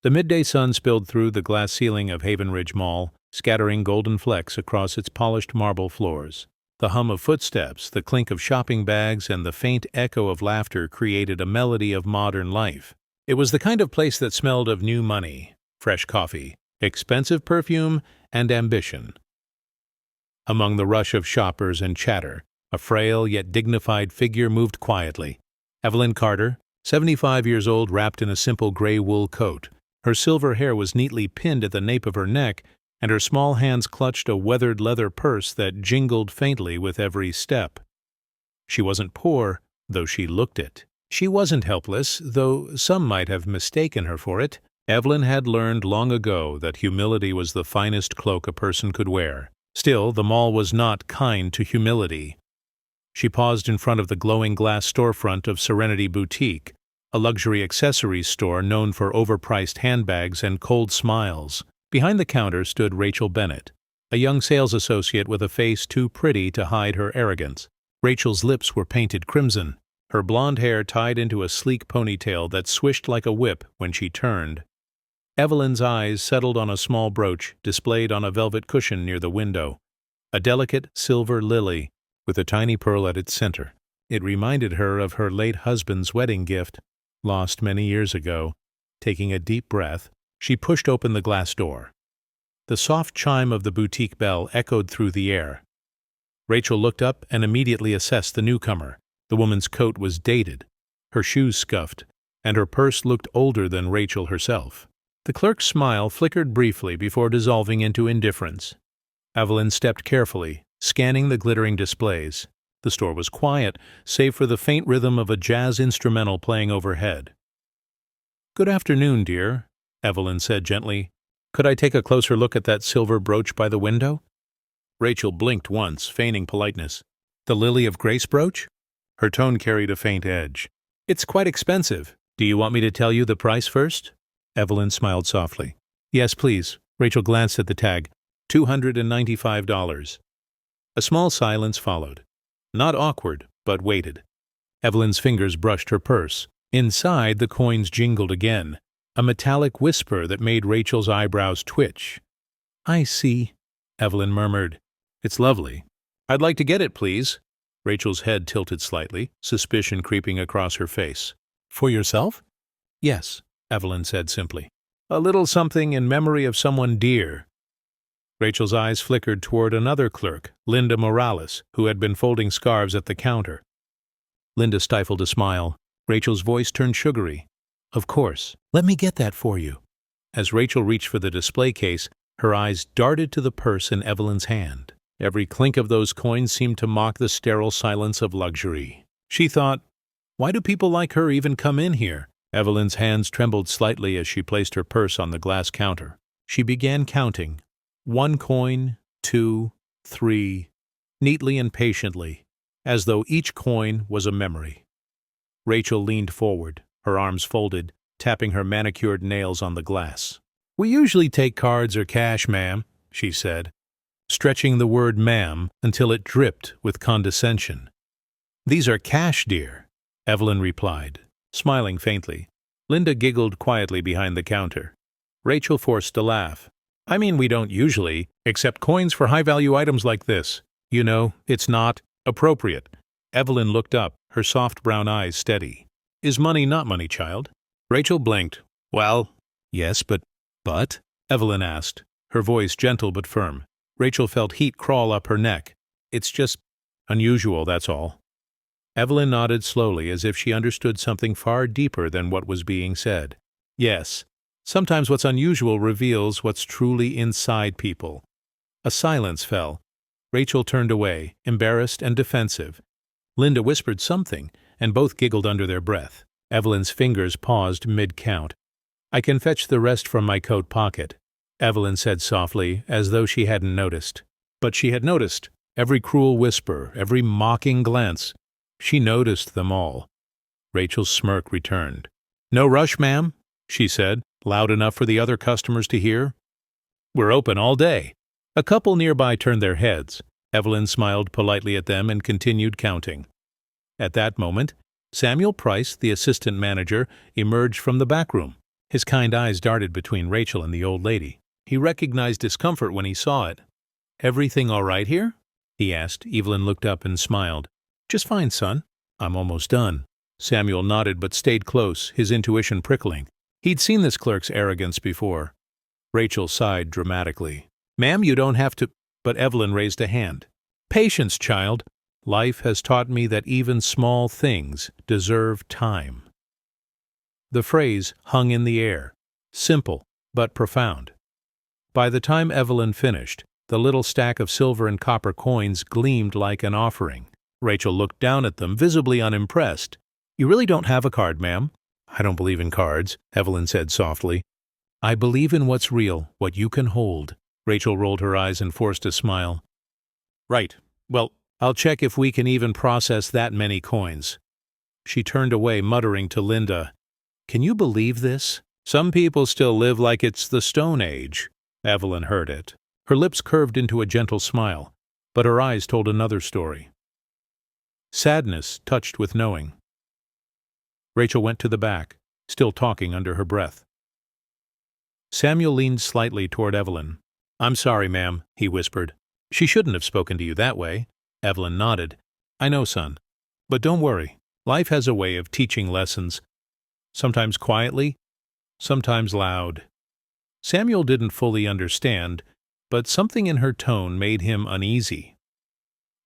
The midday sun spilled through the glass ceiling of Haven Ridge Mall, scattering golden flecks across its polished marble floors. The hum of footsteps, the clink of shopping bags, and the faint echo of laughter created a melody of modern life. It was the kind of place that smelled of new money, fresh coffee, expensive perfume, and ambition. Among the rush of shoppers and chatter, a frail yet dignified figure moved quietly. Evelyn Carter, 75 years old, wrapped in a simple gray wool coat. Her silver hair was neatly pinned at the nape of her neck, and her small hands clutched a weathered leather purse that jingled faintly with every step. She wasn't poor, though she looked it. She wasn't helpless, though some might have mistaken her for it. Evelyn had learned long ago that humility was the finest cloak a person could wear. Still, the mall was not kind to humility. She paused in front of the glowing glass storefront of Serenity Boutique, a luxury accessories store known for overpriced handbags and cold smiles. Behind the counter stood Rachel Bennett, a young sales associate with a face too pretty to hide her arrogance. Rachel's lips were painted crimson, her blonde hair tied into a sleek ponytail that swished like a whip when she turned. Evelyn's eyes settled on a small brooch displayed on a velvet cushion near the window, a delicate silver lily with a tiny pearl at its center. It reminded her of her late husband's wedding gift, lost many years ago. Taking a deep breath, she pushed open the glass door. The soft chime of the boutique bell echoed through the air. Rachel looked up and immediately assessed the newcomer. The woman's coat was dated, her shoes scuffed, and her purse looked older than Rachel herself. The clerk's smile flickered briefly before dissolving into indifference. Evelyn stepped carefully, scanning the glittering displays. The store was quiet, save for the faint rhythm of a jazz instrumental playing overhead. "Good afternoon, dear," Evelyn said gently. "Could I take a closer look at that silver brooch by the window?" Rachel blinked once, feigning politeness. "The Lily of Grace brooch?" Her tone carried a faint edge. "It's quite expensive. Do you want me to tell you the price first?" Evelyn smiled softly. "Yes, please." Rachel glanced at the tag. $295. A small silence followed. Not awkward, but weighted. Evelyn's fingers brushed her purse. Inside, the coins jingled again, a metallic whisper that made Rachel's eyebrows twitch. "I see," Evelyn murmured. "It's lovely. I'd like to get it, please." Rachel's head tilted slightly, suspicion creeping across her face. "For yourself?" "Yes," Evelyn said simply. "A little something in memory of someone dear." Rachel's eyes flickered toward another clerk, Linda Morales, who had been folding scarves at the counter. Linda stifled a smile. Rachel's voice turned sugary. "Of course. Let me get that for you." As Rachel reached for the display case, her eyes darted to the purse in Evelyn's hand. Every clink of those coins seemed to mock the sterile silence of luxury. She thought, why do people like her even come in here? Evelyn's hands trembled slightly as she placed her purse on the glass counter. She began counting. 1 coin, 2, 3, neatly and patiently, as though each coin was a memory. Rachel leaned forward, her arms folded, tapping her manicured nails on the glass. "We usually take cards or cash, ma'am," she said, stretching the word ma'am until it dripped with condescension. "These are cash, dear," Evelyn replied, smiling faintly. Linda giggled quietly behind the counter. Rachel forced a laugh. "I mean, we don't usually accept coins for high-value items like this. You know, it's not appropriate." Evelyn looked up, her soft brown eyes steady. "Is money not money, child?" Rachel blinked. "Well, yes, but..." Evelyn asked, her voice gentle but firm. Rachel felt heat crawl up her neck. "It's just unusual, that's all." Evelyn nodded slowly as if she understood something far deeper than what was being said. "Yes. Sometimes what's unusual reveals what's truly inside people." A silence fell. Rachel turned away, embarrassed and defensive. Linda whispered something, and both giggled under their breath. Evelyn's fingers paused mid-count. "I can fetch the rest from my coat pocket," Evelyn said softly, as though she hadn't noticed. But she had noticed. Every cruel whisper, every mocking glance. She noticed them all. Rachel's smirk returned. "No rush, ma'am," she said, loud enough for the other customers to hear. "We're open all day." A couple nearby turned their heads. Evelyn smiled politely at them and continued counting. At that moment, Samuel Price, the assistant manager, emerged from the back room. His kind eyes darted between Rachel and the old lady. He recognized discomfort when he saw it. "Everything all right here?" he asked. Evelyn looked up and smiled. "Just fine, son. I'm almost done." Samuel nodded but stayed close, his intuition prickling. He'd seen this clerk's arrogance before. Rachel sighed dramatically. "Ma'am, you don't have to—" But Evelyn raised a hand. "Patience, child. Life has taught me that even small things deserve time." The phrase hung in the air, simple but profound. By the time Evelyn finished, the little stack of silver and copper coins gleamed like an offering. Rachel looked down at them, visibly unimpressed. "You really don't have a card, ma'am?" "I don't believe in cards," Evelyn said softly. "I believe in what's real, what you can hold." Rachel rolled her eyes and forced a smile. "Right. Well, I'll check if we can even process that many coins." She turned away, muttering to Linda, "Can you believe this? Some people still live like it's the Stone Age." Evelyn heard it. Her lips curved into a gentle smile, but her eyes told another story. Sadness touched with knowing. Rachel went to the back, still talking under her breath. Samuel leaned slightly toward Evelyn. "I'm sorry, ma'am," he whispered. "She shouldn't have spoken to you that way." Evelyn nodded. "I know, son. But don't worry. Life has a way of teaching lessons. Sometimes quietly, sometimes loud." Samuel didn't fully understand, but something in her tone made him uneasy.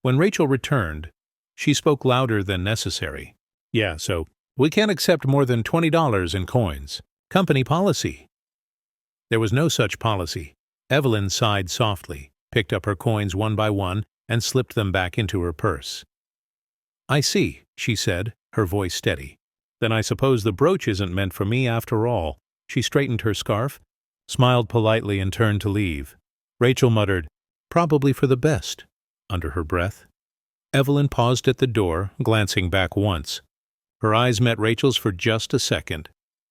When Rachel returned, she spoke louder than necessary. "Yeah, so we can't accept more than $20 in coins. Company policy." There was no such policy. Evelyn sighed softly, picked up her coins one by one, and slipped them back into her purse. "I see," she said, her voice steady. "Then I suppose the brooch isn't meant for me after all." She straightened her scarf, smiled politely, and turned to leave. Rachel muttered, "Probably for the best," under her breath. Evelyn paused at the door, glancing back once. Her eyes met Rachel's for just a second.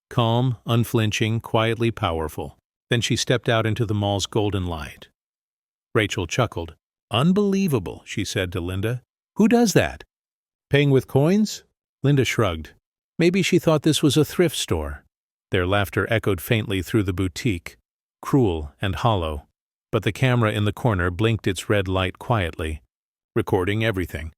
Calm, unflinching, quietly powerful. Then she stepped out into the mall's golden light. Rachel chuckled. "Unbelievable," she said to Linda. "Who does that?" "Paying with coins?" Linda shrugged. Maybe she thought this was a thrift store. Their laughter echoed faintly through the boutique, cruel and hollow, but the camera in the corner blinked its red light quietly, recording everything.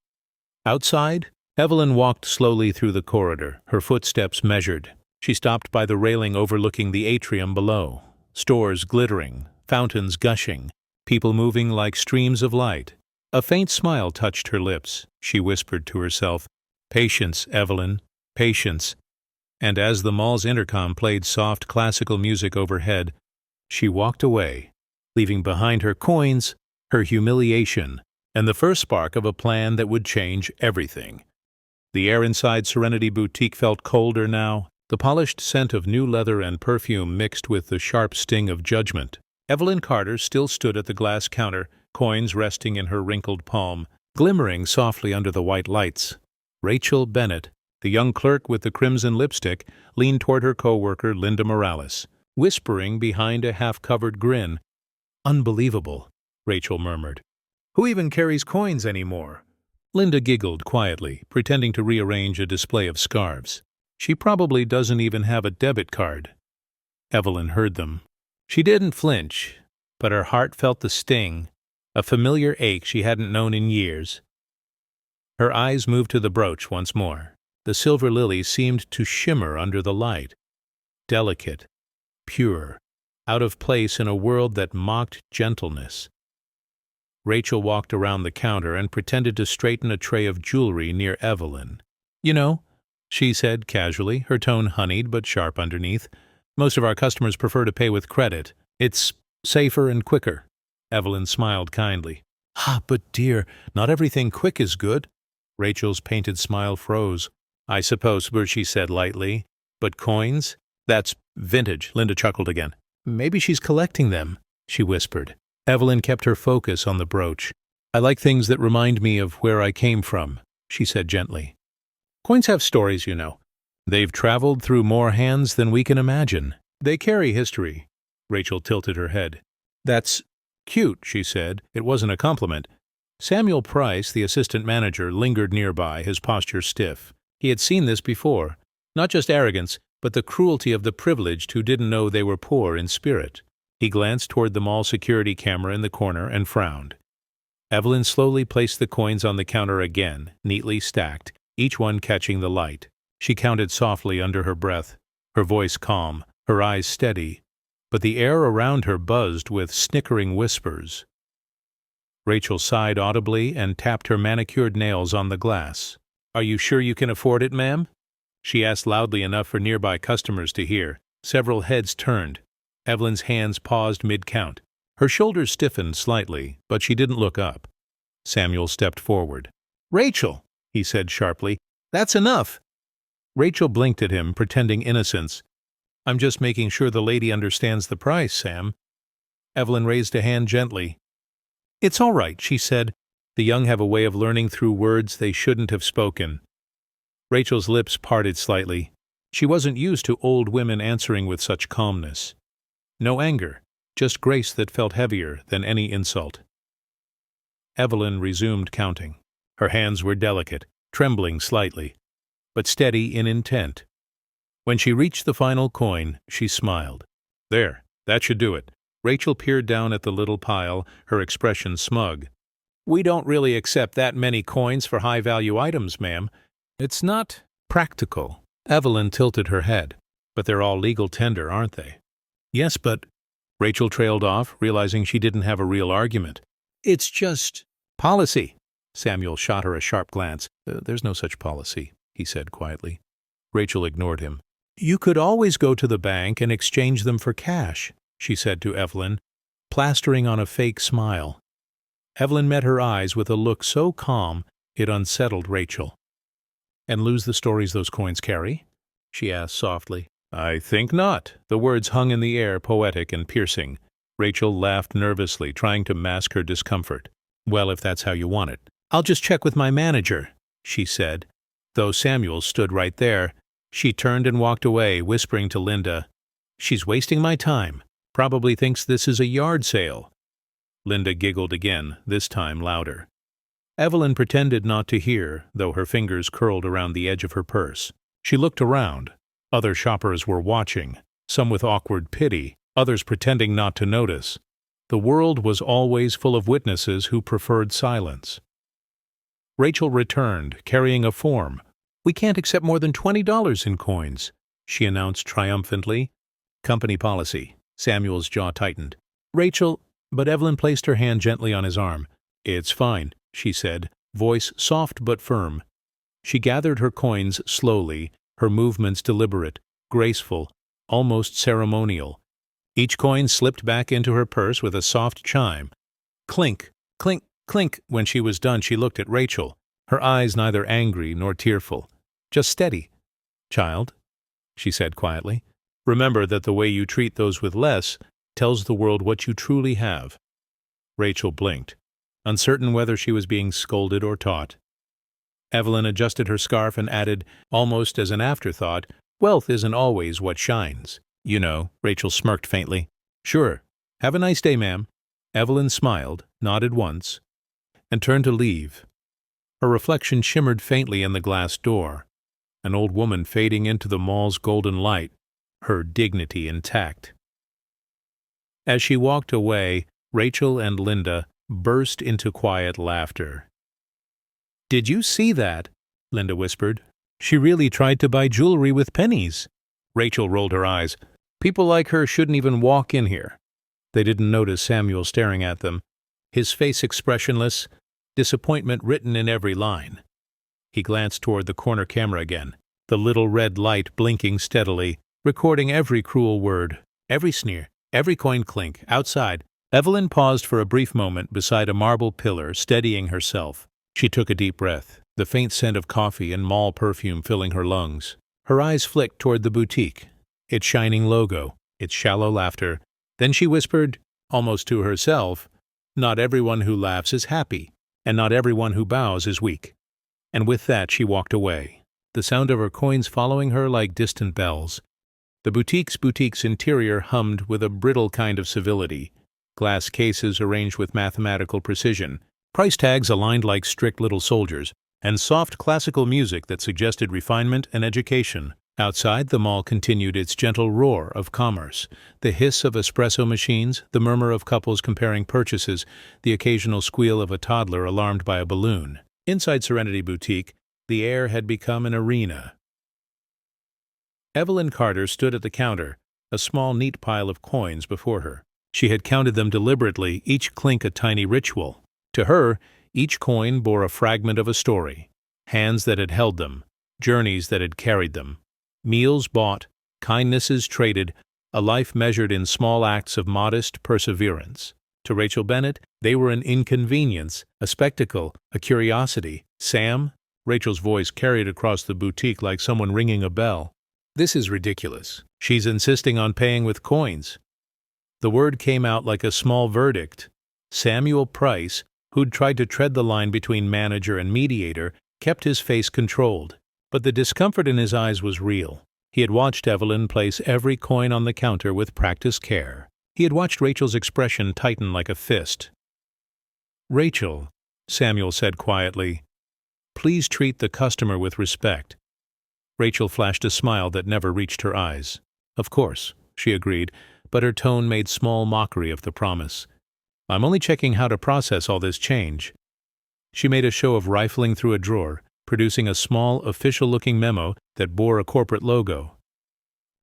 Outside, Evelyn walked slowly through the corridor, her footsteps measured. She stopped by the railing overlooking the atrium below. Stores glittering, fountains gushing, people moving like streams of light. A faint smile touched her lips. She whispered to herself, "Patience, Evelyn, patience." And as the mall's intercom played soft classical music overhead, she walked away, leaving behind her coins, her humiliation, and the first spark of a plan that would change everything. The air inside Serenity Boutique felt colder now. The polished scent of new leather and perfume mixed with the sharp sting of judgment. Evelyn Carter still stood at the glass counter, coins resting in her wrinkled palm, glimmering softly under the white lights. Rachel Bennett, the young clerk with the crimson lipstick, leaned toward her co-worker, Linda Morales, whispering behind a half-covered grin. "Unbelievable," Rachel murmured. "Who even carries coins anymore?" Linda giggled quietly, pretending to rearrange a display of scarves. "She probably doesn't even have a debit card." Evelyn heard them. She didn't flinch, but her heart felt the sting, a familiar ache she hadn't known in years. Her eyes moved to the brooch once more. The silver lily seemed to shimmer under the light. Delicate, pure, out of place in a world that mocked gentleness. Rachel walked around the counter and pretended to straighten a tray of jewelry near Evelyn. "You know," she said casually, her tone honeyed but sharp underneath, "most of our customers prefer to pay with credit. It's safer and quicker." Evelyn smiled kindly. "Ah, but dear, not everything quick is good." Rachel's painted smile froze. "I suppose," she said lightly. "But coins? That's vintage." Linda chuckled again. "Maybe she's collecting them," she whispered. Evelyn kept her focus on the brooch. "I like things that remind me of where I came from," she said gently. "Coins have stories, you know. They've traveled through more hands than we can imagine. They carry history." Rachel tilted her head. "That's cute," she said. It wasn't a compliment. Samuel Price, the assistant manager, lingered nearby, his posture stiff. He had seen this before. Not just arrogance, but the cruelty of the privileged who didn't know they were poor in spirit. He glanced toward the mall security camera in the corner and frowned. Evelyn slowly placed the coins on the counter again, neatly stacked, each one catching the light. She counted softly under her breath, her voice calm, her eyes steady, but the air around her buzzed with snickering whispers. Rachel sighed audibly and tapped her manicured nails on the glass. "Are you sure you can afford it, ma'am?" she asked loudly enough for nearby customers to hear. Several heads turned. Evelyn's hands paused mid-count. Her shoulders stiffened slightly, but she didn't look up. Samuel stepped forward. "Rachel," he said sharply, "that's enough." Rachel blinked at him, pretending innocence. "I'm just making sure the lady understands the price, Sam." Evelyn raised a hand gently. "It's all right," she said. The young have a way of learning through words they shouldn't have spoken. Rachel's lips parted slightly. She wasn't used to old women answering with such calmness. No anger, just grace that felt heavier than any insult. Evelyn resumed counting. Her hands were delicate, trembling slightly, but steady in intent. When she reached the final coin, she smiled. "There, that should do it." Rachel peered down at the little pile, her expression smug. "We don't really accept that many coins for high-value items, ma'am. It's not practical." Evelyn tilted her head. "But they're all legal tender, aren't they?" "Yes, but—" Rachel trailed off, realizing she didn't have a real argument. "It's just policy." Samuel shot her a sharp glance. "There's no such policy," he said quietly. Rachel ignored him. "You could always go to the bank and exchange them for cash," she said to Evelyn, plastering on a fake smile. Evelyn met her eyes with a look so calm it unsettled Rachel. "And lose the stories those coins carry?" she asked softly. "I think not." The words hung in the air, poetic and piercing. Rachel laughed nervously, trying to mask her discomfort. "Well, if that's how you want it. I'll just check with my manager," she said. Though Samuel stood right there, she turned and walked away, whispering to Linda, "She's wasting my time. Probably thinks this is a yard sale." Linda giggled again, this time louder. Evelyn pretended not to hear, though her fingers curled around the edge of her purse. She looked around. Other shoppers were watching, some with awkward pity, others pretending not to notice. The world was always full of witnesses who preferred silence. Rachel returned, carrying a form. "We can't accept more than $20 in coins," she announced triumphantly. "Company policy." Samuel's jaw tightened. "Rachel—" But Evelyn placed her hand gently on his arm. "It's fine," she said, voice soft but firm. She gathered her coins slowly, her movements deliberate, graceful, almost ceremonial. Each coin slipped back into her purse with a soft chime. Clink, clink, clink. When she was done, she looked at Rachel, her eyes neither angry nor tearful, just steady. "Child," she said quietly, "remember that the way you treat those with less tells the world what you truly have." Rachel blinked, uncertain whether she was being scolded or taught. Evelyn adjusted her scarf and added, almost as an afterthought, "Wealth isn't always what shines. You know." Rachel smirked faintly. "Sure. Have a nice day, ma'am." Evelyn smiled, nodded once, and turned to leave. Her reflection shimmered faintly in the glass door, an old woman fading into the mall's golden light, her dignity intact. As she walked away, Rachel and Linda burst into quiet laughter. "Did you see that?" Linda whispered. "She really tried to buy jewelry with pennies." Rachel rolled her eyes. "People like her shouldn't even walk in here." They didn't notice Samuel staring at them, his face expressionless, disappointment written in every line. He glanced toward the corner camera again, the little red light blinking steadily, recording every cruel word, every sneer, every coin clink. Outside, Evelyn paused for a brief moment beside a marble pillar, steadying herself. She took a deep breath, the faint scent of coffee and mall perfume filling her lungs. Her eyes flicked toward the boutique, its shining logo, its shallow laughter. Then she whispered, almost to herself, "Not everyone who laughs is happy, and not everyone who bows is weak." And with that she walked away, the sound of her coins following her like distant bells. The boutique's interior hummed with a brittle kind of civility, glass cases arranged with mathematical precision, price tags aligned like strict little soldiers, and soft classical music that suggested refinement and education. Outside, the mall continued its gentle roar of commerce. The hiss of espresso machines, the murmur of couples comparing purchases, the occasional squeal of a toddler alarmed by a balloon. Inside Serenity Boutique, the air had become an arena. Evelyn Carter stood at the counter, a small, neat pile of coins before her. She had counted them deliberately, each clink a tiny ritual. To her, each coin bore a fragment of a story. Hands that had held them, journeys that had carried them. Meals bought, kindnesses traded, a life measured in small acts of modest perseverance. To Rachel Bennett, they were an inconvenience, a spectacle, a curiosity. Sam? Rachel's voice carried across the boutique like someone ringing a bell. This is ridiculous. She's insisting on paying with coins. The word came out like a small verdict. Samuel Price, who'd tried to tread the line between manager and mediator, kept his face controlled. But the discomfort in his eyes was real. He had watched Evelyn place every coin on the counter with practiced care. He had watched Rachel's expression tighten like a fist. "Rachel," Samuel said quietly, "please treat the customer with respect." Rachel flashed a smile that never reached her eyes. "Of course," she agreed, but her tone made small mockery of the promise. "I'm only checking how to process all this change." She made a show of rifling through a drawer, producing a small, official-looking memo that bore a corporate logo.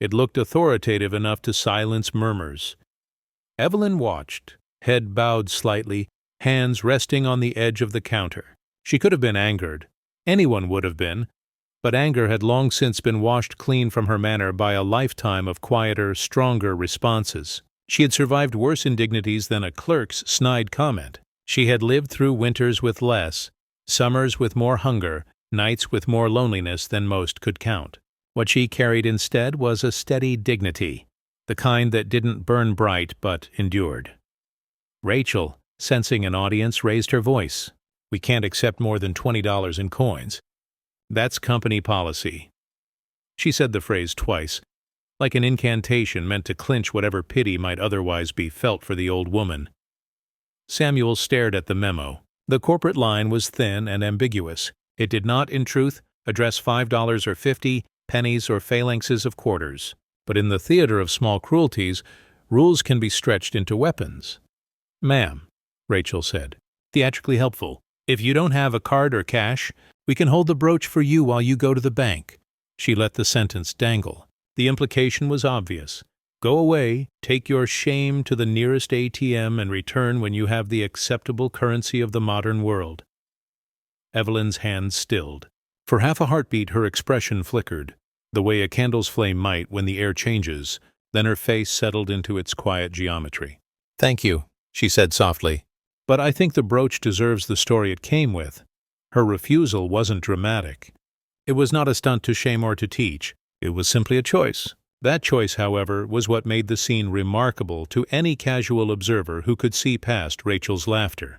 It looked authoritative enough to silence murmurs. Evelyn watched, head bowed slightly, hands resting on the edge of the counter. She could have been angered. Anyone would have been. But anger had long since been washed clean from her manner by a lifetime of quieter, stronger responses. She had survived worse indignities than a clerk's snide comment. She had lived through winters with less, summers with more hunger, nights with more loneliness than most could count. What she carried instead was a steady dignity, the kind that didn't burn bright but endured. Rachel, sensing an audience, raised her voice. "We can't accept more than $20 in coins. That's company policy." She said the phrase twice, like an incantation meant to clinch whatever pity might otherwise be felt for the old woman. Samuel stared at the memo. The corporate line was thin and ambiguous. It did not, in truth, address $5 or 50 pennies or phalanxes of quarters. But in the theater of small cruelties, rules can be stretched into weapons. "Ma'am," Rachel said, theatrically helpful, "if you don't have a card or cash, we can hold the brooch for you while you go to the bank." She let the sentence dangle. The implication was obvious. Go away, take your shame to the nearest ATM and return when you have the acceptable currency of the modern world. Evelyn's hands stilled. For half a heartbeat her expression flickered, the way a candle's flame might when the air changes, then her face settled into its quiet geometry. "Thank you," she said softly, "but I think the brooch deserves the story it came with." Her refusal wasn't dramatic. It was not a stunt to shame or to teach. It was simply a choice. That choice, however, was what made the scene remarkable to any casual observer who could see past Rachel's laughter.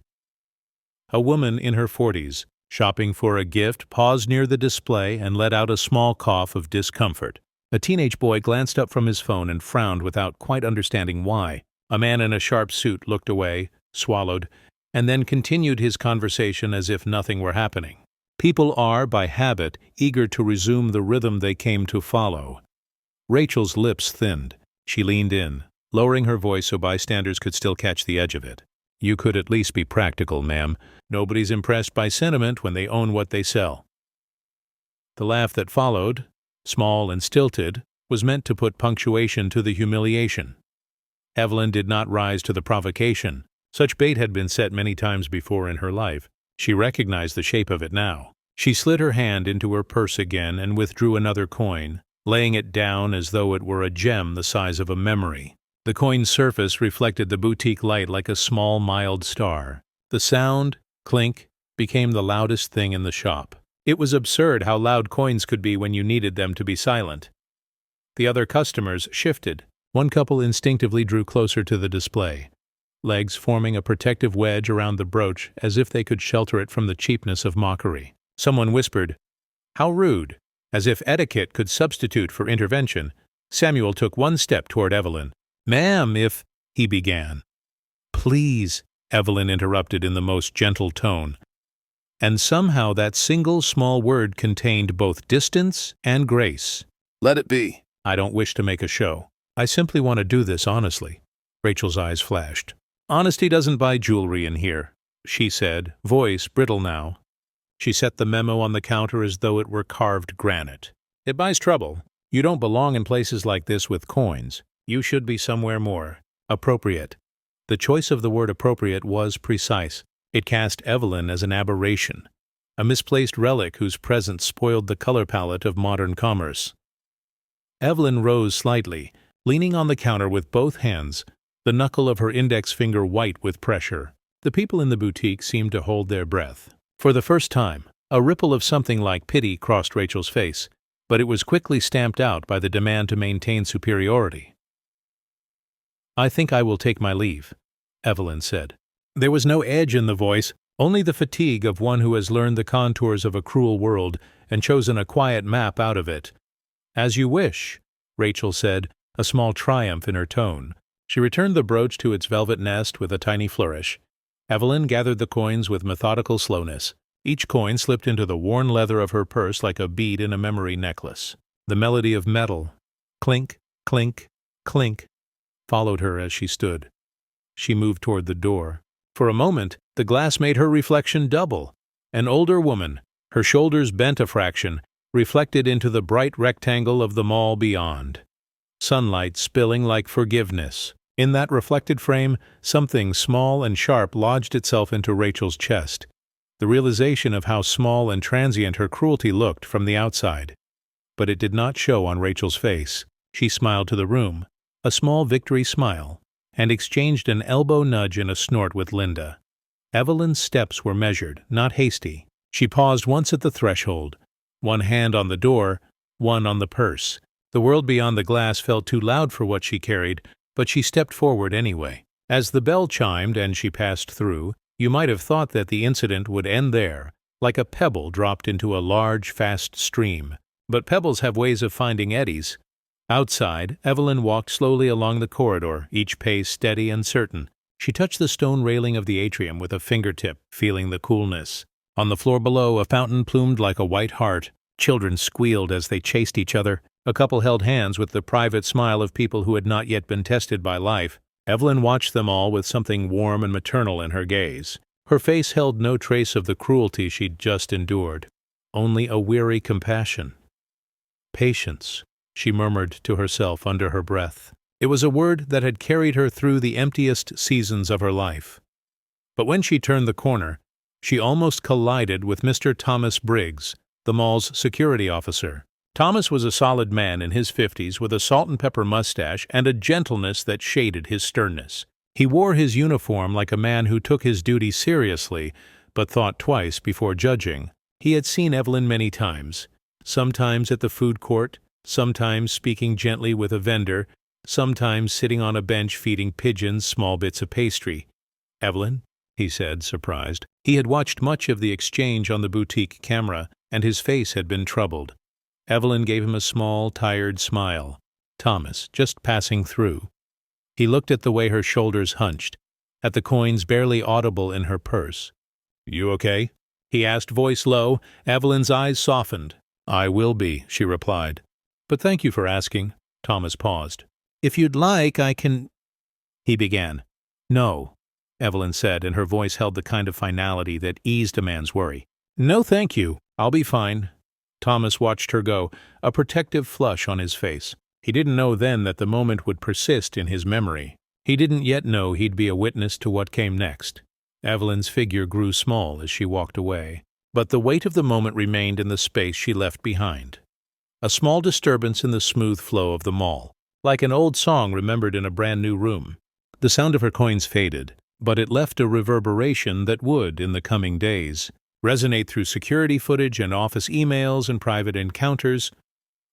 A woman in her 40s, shopping for a gift, paused near the display and let out a small cough of discomfort. A teenage boy glanced up from his phone and frowned without quite understanding why. A man in a sharp suit looked away, swallowed, and then continued his conversation as if nothing were happening. People are, by habit, eager to resume the rhythm they came to follow. Rachel's lips thinned. She leaned in, lowering her voice so bystanders could still catch the edge of it. "You could at least be practical, ma'am. Nobody's impressed by sentiment when they own what they sell." The laugh that followed, small and stilted, was meant to put punctuation to the humiliation. Evelyn did not rise to the provocation. Such bait had been set many times before in her life. She recognized the shape of it now. She slid her hand into her purse again and withdrew another coin, laying it down as though it were a gem the size of a memory. The coin's surface reflected the boutique light like a small, mild star. The sound, clink, became the loudest thing in the shop. It was absurd how loud coins could be when you needed them to be silent. The other customers shifted. One couple instinctively drew closer to the display, legs forming a protective wedge around the brooch as if they could shelter it from the cheapness of mockery. Someone whispered, "How rude!" As if etiquette could substitute for intervention, Samuel took one step toward Evelyn. "Ma'am, if—" he began. "Please," Evelyn interrupted in the most gentle tone. And somehow that single small word contained both distance and grace. Let it be. I don't wish to make a show. I simply want to do this honestly. Rachel's eyes flashed. Honesty doesn't buy jewelry in here, she said, voice brittle now. She set the memo on the counter as though it were carved granite. It buys trouble. You don't belong in places like this with coins. You should be somewhere more appropriate. The choice of the word appropriate was precise. It cast Evelyn as an aberration, a misplaced relic whose presence spoiled the color palette of modern commerce. Evelyn rose slightly, leaning on the counter with both hands, the knuckle of her index finger white with pressure. The people in the boutique seemed to hold their breath. For the first time, a ripple of something like pity crossed Rachel's face, but it was quickly stamped out by the demand to maintain superiority. I think I will take my leave, Evelyn said. There was no edge in the voice, only the fatigue of one who has learned the contours of a cruel world and chosen a quiet map out of it. As you wish, Rachel said, a small triumph in her tone. She returned the brooch to its velvet nest with a tiny flourish. Evelyn gathered the coins with methodical slowness. Each coin slipped into the worn leather of her purse like a bead in a memory necklace. The melody of metal, clink, clink, clink, followed her as she stood. She moved toward the door. For a moment, the glass made her reflection double. An older woman, her shoulders bent a fraction, reflected into the bright rectangle of the mall beyond. Sunlight spilling like forgiveness. In that reflected frame, something small and sharp lodged itself into Rachel's chest. The realization of how small and transient her cruelty looked from the outside. But it did not show on Rachel's face. She smiled to the room, a small victory smile, and exchanged an elbow nudge and a snort with Linda. Evelyn's steps were measured, not hasty. She paused once at the threshold, one hand on the door, one on the purse. The world beyond the glass felt too loud for what she carried, but she stepped forward anyway. As the bell chimed and she passed through, you might have thought that the incident would end there, like a pebble dropped into a large, fast stream. But pebbles have ways of finding eddies. Outside, Evelyn walked slowly along the corridor, each pace steady and certain. She touched the stone railing of the atrium with a fingertip, feeling the coolness. On the floor below, a fountain plumed like a white heart. Children squealed as they chased each other. A couple held hands with the private smile of people who had not yet been tested by life. Evelyn watched them all with something warm and maternal in her gaze. Her face held no trace of the cruelty she'd just endured, only a weary compassion. Patience, she murmured to herself under her breath. It was a word that had carried her through the emptiest seasons of her life. But when she turned the corner, she almost collided with Mr. Thomas Briggs, the mall's security officer. Thomas was a solid man in his 50s with a salt-and-pepper mustache and a gentleness that shaded his sternness. He wore his uniform like a man who took his duty seriously, but thought twice before judging. He had seen Evelyn many times, sometimes at the food court, sometimes speaking gently with a vendor, sometimes sitting on a bench feeding pigeons small bits of pastry. "Evelyn?" he said, surprised. He had watched much of the exchange on the boutique camera, and his face had been troubled. Evelyn gave him a small, tired smile. Thomas, just passing through. He looked at the way her shoulders hunched, at the coins barely audible in her purse. "You okay?" he asked, voice low. Evelyn's eyes softened. "I will be," she replied. "But thank you for asking." Thomas paused. "If you'd like, I can—" he began. "No," Evelyn said, and her voice held the kind of finality that eased a man's worry. "No, thank you. I'll be fine." Thomas watched her go, a protective flush on his face. He didn't know then that the moment would persist in his memory. He didn't yet know he'd be a witness to what came next. Evelyn's figure grew small as she walked away, but the weight of the moment remained in the space she left behind. A small disturbance in the smooth flow of the mall, like an old song remembered in a brand-new room. The sound of her coins faded, but it left a reverberation that would, in the coming days, resonate through security footage and office emails and private encounters.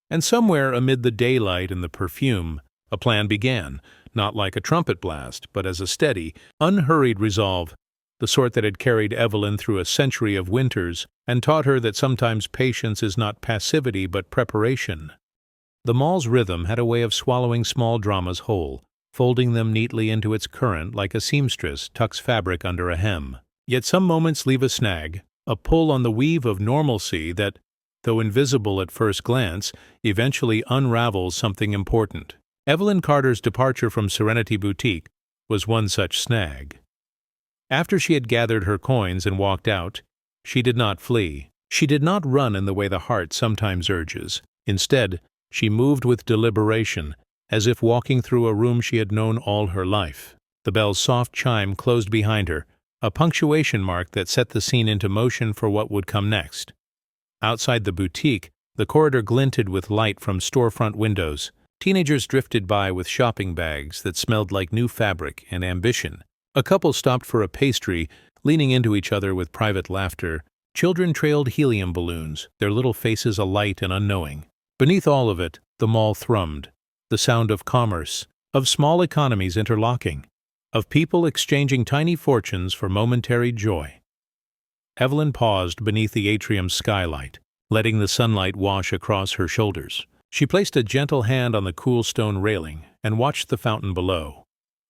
And somewhere amid the daylight and the perfume, a plan began, not like a trumpet blast, but as a steady, unhurried resolve, the sort that had carried Evelyn through a century of winters and taught her that sometimes patience is not passivity but preparation. The mall's rhythm had a way of swallowing small dramas whole, folding them neatly into its current like a seamstress tucks fabric under a hem. Yet some moments leave a snag, a pull on the weave of normalcy that, though invisible at first glance, eventually unravels something important. Evelyn Carter's departure from Serenity Boutique was one such snag. After she had gathered her coins and walked out, she did not flee. She did not run in the way the heart sometimes urges. Instead, she moved with deliberation, as if walking through a room she had known all her life. The bell's soft chime closed behind her, a punctuation mark that set the scene into motion for what would come next. Outside the boutique, the corridor glinted with light from storefront windows. Teenagers drifted by with shopping bags that smelled like new fabric and ambition. A couple stopped for a pastry, leaning into each other with private laughter. Children trailed helium balloons, their little faces alight and unknowing. Beneath all of it, the mall thrummed, the sound of commerce, of small economies interlocking, of people exchanging tiny fortunes for momentary joy. Evelyn paused beneath the atrium's skylight, letting the sunlight wash across her shoulders. She placed a gentle hand on the cool stone railing and watched the fountain below,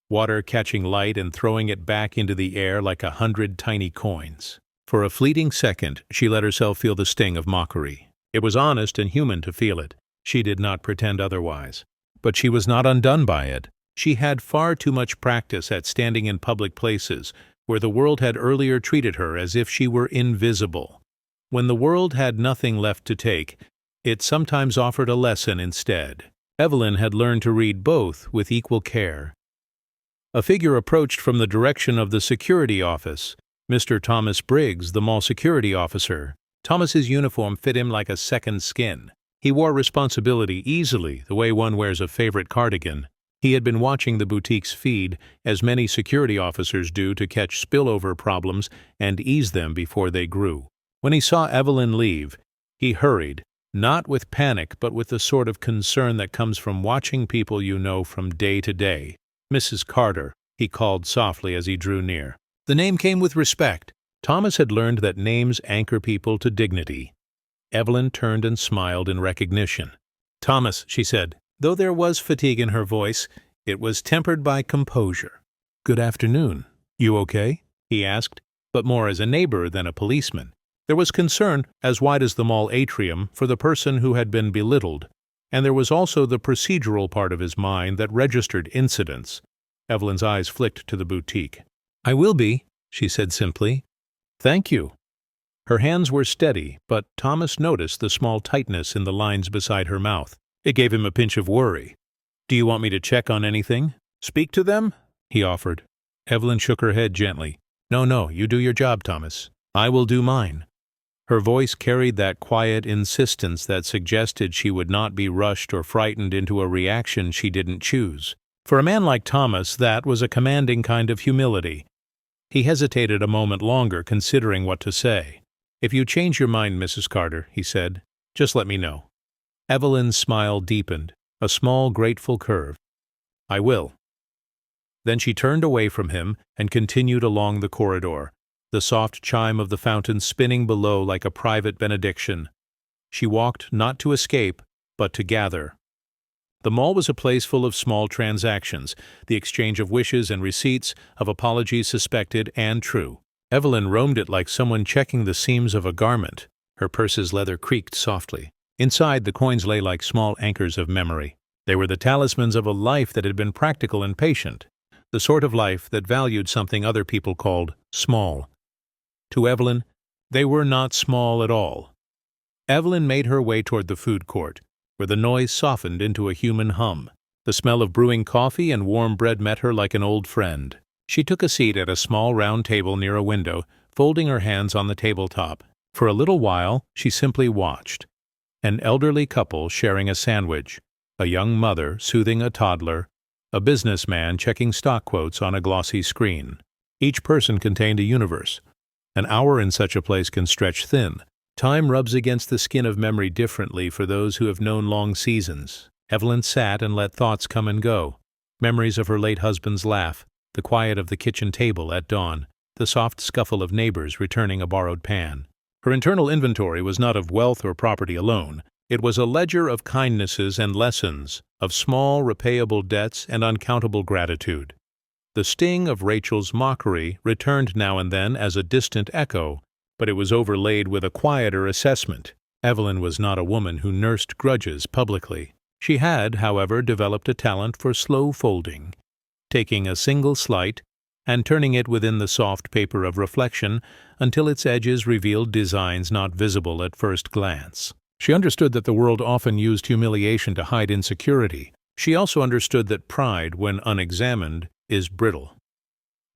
water catching light and throwing it back into the air like 100 tiny coins. For a fleeting second, she let herself feel the sting of mockery. It was honest and human to feel it. She did not pretend otherwise. But she was not undone by it. She had far too much practice at standing in public places where the world had earlier treated her as if she were invisible. When the world had nothing left to take, it sometimes offered a lesson instead. Evelyn had learned to read both with equal care. A figure approached from the direction of the security office. Mr. Thomas Briggs, the mall security officer. Thomas's uniform fit him like a second skin. He wore responsibility easily, the way one wears a favorite cardigan. He had been watching the boutique's feed, as many security officers do, to catch spillover problems and ease them before they grew. When he saw Evelyn leave, he hurried, not with panic but with the sort of concern that comes from watching people you know from day to day. "Mrs. Carter," he called softly as he drew near. The name came with respect. Thomas had learned that names anchor people to dignity. Evelyn turned and smiled in recognition. "Thomas," she said. Though there was fatigue in her voice, it was tempered by composure. "Good afternoon. You okay?" he asked, but more as a neighbor than a policeman. There was concern, as wide as the mall atrium, for the person who had been belittled, and there was also the procedural part of his mind that registered incidents. Evelyn's eyes flicked to the boutique. "I will be," she said simply. "Thank you." Her hands were steady, but Thomas noticed the small tightness in the lines beside her mouth. It gave him a pinch of worry. "Do you want me to check on anything? Speak to them?" he offered. Evelyn shook her head gently. No, you do your job, Thomas. I will do mine." Her voice carried that quiet insistence that suggested she would not be rushed or frightened into a reaction she didn't choose. For a man like Thomas, that was a commanding kind of humility. He hesitated a moment longer, considering what to say. "If you change your mind, Mrs. Carter," he said, "just let me know." Evelyn's smile deepened, a small, grateful curve. "I will." Then she turned away from him and continued along the corridor, the soft chime of the fountain spinning below like a private benediction. She walked not to escape, but to gather. The mall was a place full of small transactions, the exchange of wishes and receipts, of apologies suspected and true. Evelyn roamed it like someone checking the seams of a garment. Her purse's leather creaked softly. Inside, the coins lay like small anchors of memory. They were the talismans of a life that had been practical and patient, the sort of life that valued something other people called small. To Evelyn, they were not small at all. Evelyn made her way toward the food court, where the noise softened into a human hum. The smell of brewing coffee and warm bread met her like an old friend. She took a seat at a small round table near a window, folding her hands on the tabletop. For a little while, she simply watched. An elderly couple sharing a sandwich, a young mother soothing a toddler, a businessman checking stock quotes on a glossy screen. Each person contained a universe. An hour in such a place can stretch thin. Time rubs against the skin of memory differently for those who have known long seasons. Evelyn sat and let thoughts come and go. Memories of her late husband's laugh, the quiet of the kitchen table at dawn, the soft scuffle of neighbors returning a borrowed pan. Her internal inventory was not of wealth or property alone. It was a ledger of kindnesses and lessons, of small repayable debts and uncountable gratitude. The sting of Rachel's mockery returned now and then as a distant echo, but it was overlaid with a quieter assessment. Evelyn was not a woman who nursed grudges publicly. She had, however, developed a talent for slow folding, taking a single slight and turning it within the soft paper of reflection until its edges revealed designs not visible at first glance. She understood that the world often used humiliation to hide insecurity. She also understood that pride, when unexamined, is brittle.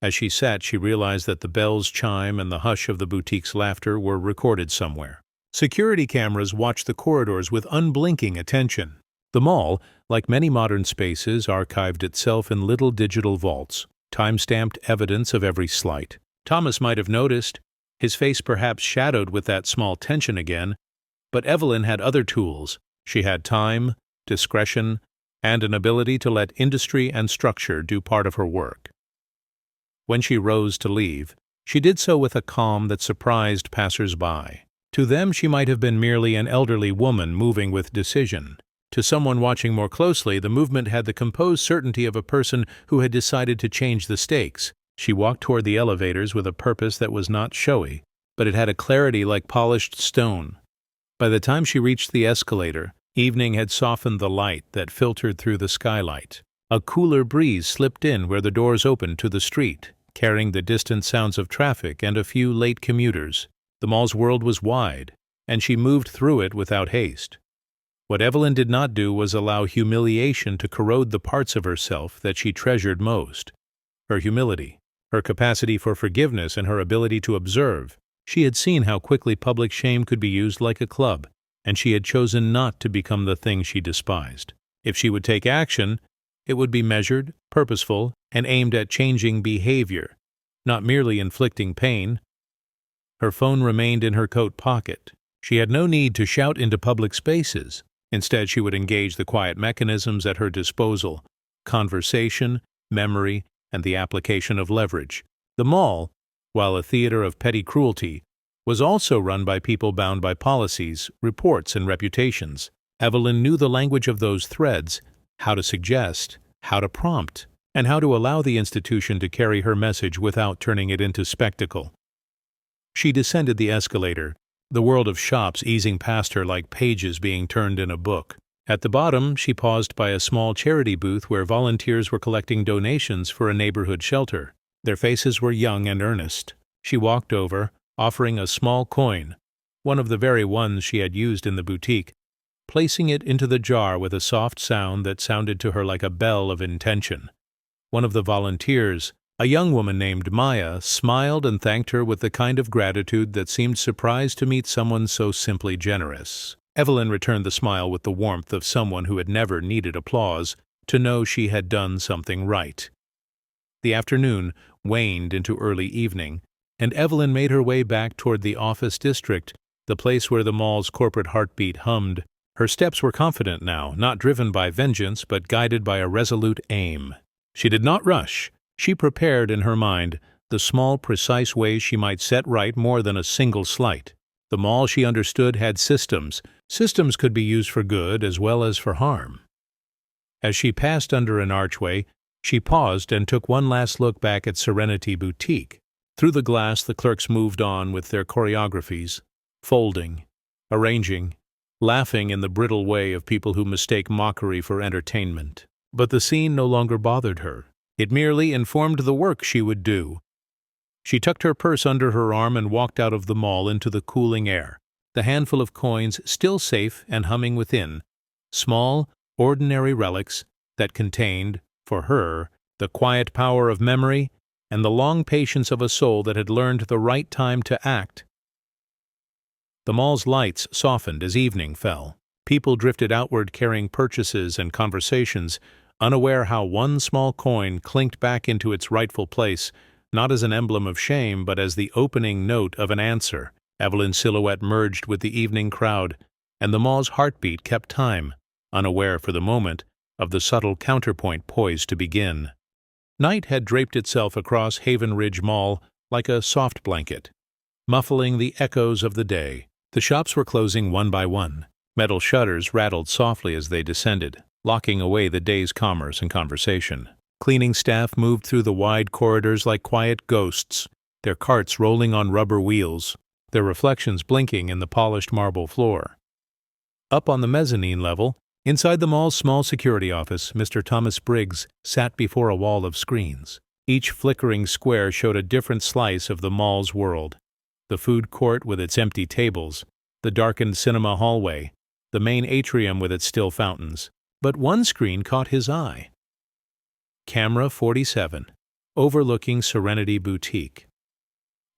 As she sat, she realized that the bell's chime and the hush of the boutique's laughter were recorded somewhere. Security cameras watched the corridors with unblinking attention. The mall, like many modern spaces, archived itself in little digital vaults, time-stamped evidence of every slight. Thomas might have noticed, his face perhaps shadowed with that small tension again, but Evelyn had other tools. She had time, discretion, and an ability to let industry and structure do part of her work. When she rose to leave, she did so with a calm that surprised passers-by. To them she might have been merely an elderly woman moving with decision. To someone watching more closely, the movement had the composed certainty of a person who had decided to change the stakes. She walked toward the elevators with a purpose that was not showy, but it had a clarity like polished stone. By the time she reached the escalator, evening had softened the light that filtered through the skylight. A cooler breeze slipped in where the doors opened to the street, carrying the distant sounds of traffic and a few late commuters. The mall's world was wide, and she moved through it without haste. What Evelyn did not do was allow humiliation to corrode the parts of herself that she treasured most. Her humility, her capacity for forgiveness, and her ability to observe. She had seen how quickly public shame could be used like a club, and she had chosen not to become the thing she despised. If she would take action, it would be measured, purposeful, and aimed at changing behavior, not merely inflicting pain. Her phone remained in her coat pocket. She had no need to shout into public spaces. Instead, she would engage the quiet mechanisms at her disposal: conversation, memory, and the application of leverage. The mall, while a theater of petty cruelty, was also run by people bound by policies, reports, and reputations. Evelyn knew the language of those threads, how to suggest, how to prompt, and how to allow the institution to carry her message without turning it into spectacle. She descended the escalator, the world of shops easing past her like pages being turned in a book. At the bottom, she paused by a small charity booth where volunteers were collecting donations for a neighborhood shelter. Their faces were young and earnest. She walked over, offering a small coin, one of the very ones she had used in the boutique, placing it into the jar with a soft sound that sounded to her like a bell of intention. One of the volunteers, a young woman named Maya, smiled and thanked her with the kind of gratitude that seemed surprised to meet someone so simply generous. Evelyn returned the smile with the warmth of someone who had never needed applause to know she had done something right. The afternoon waned into early evening, and Evelyn made her way back toward the office district, the place where the mall's corporate heartbeat hummed. Her steps were confident now, not driven by vengeance, but guided by a resolute aim. She did not rush. She prepared in her mind the small, precise ways she might set right more than a single slight. The mall, she understood, had systems. Systems could be used for good as well as for harm. As she passed under an archway, she paused and took one last look back at Serenity Boutique. Through the glass, the clerks moved on with their choreographies, folding, arranging, laughing in the brittle way of people who mistake mockery for entertainment. But the scene no longer bothered her. It merely informed the work she would do. She tucked her purse under her arm and walked out of the mall into the cooling air, the handful of coins still safe and humming within, small, ordinary relics that contained, for her, the quiet power of memory and the long patience of a soul that had learned the right time to act. The mall's lights softened as evening fell. People drifted outward carrying purchases and conversations, unaware how one small coin clinked back into its rightful place, not as an emblem of shame, but as the opening note of an answer. Evelyn's silhouette merged with the evening crowd, and the mall's heartbeat kept time, unaware for the moment of the subtle counterpoint poised to begin. Night had draped itself across Haven Ridge Mall like a soft blanket, muffling the echoes of the day. The shops were closing one by one. Metal shutters rattled softly as they descended, locking away the day's commerce and conversation. Cleaning staff moved through the wide corridors like quiet ghosts, their carts rolling on rubber wheels, their reflections blinking in the polished marble floor. Up on the mezzanine level, inside the mall's small security office, Mr. Thomas Briggs sat before a wall of screens. Each flickering square showed a different slice of the mall's world. The food court with its empty tables, the darkened cinema hallway, the main atrium with its still fountains. But one screen caught his eye. Camera 47, overlooking Serenity Boutique.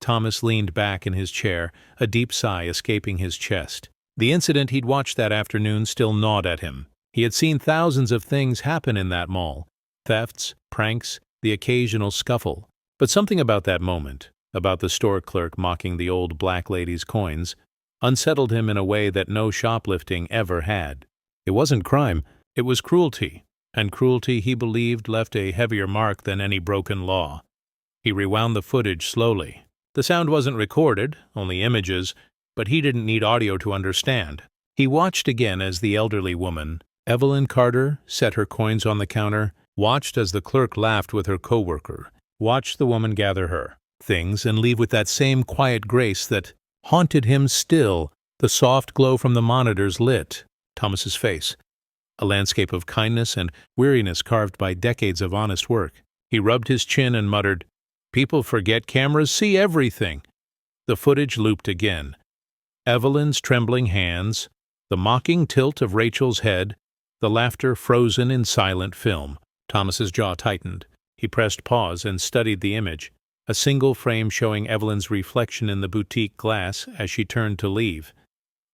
Thomas leaned back in his chair, a deep sigh escaping his chest. The incident he'd watched that afternoon still gnawed at him. He had seen thousands of things happen in that mall. Thefts, pranks, the occasional scuffle. But something about that moment, about the store clerk mocking the old black lady's coins, unsettled him in a way that no shoplifting ever had. It wasn't crime, it was cruelty, and cruelty, he believed, left a heavier mark than any broken law. He rewound the footage slowly. The sound wasn't recorded, only images, but he didn't need audio to understand. He watched again as the elderly woman, Evelyn Carter, set her coins on the counter, watched as the clerk laughed with her coworker, watched the woman gather her things and leave with that same quiet grace that haunted him still. The soft glow from the monitors lit Thomas's face, a landscape of kindness and weariness carved by decades of honest work. He rubbed his chin and muttered, "People forget cameras see everything." The footage looped again. Evelyn's trembling hands, the mocking tilt of Rachel's head, the laughter frozen in silent film. Thomas's jaw tightened. He pressed pause and studied the image, a single frame showing Evelyn's reflection in the boutique glass as she turned to leave,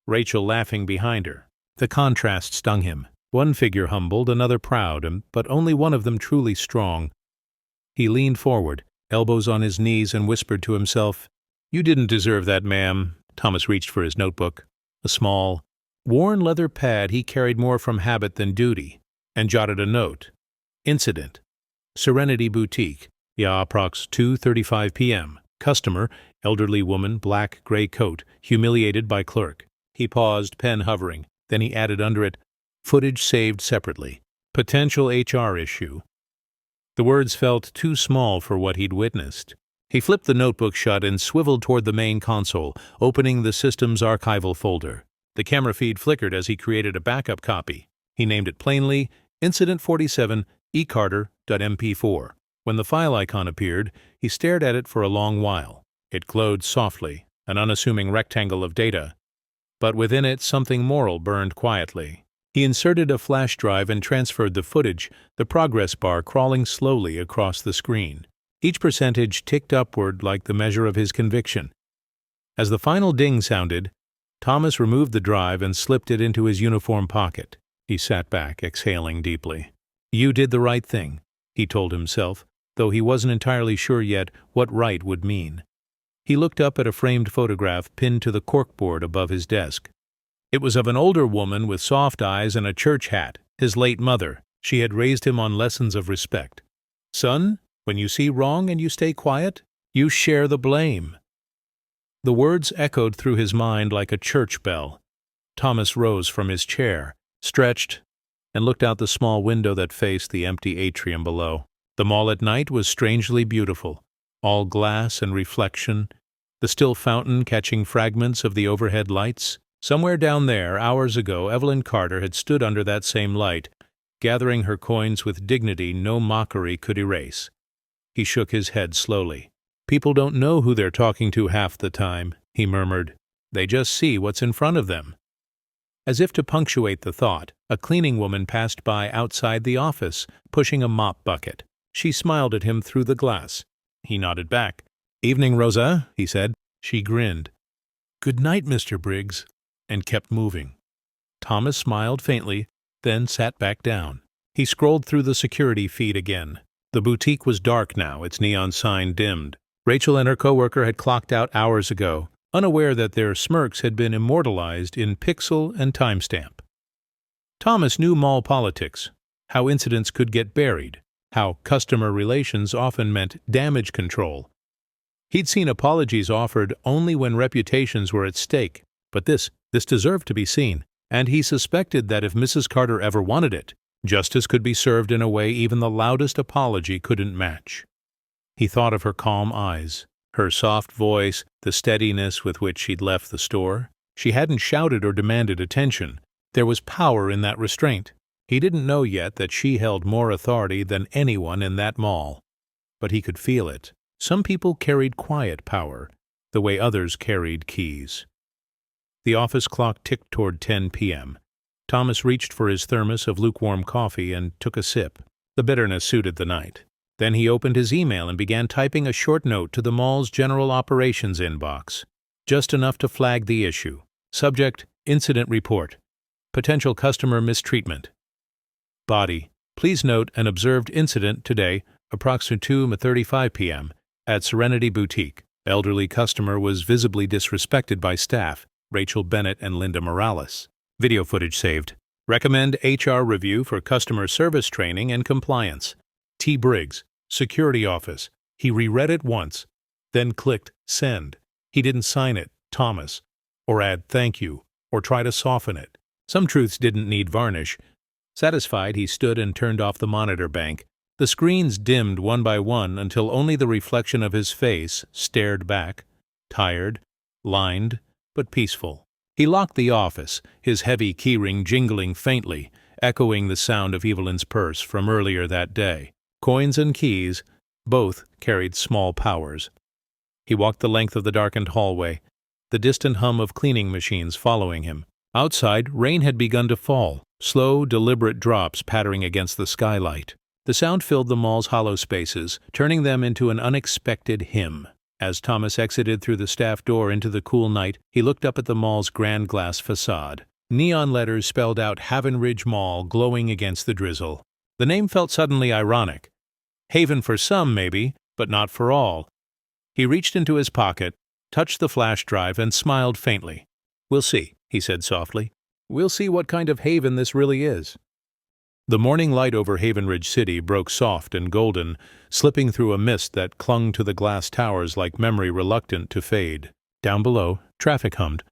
Rachel laughing behind her. The contrast stung him. One figure humbled, another proud, but only one of them truly strong. He leaned forward, elbows on his knees, and whispered to himself, "You didn't deserve that, ma'am." Thomas reached for his notebook, a small, worn leather pad he carried more from habit than duty, and jotted a note. Incident: Serenity Boutique, approx 2:35 p.m. Customer, elderly woman, black gray coat, humiliated by clerk. He paused, pen hovering. Then he added under it, "Footage saved separately. Potential HR issue." The words felt too small for what he'd witnessed. He flipped the notebook shut and swiveled toward the main console, opening the system's archival folder. The camera feed flickered as he created a backup copy. He named it plainly, Incident 47, ecarter.mp4. When the file icon appeared, he stared at it for a long while. It glowed softly, an unassuming rectangle of data. But within it, something moral burned quietly. He inserted a flash drive and transferred the footage, the progress bar crawling slowly across the screen. Each percentage ticked upward like the measure of his conviction. As the final ding sounded, Thomas removed the drive and slipped it into his uniform pocket. He sat back, exhaling deeply. "You did the right thing," he told himself, though he wasn't entirely sure yet what right would mean. He looked up at a framed photograph pinned to the corkboard above his desk. It was of an older woman with soft eyes and a church hat, his late mother. She had raised him on lessons of respect. "Son, when you see wrong and you stay quiet, you share the blame." The words echoed through his mind like a church bell. Thomas rose from his chair, stretched, and looked out the small window that faced the empty atrium below. The mall at night was strangely beautiful, all glass and reflection, the still fountain catching fragments of the overhead lights. Somewhere down there, hours ago, Evelyn Carter had stood under that same light, gathering her coins with dignity no mockery could erase. He shook his head slowly. "People don't know who they're talking to half the time," he murmured. "They just see what's in front of them." As if to punctuate the thought, a cleaning woman passed by outside the office, pushing a mop bucket. She smiled at him through the glass. He nodded back. "Evening, Rosa," he said. She grinned. "Good night, Mr. Briggs," and kept moving. Thomas smiled faintly, then sat back down. He scrolled through the security feed again. The boutique was dark now, its neon sign dimmed. Rachel and her coworker had clocked out hours ago, unaware that their smirks had been immortalized in pixel and timestamp. Thomas knew mall politics, how incidents could get buried, how customer relations often meant damage control. He'd seen apologies offered only when reputations were at stake, but this deserved to be seen, and he suspected that if Mrs. Carter ever wanted it, justice could be served in a way even the loudest apology couldn't match. He thought of her calm eyes, her soft voice, the steadiness with which she'd left the store. She hadn't shouted or demanded attention, There was power in that restraint. He didn't know yet that she held more authority than anyone in that mall, but he could feel it. Some people carried quiet power, the way others carried keys. The office clock ticked toward 10 p.m. Thomas reached for his thermos of lukewarm coffee and took a sip. The bitterness suited the night. Then he opened his email and began typing a short note to the mall's general operations inbox. Just enough to flag the issue. Subject: Incident Report. Potential customer mistreatment. Body: Please note an observed incident today, approximately 2:35 p.m. at Serenity Boutique. Elderly customer was visibly disrespected by staff, Rachel Bennett and Linda Morales. Video footage saved. Recommend HR review for customer service training and compliance. T. Briggs, Security Office. He reread it once, then clicked Send. He didn't sign it, Thomas, or add thank you, or try to soften it. Some truths didn't need varnish. Satisfied, he stood and turned off the monitor bank. The screens dimmed one by one until only the reflection of his face stared back, tired, lined, but peaceful. He locked the office, his heavy keyring jingling faintly, echoing the sound of Evelyn's purse from earlier that day. Coins and keys, both carried small powers. He walked the length of the darkened hallway, the distant hum of cleaning machines following him. Outside, rain had begun to fall, slow, deliberate drops pattering against the skylight. The sound filled the mall's hollow spaces, turning them into an unexpected hymn. As Thomas exited through the staff door into the cool night, he looked up at the mall's grand glass facade. Neon letters spelled out Haven Ridge Mall glowing against the drizzle. The name felt suddenly ironic. Haven for some, maybe, but not for all. He reached into his pocket, touched the flash drive, and smiled faintly. "We'll see," he said softly. "We'll see what kind of haven this really is." The morning light over Haven Ridge City broke soft and golden, slipping through a mist that clung to the glass towers like memory reluctant to fade. Down below, traffic hummed.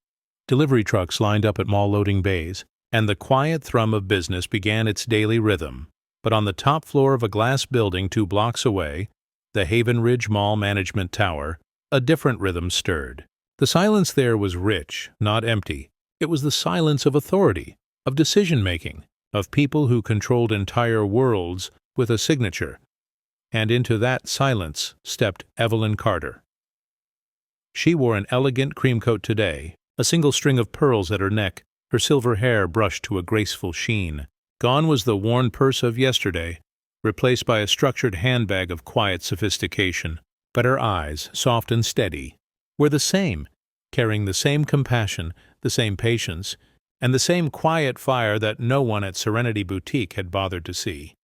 Delivery trucks lined up at mall loading bays, and the quiet thrum of business began its daily rhythm. But on the top floor of a glass building 2 blocks away, the Haven Ridge Mall Management Tower, a different rhythm stirred. The silence there was rich, not empty. It was the silence of authority, of decision-making, of people who controlled entire worlds with a signature. And into that silence stepped Evelyn Carter. She wore an elegant cream coat today, a single string of pearls at her neck, her silver hair brushed to a graceful sheen. Gone was the worn purse of yesterday, replaced by a structured handbag of quiet sophistication. But her eyes, soft and steady, were the same, carrying the same compassion, the same patience, and the same quiet fire that no one at Serenity Boutique had bothered to see.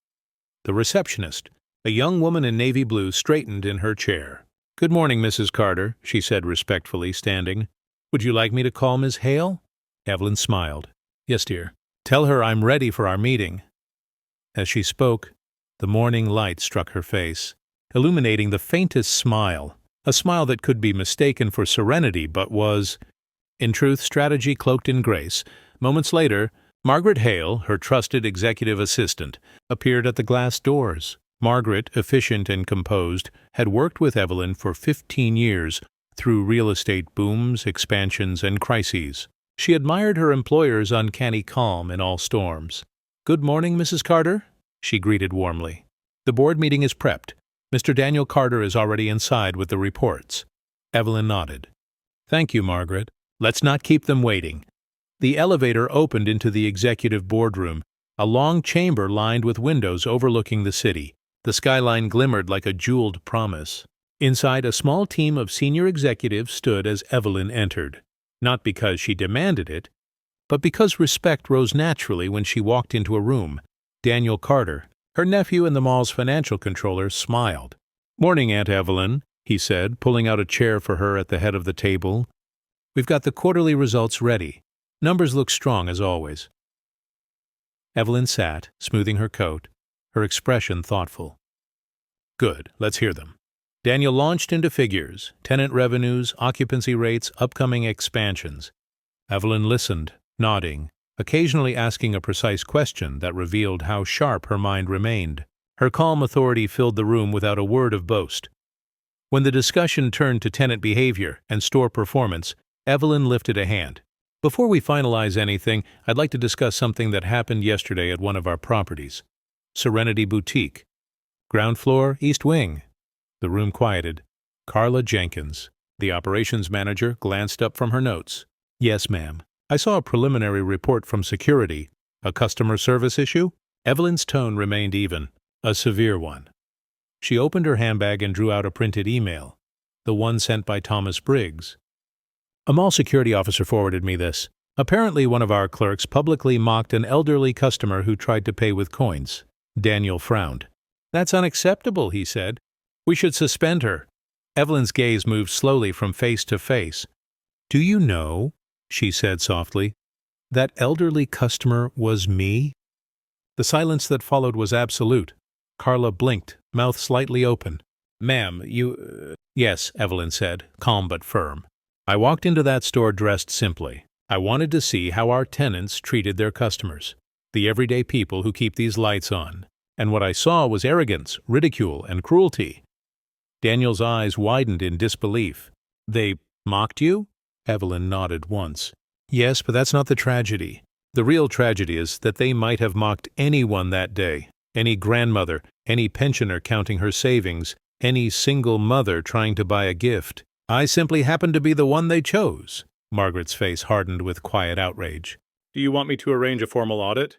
The receptionist, a young woman in navy blue, straightened in her chair. "Good morning, Mrs. Carter," she said respectfully, standing. "Would you like me to call Miss Hale?" Evelyn smiled. "Yes, dear. Tell her I'm ready for our meeting." As she spoke, the morning light struck her face, illuminating the faintest smile, a smile that could be mistaken for serenity but was, in truth, strategy cloaked in grace. Moments later, Margaret Hale, her trusted executive assistant, appeared at the glass doors. Margaret, efficient and composed, had worked with Evelyn for 15 years through real estate booms, expansions, and crises. She admired her employer's uncanny calm in all storms. "Good morning, Mrs. Carter," she greeted warmly. "The board meeting is prepped. Mr. Daniel Carter is already inside with the reports." Evelyn nodded. "Thank you, Margaret. Let's not keep them waiting." The elevator opened into the executive boardroom, a long chamber lined with windows overlooking the city. The skyline glimmered like a jeweled promise. Inside, a small team of senior executives stood as Evelyn entered. Not because she demanded it, but because respect rose naturally when she walked into a room. Daniel Carter, her nephew and the mall's financial controller, smiled. "Morning, Aunt Evelyn," he said, pulling out a chair for her at the head of the table. "We've got the quarterly results ready. Numbers look strong as always." Evelyn sat, smoothing her coat, her expression thoughtful. "Good, let's hear them." Daniel launched into figures, tenant revenues, occupancy rates, upcoming expansions. Evelyn listened, nodding, occasionally asking a precise question that revealed how sharp her mind remained. Her calm authority filled the room without a word of boast. When the discussion turned to tenant behavior and store performance, Evelyn lifted a hand. Before we finalize anything, I'd like to discuss something that happened yesterday at one of our properties. Serenity Boutique. Ground floor, East Wing. The room quieted. Carla Jenkins, the operations manager, glanced up from her notes. Yes, ma'am. I saw a preliminary report from security. A customer service issue? Evelyn's tone remained even. A severe one. She opened her handbag and drew out a printed email. The one sent by Thomas Briggs. A mall security officer forwarded me this. Apparently one of our clerks publicly mocked an elderly customer who tried to pay with coins. Daniel frowned. That's unacceptable, he said. We should suspend her. Evelyn's gaze moved slowly from face to face. Do you know, she said softly, that elderly customer was me? The silence that followed was absolute. Carla blinked, mouth slightly open. Ma'am, you... Yes, Evelyn said, calm but firm. I walked into that store dressed simply. I wanted to see how our tenants treated their customers, the everyday people who keep these lights on. And what I saw was arrogance, ridicule, and cruelty. Daniel's eyes widened in disbelief. They mocked you? Evelyn nodded once. Yes, but that's not the tragedy. The real tragedy is that they might have mocked anyone that day. Any grandmother, any pensioner counting her savings, any single mother trying to buy a gift. I simply happened to be the one they chose. Margaret's face hardened with quiet outrage. Do you want me to arrange a formal audit?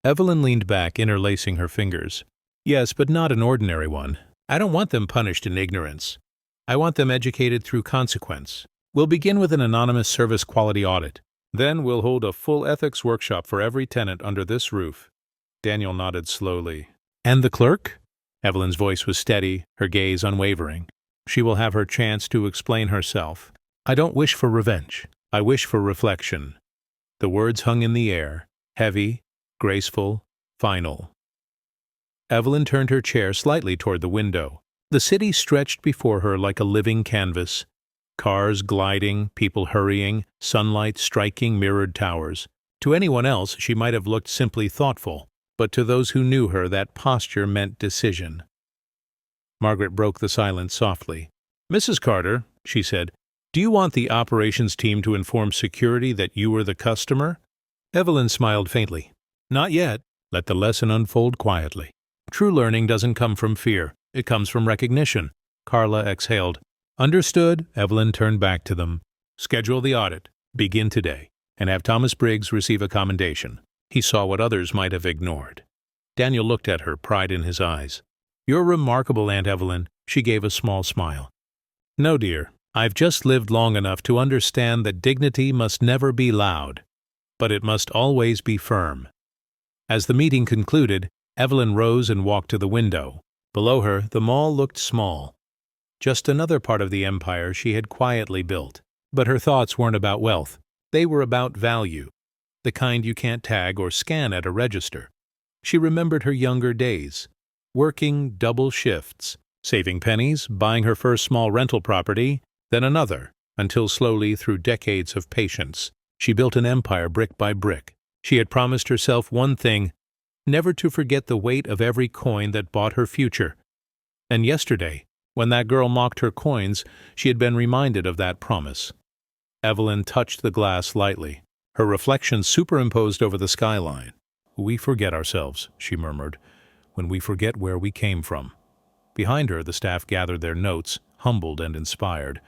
Evelyn leaned back, interlacing her fingers. Yes, but not an ordinary one. I don't want them punished in ignorance. I want them educated through consequence. We'll begin with an anonymous service quality audit. Then we'll hold a full ethics workshop for every tenant under this roof. Daniel nodded slowly. And the clerk? Evelyn's voice was steady, her gaze unwavering. She will have her chance to explain herself. I don't wish for revenge. I wish for reflection. The words hung in the air, heavy, graceful, final. Evelyn turned her chair slightly toward the window. The city stretched before her like a living canvas. Cars gliding, people hurrying, sunlight striking mirrored towers. To anyone else, she might have looked simply thoughtful, but to those who knew her, that posture meant decision. Margaret broke the silence softly. Mrs. Carter, she said, do you want the operations team to inform security that you were the customer? Evelyn smiled faintly. Not yet. Let the lesson unfold quietly. True learning doesn't come from fear. It comes from recognition. Carla exhaled. Understood. Evelyn turned back to them. Schedule the audit. Begin today. And have Thomas Briggs receive a commendation. He saw what others might have ignored. Daniel looked at her, pride in his eyes. You're remarkable, Aunt Evelyn. She gave a small smile. No, dear. I've just lived long enough to understand that dignity must never be loud, but it must always be firm. As the meeting concluded, Evelyn rose and walked to the window. Below her, the mall looked small. Just another part of the empire she had quietly built. But her thoughts weren't about wealth. They were about value, the kind you can't tag or scan at a register. She remembered her younger days, working double shifts, saving pennies, buying her first small rental property, then another, until slowly, through decades of patience, she built an empire brick by brick. She had promised herself one thing, never to forget the weight of every coin that bought her future. And yesterday, when that girl mocked her coins, she had been reminded of that promise. Evelyn touched the glass lightly, her reflection superimposed over the skyline. We forget ourselves, she murmured, when we forget where we came from. Behind her, the staff gathered their notes, humbled and inspired.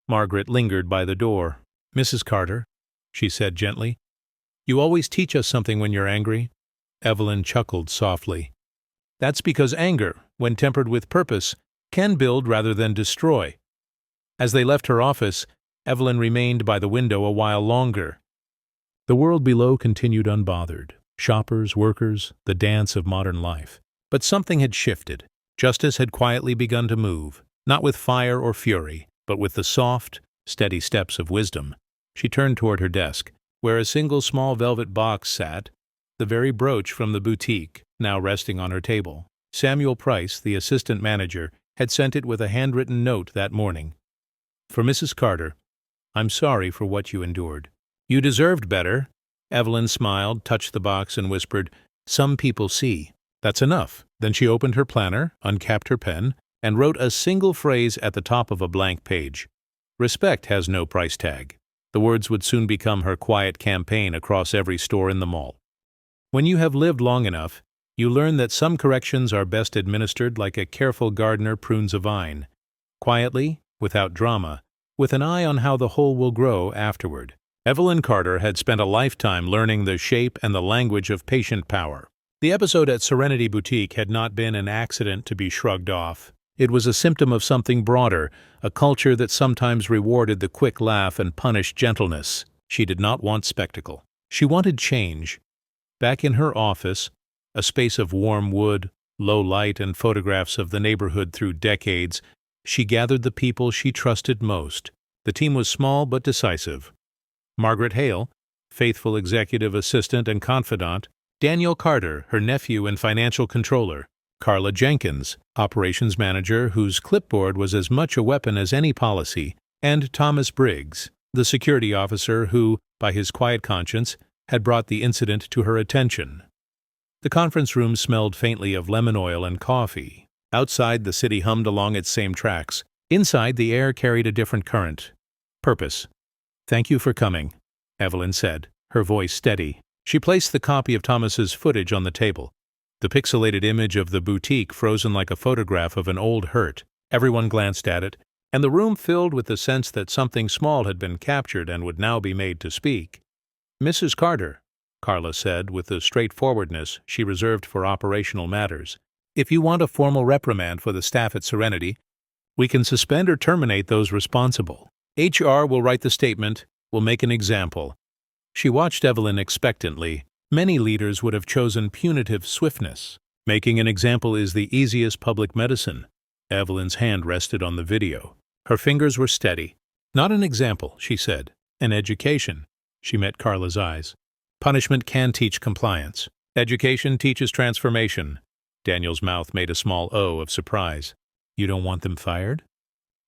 Margaret lingered by the door. Mrs. Carter, she said gently, you always teach us something when you're angry. Evelyn chuckled softly. That's because anger, when tempered with purpose, can build rather than destroy. As they left her office, Evelyn remained by the window a while longer. The world below continued unbothered. Shoppers, workers, the dance of modern life. But something had shifted. Justice had quietly begun to move, not with fire or fury, but with the soft, steady steps of wisdom. She turned toward her desk, where a single small velvet box sat, the very brooch from the boutique, now resting on her table. Samuel Price, the assistant manager, had sent it with a handwritten note that morning. For Mrs. Carter, I'm sorry for what you endured. You deserved better. Evelyn smiled, touched the box, and whispered, Some people see. That's enough. Then she opened her planner, uncapped her pen, and wrote a single phrase at the top of a blank page. Respect has no price tag. The words would soon become her quiet campaign across every store in the mall. When you have lived long enough, you learn that some corrections are best administered like a careful gardener prunes a vine, quietly, without drama, with an eye on how the whole will grow afterward. Evelyn Carter had spent a lifetime learning the shape and the language of patient power. The episode at Serenity Boutique had not been an accident to be shrugged off. It was a symptom of something broader, a culture that sometimes rewarded the quick laugh and punished gentleness. She did not want spectacle. She wanted change. Back in her office, a space of warm wood, low light, and photographs of the neighborhood through decades, she gathered the people she trusted most. The team was small but decisive. Margaret Hale, faithful executive assistant and confidant, Daniel Carter, her nephew and financial controller, Carla Jenkins, operations manager whose clipboard was as much a weapon as any policy, and Thomas Briggs, the security officer who, by his quiet conscience, had brought the incident to her attention. The conference room smelled faintly of lemon oil and coffee. Outside, the city hummed along its same tracks. Inside, the air carried a different current. Purpose. "Thank you for coming," Evelyn said, her voice steady. She placed the copy of Thomas's footage on the table, the pixelated image of the boutique frozen like a photograph of an old hurt. Everyone glanced at it, and the room filled with the sense that something small had been captured and would now be made to speak. "Mrs. Carter," Carla said with the straightforwardness she reserved for operational matters, "if you want a formal reprimand for the staff at Serenity, we can suspend or terminate those responsible. HR will write the statement, will make an example." She watched Evelyn expectantly. Many leaders would have chosen punitive swiftness. Making an example is the easiest public medicine. Evelyn's hand rested on the video. Her fingers were steady. "Not an example," she said. "An education." She met Carla's eyes. "Punishment can teach compliance. Education teaches transformation." Daniel's mouth made a small O of surprise. "You don't want them fired?"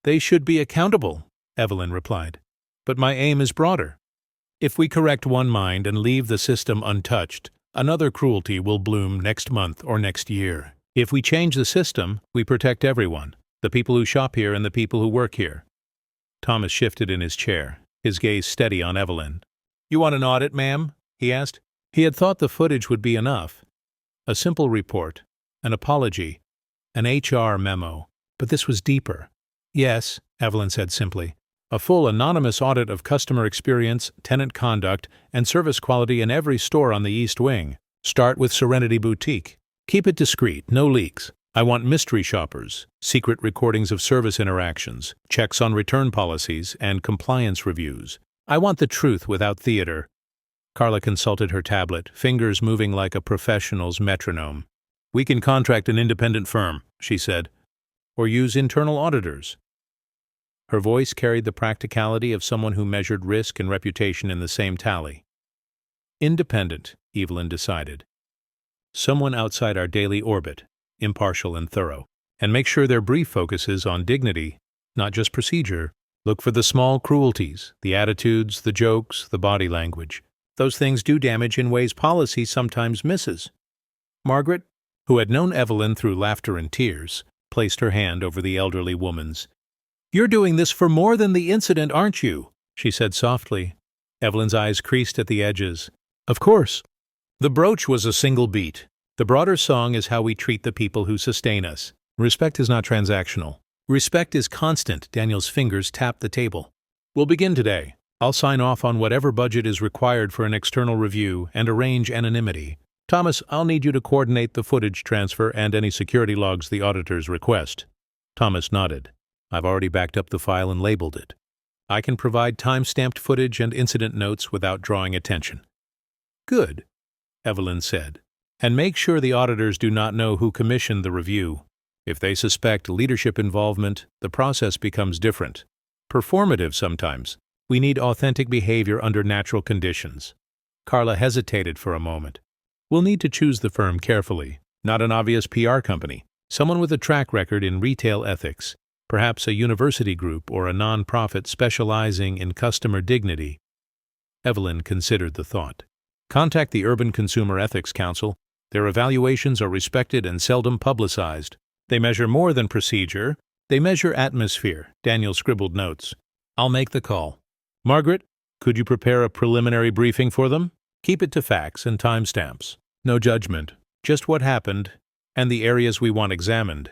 "They should be accountable," Evelyn replied. "But my aim is broader. If we correct one mind and leave the system untouched, another cruelty will bloom next month or next year. If we change the system, we protect everyone, the people who shop here and the people who work here." Thomas shifted in his chair, his gaze steady on Evelyn. "You want an audit, ma'am?" he asked. He had thought the footage would be enough. A simple report, an apology, an HR memo. But this was deeper. "Yes," Evelyn said simply. "A full anonymous audit of customer experience, tenant conduct, and service quality in every store on the East Wing. Start with Serenity Boutique. Keep it discreet, no leaks. I want mystery shoppers, secret recordings of service interactions, checks on return policies, and compliance reviews. I want the truth without theater." Carla consulted her tablet, fingers moving like a professional's metronome. "We can contract an independent firm," she said, "or use internal auditors." Her voice carried the practicality of someone who measured risk and reputation in the same tally. "Independent," Evelyn decided. "Someone outside our daily orbit, impartial and thorough. And make sure their brief focuses on dignity, not just procedure. Look for the small cruelties, the attitudes, the jokes, the body language. Those things do damage in ways policy sometimes misses." Margaret, who had known Evelyn through laughter and tears, placed her hand over the elderly woman's. "You're doing this for more than the incident, aren't you?" she said softly. Evelyn's eyes creased at the edges. "Of course." The brooch was a single beat. The broader song is how we treat the people who sustain us. Respect is not transactional. Respect is constant. Daniel's fingers tapped the table. "We'll begin today. I'll sign off on whatever budget is required for an external review and arrange anonymity. Thomas, I'll need you to coordinate the footage transfer and any security logs the auditors request." Thomas nodded. "I've already backed up the file and labeled it. I can provide time-stamped footage and incident notes without drawing attention." "Good," Evelyn said. "And make sure the auditors do not know who commissioned the review. If they suspect leadership involvement, the process becomes different. Performative sometimes. We need authentic behavior under natural conditions." Carla hesitated for a moment. "We'll need to choose the firm carefully. Not an obvious PR company. Someone with a track record in retail ethics. Perhaps a university group or a non-profit specializing in customer dignity." Evelyn considered the thought. "Contact the Urban Consumer Ethics Council. Their evaluations are respected and seldom publicized. They measure more than procedure. They measure atmosphere." Daniel scribbled notes. "I'll make the call. Margaret, Could you prepare a preliminary briefing for them? Keep it to facts and timestamps. No judgment, just what happened and the areas we want examined."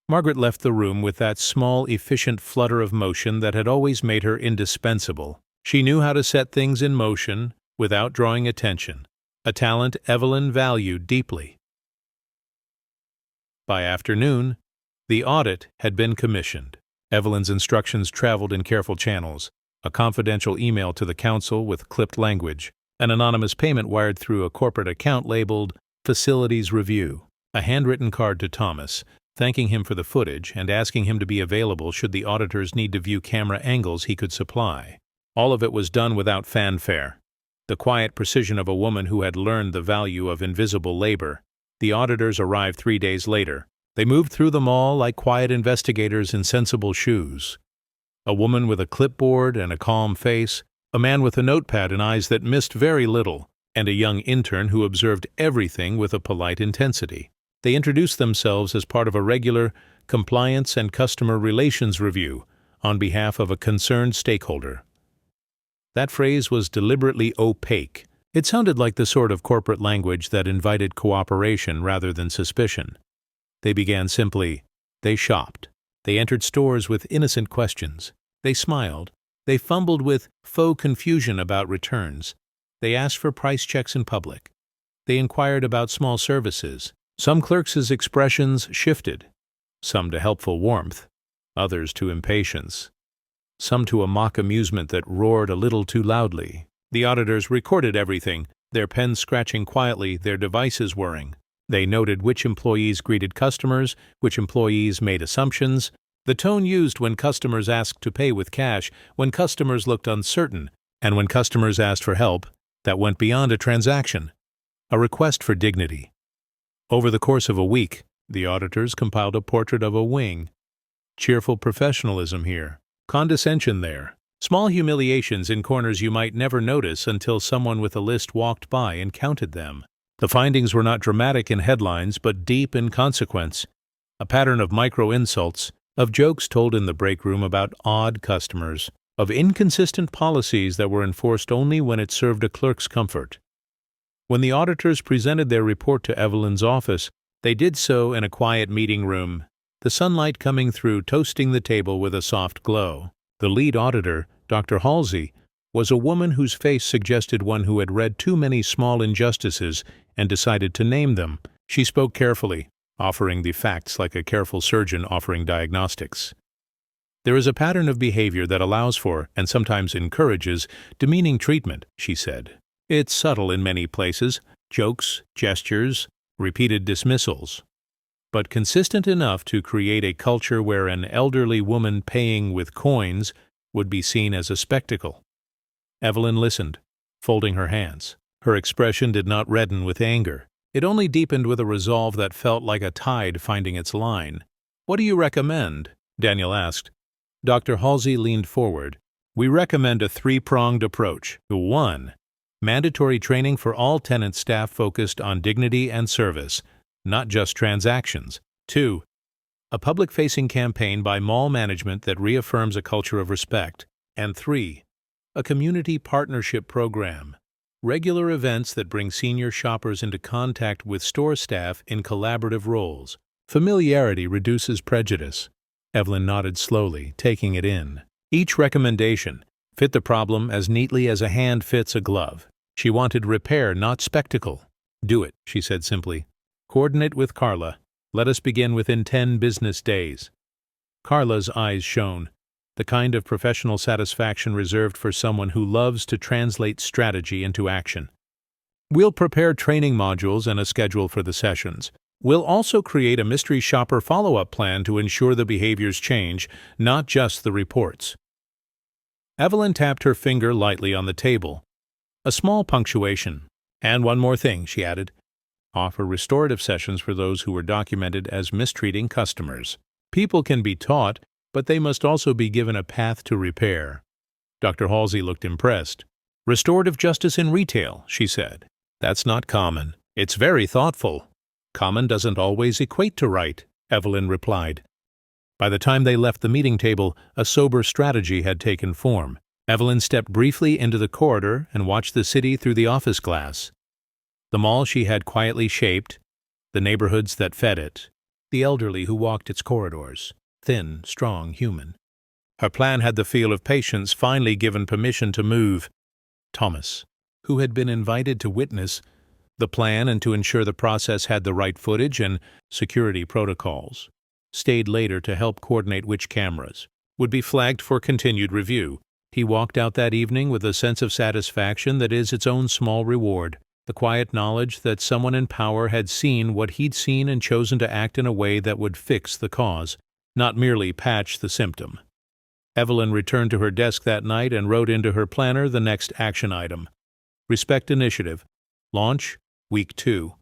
Margaret left the room with that small, efficient flutter of motion that had always made her indispensable. She knew how to set things in motion without drawing attention, a talent Evelyn valued deeply. By afternoon, the audit had been commissioned. Evelyn's instructions traveled in careful channels: a confidential email to the council with clipped language, an anonymous payment wired through a corporate account labeled Facilities Review, a handwritten card to Thomas, thanking him for the footage and asking him to be available should the auditors need to view camera angles he could supply. All of it was done without fanfare. The quiet precision of a woman who had learned the value of invisible labor. The auditors arrived 3 days later. They moved through them all like quiet investigators in sensible shoes. A woman with a clipboard and a calm face, a man with a notepad and eyes that missed very little, and a young intern who observed everything with a polite intensity. They introduced themselves as part of a regular compliance and customer relations review on behalf of a concerned stakeholder. That phrase was deliberately opaque. It sounded like the sort of corporate language that invited cooperation rather than suspicion. They began simply. They shopped. They entered stores with innocent questions. They smiled. They fumbled with faux confusion about returns. They asked for price checks in public. They inquired about small services. Some clerks' expressions shifted, some to helpful warmth, others to impatience, some to a mock amusement that roared a little too loudly. The auditors recorded everything, their pens scratching quietly, their devices whirring. They noted which employees greeted customers, which employees made assumptions, the tone used when customers asked to pay with cash, when customers looked uncertain, and when customers asked for help that went beyond a transaction, a request for dignity. Over the course of a week, the auditors compiled a portrait of a wing. Cheerful professionalism here, condescension there, small humiliations in corners you might never notice until someone with a list walked by and counted them. The findings were not dramatic in headlines, but deep in consequence. A pattern of micro-insults, of jokes told in the break room about odd customers, of inconsistent policies that were enforced only when it served a clerk's comfort. When the auditors presented their report to Evelyn's office, they did so in a quiet meeting room, the sunlight coming through, toasting the table with a soft glow. The lead auditor, Dr. Halsey, was a woman whose face suggested one who had read too many small injustices and decided to name them. She spoke carefully, offering the facts like a careful surgeon offering diagnostics. "There is a pattern of behavior that allows for, and sometimes encourages, demeaning treatment," she said. "It's subtle in many places, jokes, gestures, repeated dismissals, but consistent enough to create a culture where an elderly woman paying with coins would be seen as a spectacle." Evelyn listened, folding her hands. Her expression did not redden with anger. It only deepened with a resolve that felt like a tide finding its line. "What do you recommend?" Daniel asked. Dr. Halsey leaned forward. "We recommend a three-pronged approach. 1. Mandatory training for all tenant staff focused on dignity and service, not just transactions. 2. A public-facing campaign by mall management that reaffirms a culture of respect. And 3. A community partnership program. Regular events that bring senior shoppers into contact with store staff in collaborative roles. Familiarity reduces prejudice." Evelyn nodded slowly, taking it in. Each recommendation fit the problem as neatly as a hand fits a glove. She wanted repair, not spectacle. "Do it," she said simply. "Coordinate with Carla. Let us begin within 10 business days." Carla's eyes shone, the kind of professional satisfaction reserved for someone who loves to translate strategy into action. "We'll prepare training modules and a schedule for the sessions. We'll also create a mystery shopper follow-up plan to ensure the behaviors change, not just the reports." Evelyn tapped her finger lightly on the table. A small punctuation. "And one more thing," she added. "Offer restorative sessions for those who were documented as mistreating customers. People can be taught, but they must also be given a path to repair." Dr. Halsey looked impressed. "Restorative justice in retail," she said. "That's not common. It's very thoughtful." "Common doesn't always equate to right," Evelyn replied. By the time they left the meeting table, a sober strategy had taken form. Evelyn stepped briefly into the corridor and watched the city through the office glass. The mall she had quietly shaped, the neighborhoods that fed it, the elderly who walked its corridors, thin, strong, human. Her plan had the feel of patience finally given permission to move. Thomas, who had been invited to witness the plan and to ensure the process had the right footage and security protocols, stayed later to help coordinate which cameras would be flagged for continued review. He walked out that evening with a sense of satisfaction that is its own small reward, the quiet knowledge that someone in power had seen what he'd seen and chosen to act in a way that would fix the cause, not merely patch the symptom. Evelyn returned to her desk that night and wrote into her planner the next action item. Respect Initiative. Launch, Week 2.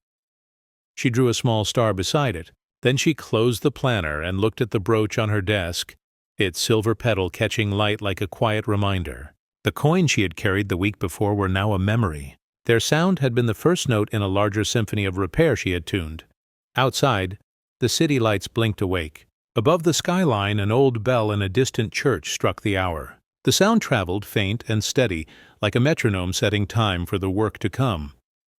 She drew a small star beside it. Then she closed the planner and looked at the brooch on her desk, its silver petal catching light like a quiet reminder. The coins she had carried the week before were now a memory. Their sound had been the first note in a larger symphony of repair she had tuned. Outside, the city lights blinked awake. Above the skyline, an old bell in a distant church struck the hour. The sound traveled, faint and steady, like a metronome setting time for the work to come.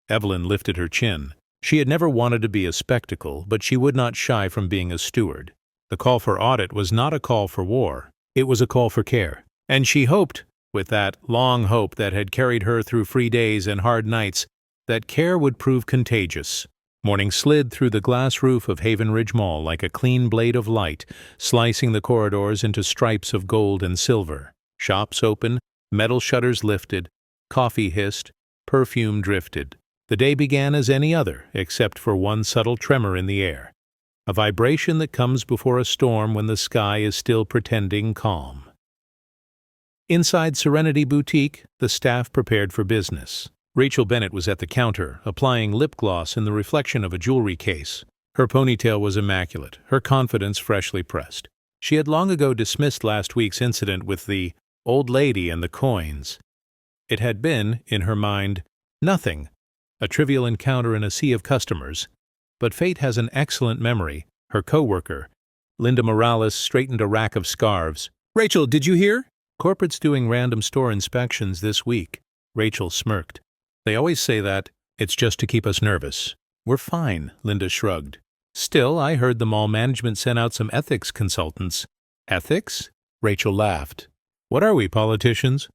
Evelyn lifted her chin. She had never wanted to be a spectacle, but she would not shy from being a steward. The call for audit was not a call for war. It was a call for care. And she hoped, with that long hope that had carried her through free days and hard nights, that care would prove contagious. Morning slid through the glass roof of Haven Ridge Mall like a clean blade of light, slicing the corridors into stripes of gold and silver. Shops open, metal shutters lifted, coffee hissed, perfume drifted. The day began as any other, except for one subtle tremor in the air, a vibration that comes before a storm when the sky is still pretending calm. Inside Serenity Boutique, the staff prepared for business. Rachel Bennett was at the counter, applying lip gloss in the reflection of a jewelry case. Her ponytail was immaculate, her confidence freshly pressed. She had long ago dismissed last week's incident with the old lady and the coins. It had been, in her mind, nothing, a trivial encounter in a sea of customers. But fate has an excellent memory. Her co-worker, Linda Morales, straightened a rack of scarves. "Rachel, did you hear? Corporate's doing random store inspections this week." Rachel smirked. "They always say that. It's just to keep us nervous." "We're fine," Linda shrugged. "Still, I heard the mall management sent out some ethics consultants." "Ethics?" Rachel laughed. "What are we, politicians?"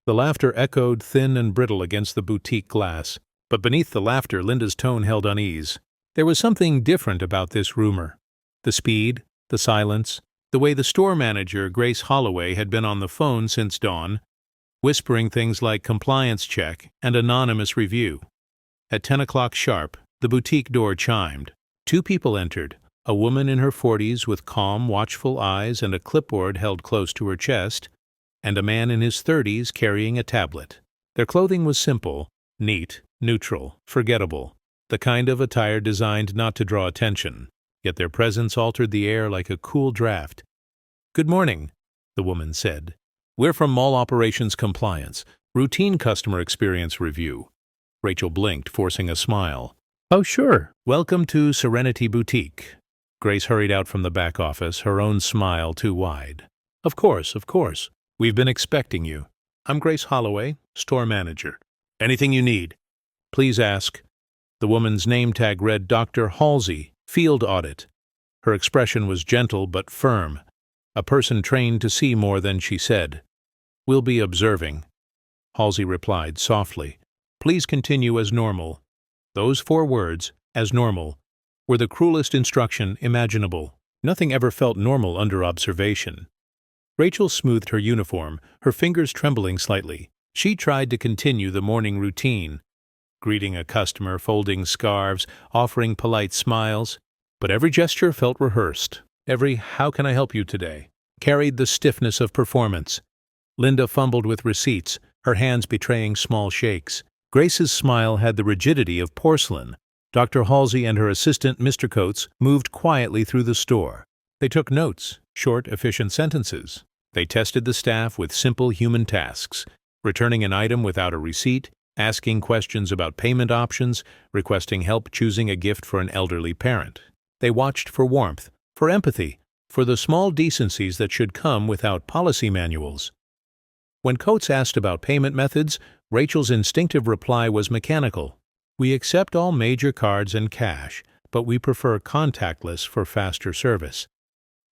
The laughter echoed thin and brittle against the boutique glass. But beneath the laughter, Linda's tone held unease. There was something different about this rumor. The speed, the silence, the way the store manager, Grace Holloway, had been on the phone since dawn, whispering things like compliance check and anonymous review. At 10 o'clock sharp, the boutique door chimed. Two people entered, a woman in her 40s with calm, watchful eyes and a clipboard held close to her chest, and a man in his 30s carrying a tablet. Their clothing was simple, neat, neutral, forgettable, the kind of attire designed not to draw attention, yet their presence altered the air like a cool draft. "Good morning," the woman said. "We're from Mall Operations Compliance, routine customer experience review." Rachel blinked, forcing a smile. "Oh, sure. Welcome to Serenity Boutique." Grace hurried out from the back office, her own smile too wide. Of course. We've been expecting you. I'm Grace Holloway, store manager. Anything you need, please ask." The woman's name tag read Dr. Halsey, Field Audit. Her expression was gentle but firm, a person trained to see more than she said. "We'll be observing." Halsey replied softly. "Please continue as normal." Those 4 words, as normal, were the cruelest instruction imaginable. Nothing ever felt normal under observation. Rachel smoothed her uniform, her fingers trembling slightly. She tried to continue the morning routine, greeting a customer, folding scarves, offering polite smiles. But every gesture felt rehearsed. Every "how can I help you today" carried the stiffness of performance. Linda fumbled with receipts, her hands betraying small shakes. Grace's smile had the rigidity of porcelain. Dr. Halsey and her assistant, Mr. Coates, moved quietly through the store. They took notes, short, efficient sentences. They tested the staff with simple human tasks, returning an item without a receipt, asking questions about payment options, requesting help choosing a gift for an elderly parent. They watched for warmth, for empathy, for the small decencies that should come without policy manuals. When Coates asked about payment methods, Rachel's instinctive reply was mechanical. "We accept all major cards and cash, but we prefer contactless for faster service."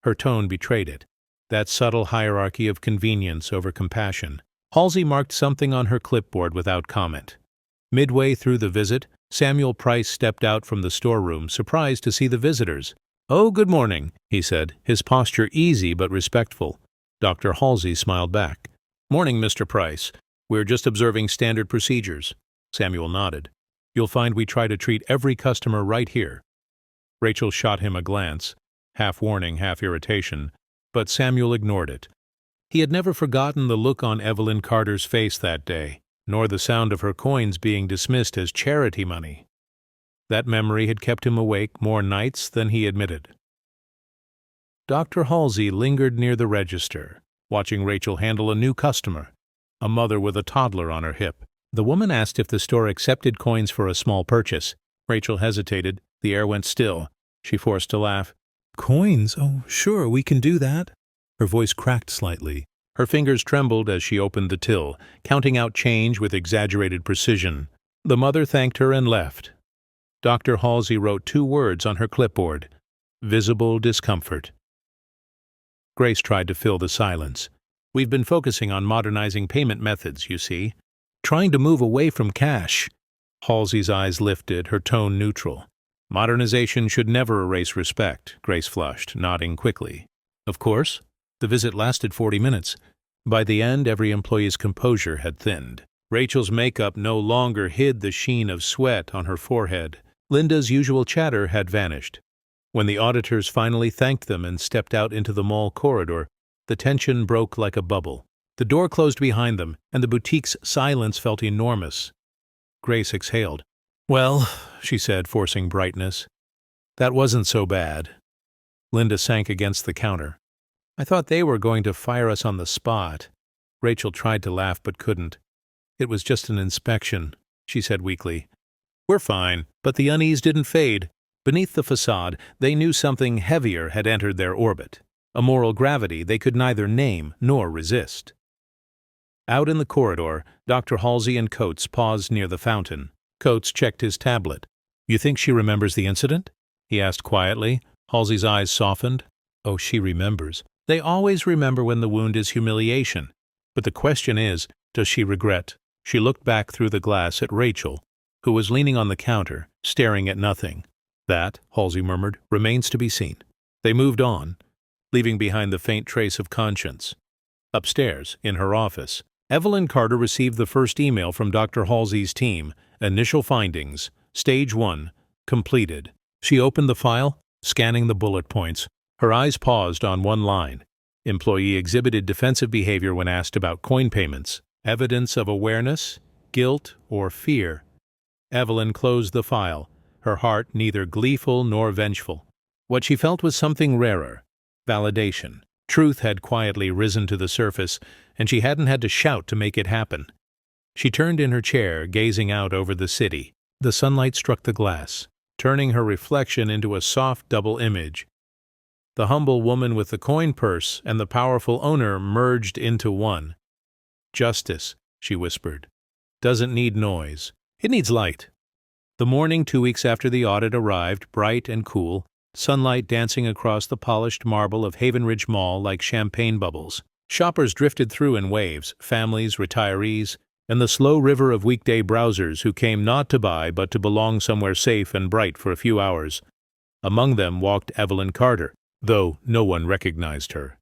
Her tone betrayed it, that subtle hierarchy of convenience over compassion. Halsey marked something on her clipboard without comment. Midway through the visit, Samuel Price stepped out from the storeroom, surprised to see the visitors. "Oh, good morning," he said, his posture easy but respectful. Dr. Halsey smiled back. "Morning, Mr. Price. We're just observing standard procedures." Samuel nodded. "You'll find we try to treat every customer right here." Rachel shot him a glance, half warning, half irritation, but Samuel ignored it. He had never forgotten the look on Evelyn Carter's face that day, nor the sound of her coins being dismissed as charity money. That memory had kept him awake more nights than he admitted. Dr. Halsey lingered near the register, watching Rachel handle a new customer, a mother with a toddler on her hip. The woman asked if the store accepted coins for a small purchase. Rachel hesitated. The air went still. She forced a laugh. "Coins? Oh, sure, we can do that." Her voice cracked slightly. Her fingers trembled as she opened the till, counting out change with exaggerated precision. The mother thanked her and left. Dr. Halsey wrote 2 words on her clipboard: visible discomfort. Grace tried to fill the silence. "We've been focusing on modernizing payment methods, you see. Trying to move away from cash." Halsey's eyes lifted, her tone neutral. "Modernization should never erase respect," Grace flushed, nodding quickly. "Of course." The visit lasted 40 minutes. By the end, every employee's composure had thinned. Rachel's makeup no longer hid the sheen of sweat on her forehead. Linda's usual chatter had vanished. When the auditors finally thanked them and stepped out into the mall corridor, the tension broke like a bubble. The door closed behind them, and the boutique's silence felt enormous. Grace exhaled. "Well," she said, forcing brightness, "that wasn't so bad." Linda sank against the counter. "I thought they were going to fire us on the spot." Rachel tried to laugh but couldn't. "It was just an inspection," she said weakly. "We're fine." But the unease didn't fade. Beneath the facade, they knew something heavier had entered their orbit, a moral gravity they could neither name nor resist. Out in the corridor, Dr. Halsey and Coates paused near the fountain. Coates checked his tablet. "You think she remembers the incident?" he asked quietly. Halsey's eyes softened. "Oh, she remembers. They always remember when the wound is humiliation. But the question is, does she regret?" She looked back through the glass at Rachel, who was leaning on the counter, staring at nothing. "That," Halsey murmured, "remains to be seen." They moved on, leaving behind the faint trace of conscience. Upstairs, in her office, Evelyn Carter received the first email from Dr. Halsey's team. Initial findings. Stage 1. Completed. She opened the file, scanning the bullet points. Her eyes paused on one line. Employee exhibited defensive behavior when asked about coin payments. Evidence of awareness, guilt, or fear. Evelyn closed the file, her heart neither gleeful nor vengeful. What she felt was something rarer. Validation. Truth had quietly risen to the surface, and she hadn't had to shout to make it happen. She turned in her chair, gazing out over the city. The sunlight struck the glass, turning her reflection into a soft double image. The humble woman with the coin purse and the powerful owner merged into one. "Justice," she whispered, "doesn't need noise. It needs light." The morning 2 weeks after the audit arrived, bright and cool, sunlight dancing across the polished marble of Haven Ridge Mall like champagne bubbles. Shoppers drifted through in waves, families, retirees, and the slow river of weekday browsers who came not to buy but to belong somewhere safe and bright for a few hours. Among them walked Evelyn Carter, though no one recognized her.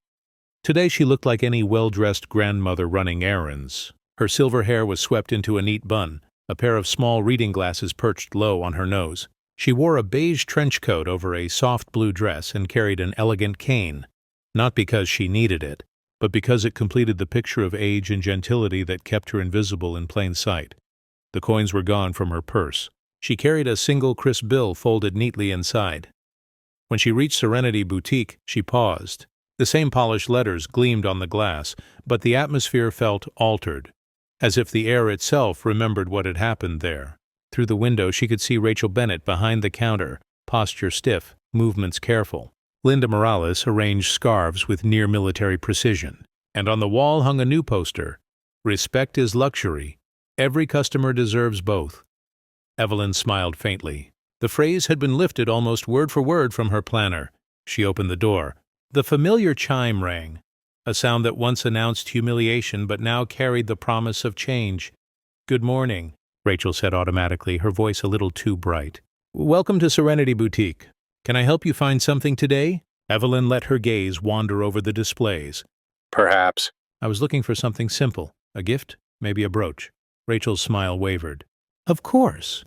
Today she looked like any well-dressed grandmother running errands. Her silver hair was swept into a neat bun, a pair of small reading glasses perched low on her nose. She wore a beige trench coat over a soft blue dress and carried an elegant cane, not because she needed it, but because it completed the picture of age and gentility that kept her invisible in plain sight. The coins were gone from her purse. She carried a single crisp bill folded neatly inside. When she reached Serenity Boutique, she paused. The same polished letters gleamed on the glass, but the atmosphere felt altered, as if the air itself remembered what had happened there. Through the window she could see Rachel Bennett behind the counter, posture stiff, movements careful. Linda Morales arranged scarves with near-military precision, and on the wall hung a new poster, Respect is luxury. Every customer deserves both. Evelyn smiled faintly. The phrase had been lifted almost word for word from her planner. She opened the door. The familiar chime rang, a sound that once announced humiliation but now carried the promise of change. "Good morning," Rachel said automatically, her voice a little too bright. "Welcome to Serenity Boutique. Can I help you find something today?" Evelyn let her gaze wander over the displays. Perhaps. "I was looking for something simple. A gift? Maybe a brooch." Rachel's smile wavered. "Of course."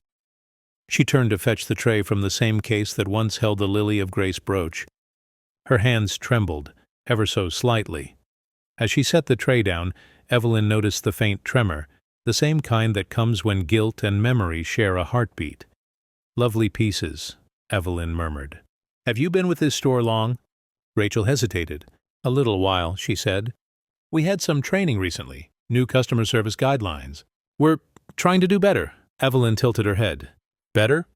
She turned to fetch the tray from the same case that once held the Lily of Grace brooch. Her hands trembled, ever so slightly. As she set the tray down, Evelyn noticed the faint tremor, the same kind that comes when guilt and memory share a heartbeat. "Lovely pieces," Evelyn murmured. "Have you been with this store long?" Rachel hesitated. "A little while," she said. "We had some training recently, new customer service guidelines. We're trying to do better." Evelyn tilted her head. "Better?"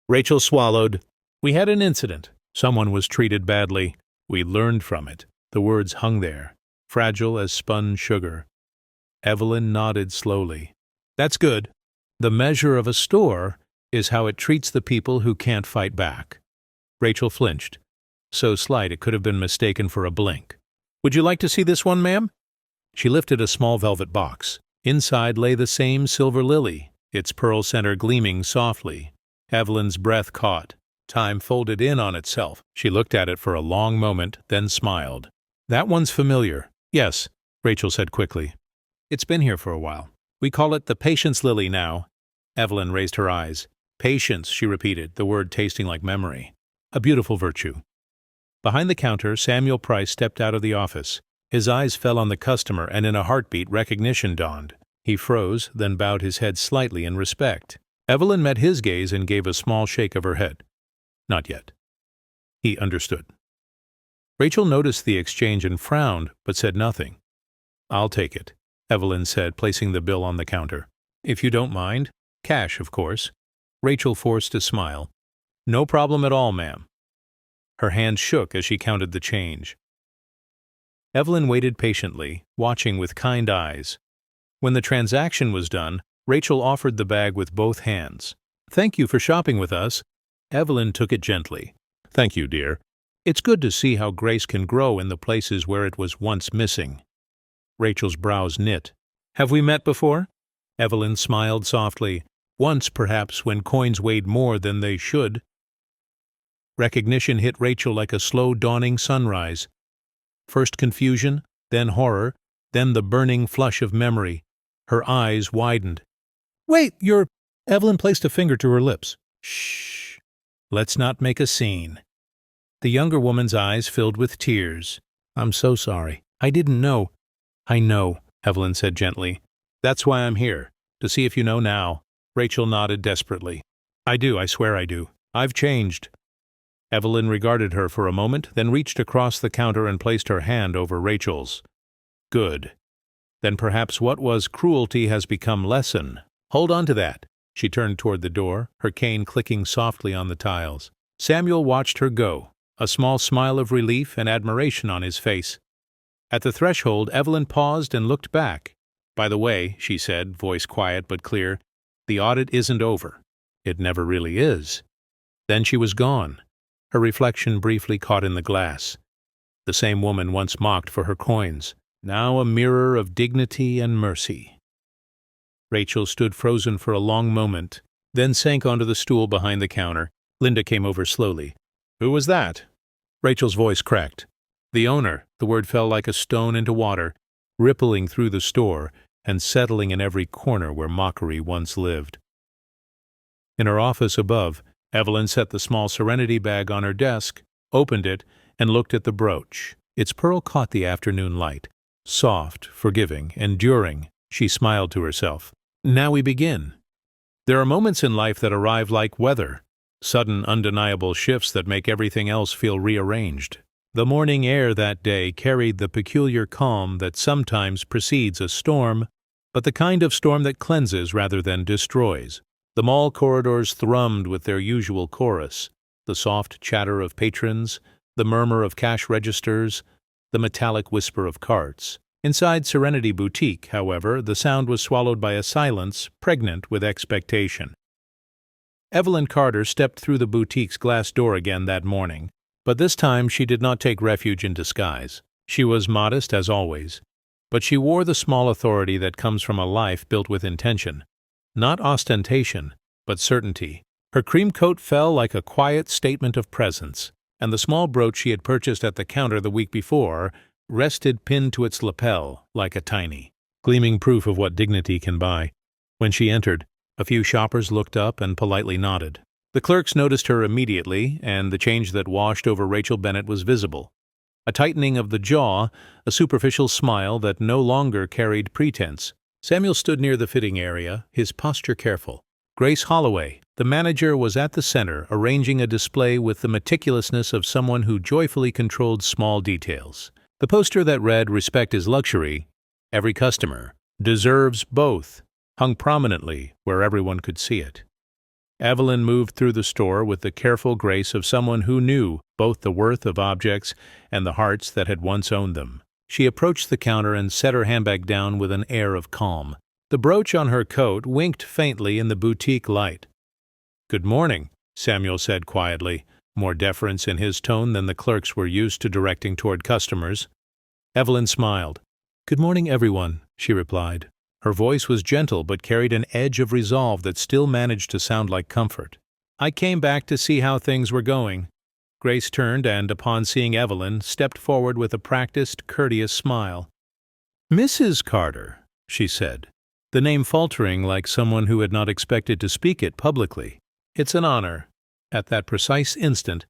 Rachel swallowed. "We had an incident. Someone was treated badly. We learned from it." The words hung there, fragile as spun sugar. Evelyn nodded slowly. "That's good. The measure of a store is how it treats the people who can't fight back." Rachel flinched, so slight it could have been mistaken for a blink. "Would you like to see this one, ma'am?" She lifted a small velvet box. Inside lay the same silver lily, its pearl center gleaming softly. Evelyn's breath caught. Time folded in on itself. She looked at it for a long moment, then smiled. "That one's familiar." "Yes," Rachel said quickly. "It's been here for a while. We call it the Patience Lily now." Evelyn raised her eyes. "Patience," she repeated, the word tasting like memory. "A beautiful virtue." Behind the counter, Samuel Price stepped out of the office. His eyes fell on the customer, and in a heartbeat recognition dawned. He froze, then bowed his head slightly in respect. Evelyn met his gaze and gave a small shake of her head. "Not yet." He understood. Rachel noticed the exchange and frowned, but said nothing. "I'll take it," Evelyn said, placing the bill on the counter. "If you don't mind. Cash, of course." Rachel forced a smile. "No problem at all, ma'am." Her hand shook as she counted the change. Evelyn waited patiently, watching with kind eyes. When the transaction was done, Rachel offered the bag with both hands. "Thank you for shopping with us." Evelyn took it gently. "Thank you, dear. It's good to see how grace can grow in the places where it was once missing." Rachel's brows knit. "Have we met before?" Evelyn smiled softly. "Once, perhaps, when coins weighed more than they should." Recognition hit Rachel like a slow dawning sunrise. First confusion, then horror, then the burning flush of memory. Her eyes widened. "Wait, you're—" Evelyn placed a finger to her lips. "Shh. Let's not make a scene." The younger woman's eyes filled with tears. "I'm so sorry. I didn't know." "I know," Evelyn said gently. "That's why I'm here, to see if you know now." Rachel nodded desperately. "I do, I swear I do. I've changed." Evelyn regarded her for a moment, then reached across the counter and placed her hand over Rachel's. "Good. Then perhaps what was cruelty has become lesson. Hold on to that." She turned toward the door, her cane clicking softly on the tiles. Samuel watched her go, a small smile of relief and admiration on his face. At the threshold, Evelyn paused and looked back. "By the way," she said, voice quiet but clear, "the audit isn't over." "It never really is." Then she was gone, her reflection briefly caught in the glass. The same woman once mocked for her coins, now a mirror of dignity and mercy. Rachel stood frozen for a long moment, then sank onto the stool behind the counter. Linda came over slowly. "Who was that?" Rachel's voice cracked. "The owner." The word fell like a stone into water, rippling through the store and settling in every corner where mockery once lived. In her office above, Evelyn set the small Serenity bag on her desk, opened it, and looked at the brooch. Its pearl caught the afternoon light. Soft, forgiving, enduring, she smiled to herself. Now we begin. There are moments in life that arrive like weather, sudden undeniable shifts that make everything else feel rearranged. The morning air that day carried the peculiar calm that sometimes precedes a storm, but the kind of storm that cleanses rather than destroys. The mall corridors thrummed with their usual chorus, the soft chatter of patrons, the murmur of cash registers, the metallic whisper of carts. Inside Serenity Boutique, however, the sound was swallowed by a silence pregnant with expectation. Evelyn Carter stepped through the boutique's glass door again that morning, but this time she did not take refuge in disguise. She was modest as always, but she wore the small authority that comes from a life built with intention. Not ostentation, but certainty. Her cream coat fell like a quiet statement of presence, and the small brooch she had purchased at the counter the week before rested pinned to its lapel like a tiny, gleaming proof of what dignity can buy. When she entered, a few shoppers looked up and politely nodded. The clerks noticed her immediately, and the change that washed over Rachel Bennett was visible. A tightening of the jaw, a superficial smile that no longer carried pretense. Samuel stood near the fitting area, his posture careful. Grace Holloway, the manager, was at the center, arranging a display with the meticulousness of someone who joyfully controlled small details. The poster that read, "Respect is luxury. Every customer deserves both," hung prominently where everyone could see it. Evelyn moved through the store with the careful grace of someone who knew both the worth of objects and the hearts that had once owned them. She approached the counter and set her handbag down with an air of calm. The brooch on her coat winked faintly in the boutique light. "Good morning," Samuel said quietly, more deference in his tone than the clerks were used to directing toward customers. Evelyn smiled. "Good morning, everyone," she replied. Her voice was gentle but carried an edge of resolve that still managed to sound like comfort. "I came back to see how things were going." Grace turned and, upon seeing Evelyn, stepped forward with a practiced, courteous smile. "Mrs. Carter," she said, the name faltering like someone who had not expected to speak it publicly. "It's an honor." At that precise instant,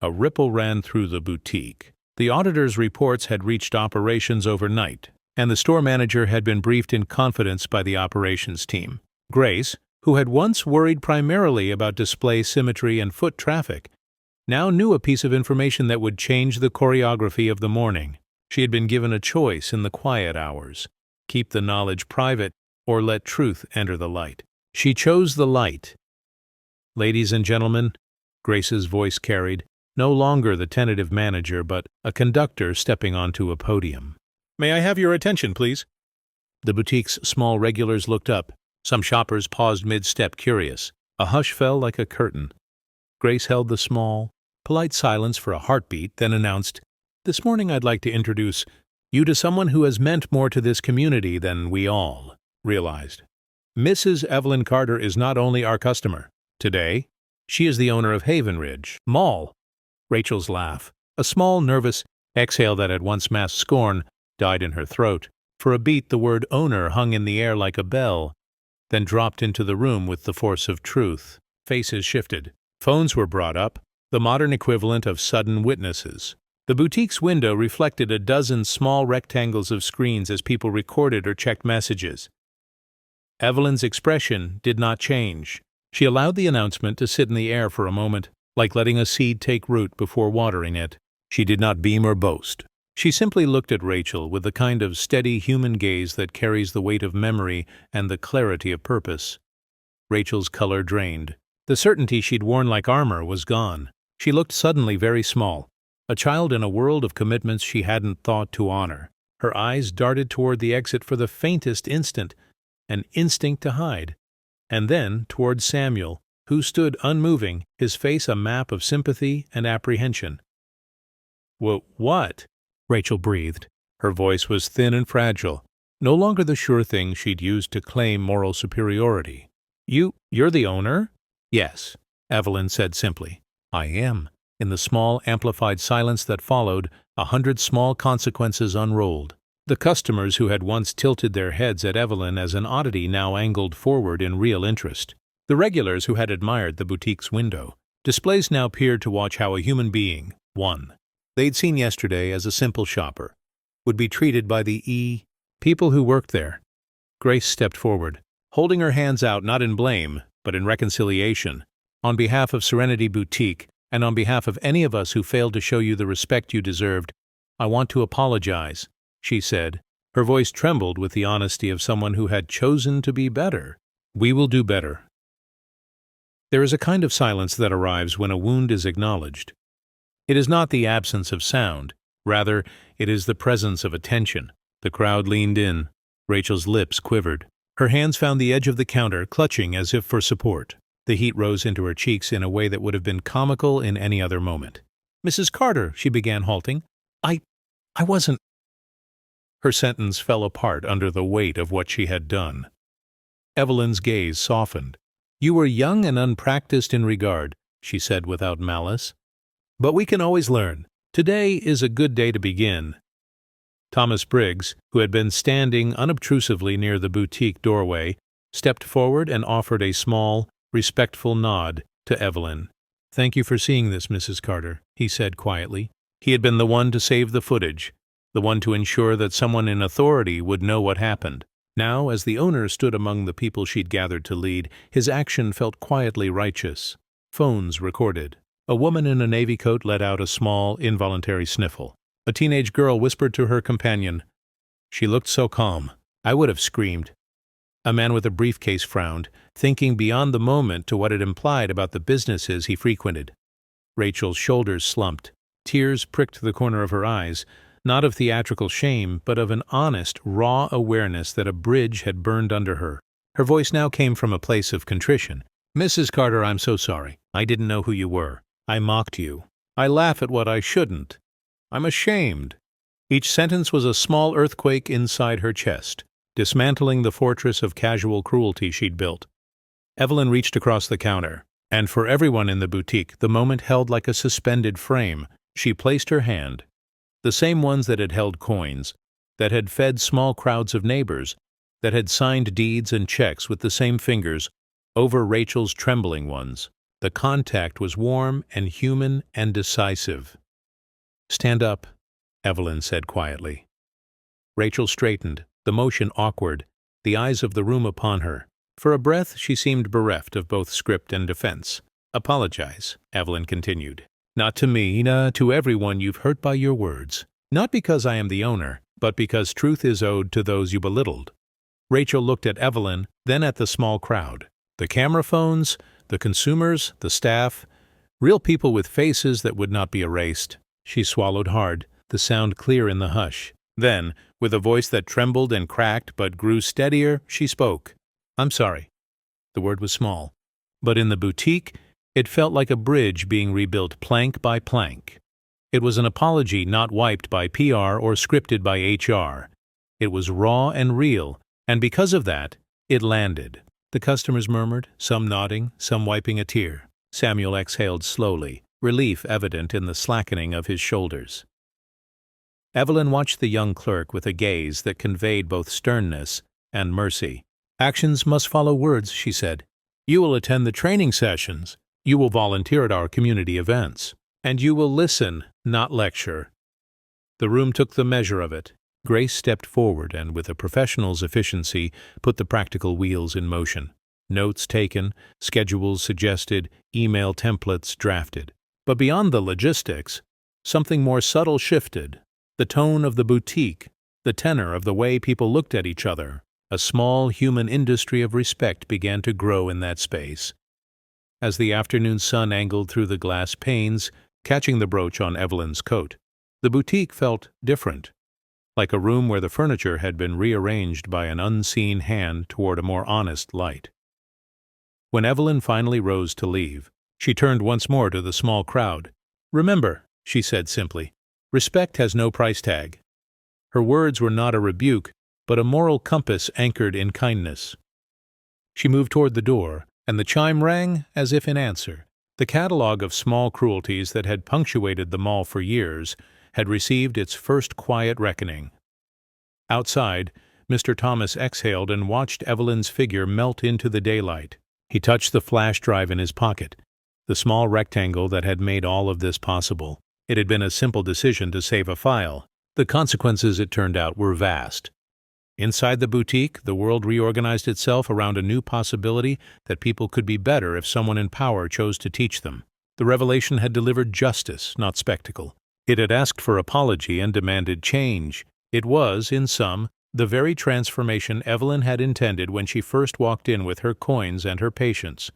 a ripple ran through the boutique. The auditor's reports had reached operations overnight, and the store manager had been briefed in confidence by the operations team. Grace, who had once worried primarily about display symmetry and foot traffic, now knew a piece of information that would change the choreography of the morning. She had been given a choice in the quiet hours: keep the knowledge private or let truth enter the light. She chose the light. "Ladies and gentlemen," Grace's voice carried, no longer the tentative manager but a conductor stepping onto a podium. "May I have your attention, please?" The boutique's small regulars looked up. Some shoppers paused mid-step, curious. A hush fell like a curtain. Grace held the small, polite silence for a heartbeat, then announced, "This morning I'd like to introduce you to someone who has meant more to this community than we all realized. Mrs. Evelyn Carter is not only our customer. Today, she is the owner of Haven Ridge Mall." Rachel's laugh, a small, nervous exhale that had once masked scorn, died in her throat. For a beat, the word owner hung in the air like a bell, then dropped into the room with the force of truth. Faces shifted. Phones were brought up, the modern equivalent of sudden witnesses. The boutique's window reflected a dozen small rectangles of screens as people recorded or checked messages. Evelyn's expression did not change. She allowed the announcement to sit in the air for a moment, like letting a seed take root before watering it. She did not beam or boast. She simply looked at Rachel with the kind of steady human gaze that carries the weight of memory and the clarity of purpose. Rachel's color drained. The certainty she'd worn like armor was gone. She looked suddenly very small, a child in a world of commitments she hadn't thought to honor. Her eyes darted toward the exit for the faintest instant, an instinct to hide, and then toward Samuel, who stood unmoving, his face a map of sympathy and apprehension. "What?" Rachel breathed. Her voice was thin and fragile, no longer the sure thing she'd used to claim moral superiority. You're the owner?" "Yes," Evelyn said simply. "I am." In the small, amplified silence that followed, 100 small consequences unrolled. The customers who had once tilted their heads at Evelyn as an oddity now angled forward in real interest. The regulars who had admired the boutique's window. Displays now peered to watch how a human being, one they'd seen yesterday as a simple shopper, would be treated by the people who worked there. Grace stepped forward, holding her hands out not in blame, but in reconciliation. "On behalf of Serenity Boutique, and on behalf of any of us who failed to show you the respect you deserved, I want to apologize," she said. Her voice trembled with the honesty of someone who had chosen to be better. "We will do better." There is a kind of silence that arrives when a wound is acknowledged. It is not the absence of sound, rather, it is the presence of attention. The crowd leaned in. Rachel's lips quivered. Her hands found the edge of the counter, clutching as if for support. The heat rose into her cheeks in a way that would have been comical in any other moment. "Mrs. Carter," she began, halting. I wasn't—" Her sentence fell apart under the weight of what she had done. Evelyn's gaze softened. "You were young and unpracticed in regard," she said without malice. "But we can always learn. Today is a good day to begin." Thomas Briggs, who had been standing unobtrusively near the boutique doorway, stepped forward and offered a small, respectful nod to Evelyn. "Thank you for seeing this, Mrs. Carter," he said quietly. He had been the one to save the footage, the one to ensure that someone in authority would know what happened. Now, as the owner stood among the people she'd gathered to lead, his action felt quietly righteous. Phones recorded. A woman in a navy coat let out a small, involuntary sniffle. A teenage girl whispered to her companion. She looked so calm. I would have screamed. A man with a briefcase frowned, thinking beyond the moment to what it implied about the businesses he frequented. Rachel's shoulders slumped. Tears pricked the corner of her eyes, not of theatrical shame, but of an honest, raw awareness that a bridge had burned under her. Her voice now came from a place of contrition. "Mrs. Carter, I'm so sorry. I didn't know who you were. I mocked you. I laugh at what I shouldn't. I'm ashamed." Each sentence was a small earthquake inside her chest, dismantling the fortress of casual cruelty she'd built. Evelyn reached across the counter, and for everyone in the boutique, the moment held like a suspended frame. She placed her hand, the same ones that had held coins, that had fed small crowds of neighbors, that had signed deeds and checks with the same fingers, over Rachel's trembling ones. The contact was warm and human and decisive. "Stand up," Evelyn said quietly. Rachel straightened, the motion awkward, the eyes of the room upon her. For a breath she seemed bereft of both script and defense. "Apologize," Evelyn continued. "Not to me, to everyone you've hurt by your words. Not because I am the owner, but because truth is owed to those you belittled." Rachel looked at Evelyn, then at the small crowd. The camera phones, the consumers, the staff, real people with faces that would not be erased. She swallowed hard, the sound clear in the hush. Then, with a voice that trembled and cracked but grew steadier, she spoke. "I'm sorry." The word was small, but in the boutique, it felt like a bridge being rebuilt plank by plank. It was an apology not wiped by PR or scripted by HR. It was raw and real, and because of that, it landed. The customers murmured, some nodding, some wiping a tear. Samuel exhaled slowly, relief evident in the slackening of his shoulders. Evelyn watched the young clerk with a gaze that conveyed both sternness and mercy. "Actions must follow words," she said. "You will attend the training sessions. You will volunteer at our community events. And you will listen, not lecture." The room took the measure of it. Grace stepped forward and, with a professional's efficiency, put the practical wheels in motion. Notes taken, schedules suggested, email templates drafted. But beyond the logistics, something more subtle shifted. The tone of the boutique, the tenor of the way people looked at each other. A small human industry of respect began to grow in that space. As the afternoon sun angled through the glass panes, catching the brooch on Evelyn's coat, the boutique felt different, like a room where the furniture had been rearranged by an unseen hand toward a more honest light. When Evelyn finally rose to leave, she turned once more to the small crowd. "Remember," she said simply, "respect has no price tag." Her words were not a rebuke, but a moral compass anchored in kindness. She moved toward the door, and the chime rang as if in answer. The catalog of small cruelties that had punctuated the mall for years had received its first quiet reckoning. Outside, Mr. Thomas exhaled and watched Evelyn's figure melt into the daylight. He touched the flash drive in his pocket, the small rectangle that had made all of this possible. It had been a simple decision to save a file. The consequences, it turned out, were vast. Inside the boutique, the world reorganized itself around a new possibility that people could be better if someone in power chose to teach them. The revelation had delivered justice, not spectacle. It had asked for apology and demanded change. It was, in sum, the very transformation Evelyn had intended when she first walked in with her coins and her patience.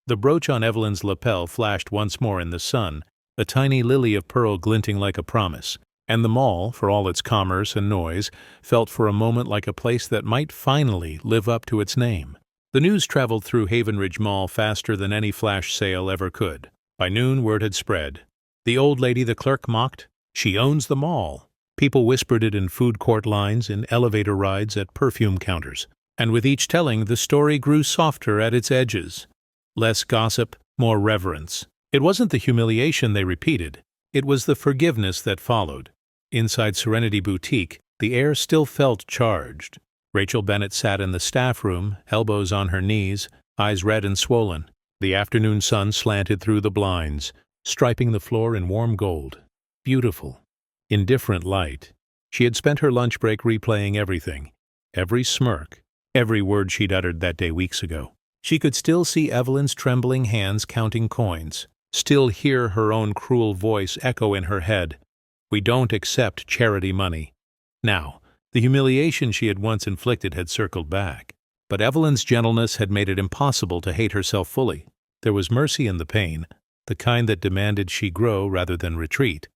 The brooch on Evelyn's lapel flashed once more in the sun, a tiny lily of pearl glinting like a promise. And the mall, for all its commerce and noise, felt for a moment like a place that might finally live up to its name. The news traveled through Haven Ridge Mall faster than any flash sale ever could. By noon, word had spread. The old lady the clerk mocked, "She owns the mall." People whispered it in food court lines, in elevator rides, at perfume counters. And with each telling, the story grew softer at its edges. Less gossip, more reverence. It wasn't the humiliation they repeated. It was the forgiveness that followed. Inside Serenity Boutique, the air still felt charged. Rachel Bennett sat in the staff room, elbows on her knees, eyes red and swollen. The afternoon sun slanted through the blinds, striping the floor in warm gold. Beautiful. In different light. She had spent her lunch break replaying everything. Every smirk. Every word she'd uttered that day weeks ago. She could still see Evelyn's trembling hands counting coins. Still hear her own cruel voice echo in her head. "We don't accept charity money." Now, the humiliation she had once inflicted had circled back. But Evelyn's gentleness had made it impossible to hate herself fully. There was mercy in the pain, the kind that demanded she grow rather than retreat.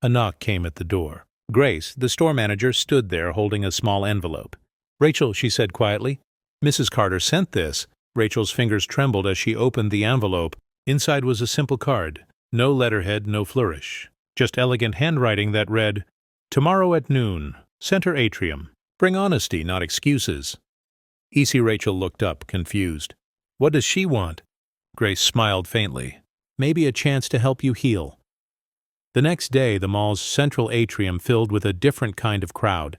A knock came at the door. Grace, the store manager, stood there holding a small envelope. "Rachel," she said quietly. "Mrs. Carter sent this." Rachel's fingers trembled as she opened the envelope. Inside was a simple card. No letterhead, no flourish. Just elegant handwriting that read, "Tomorrow at noon, Center Atrium. Bring honesty, not excuses." Easy Rachel looked up, confused. What does she want? Grace smiled faintly. "Maybe a chance to help you heal." The next day, the mall's central atrium filled with a different kind of crowd.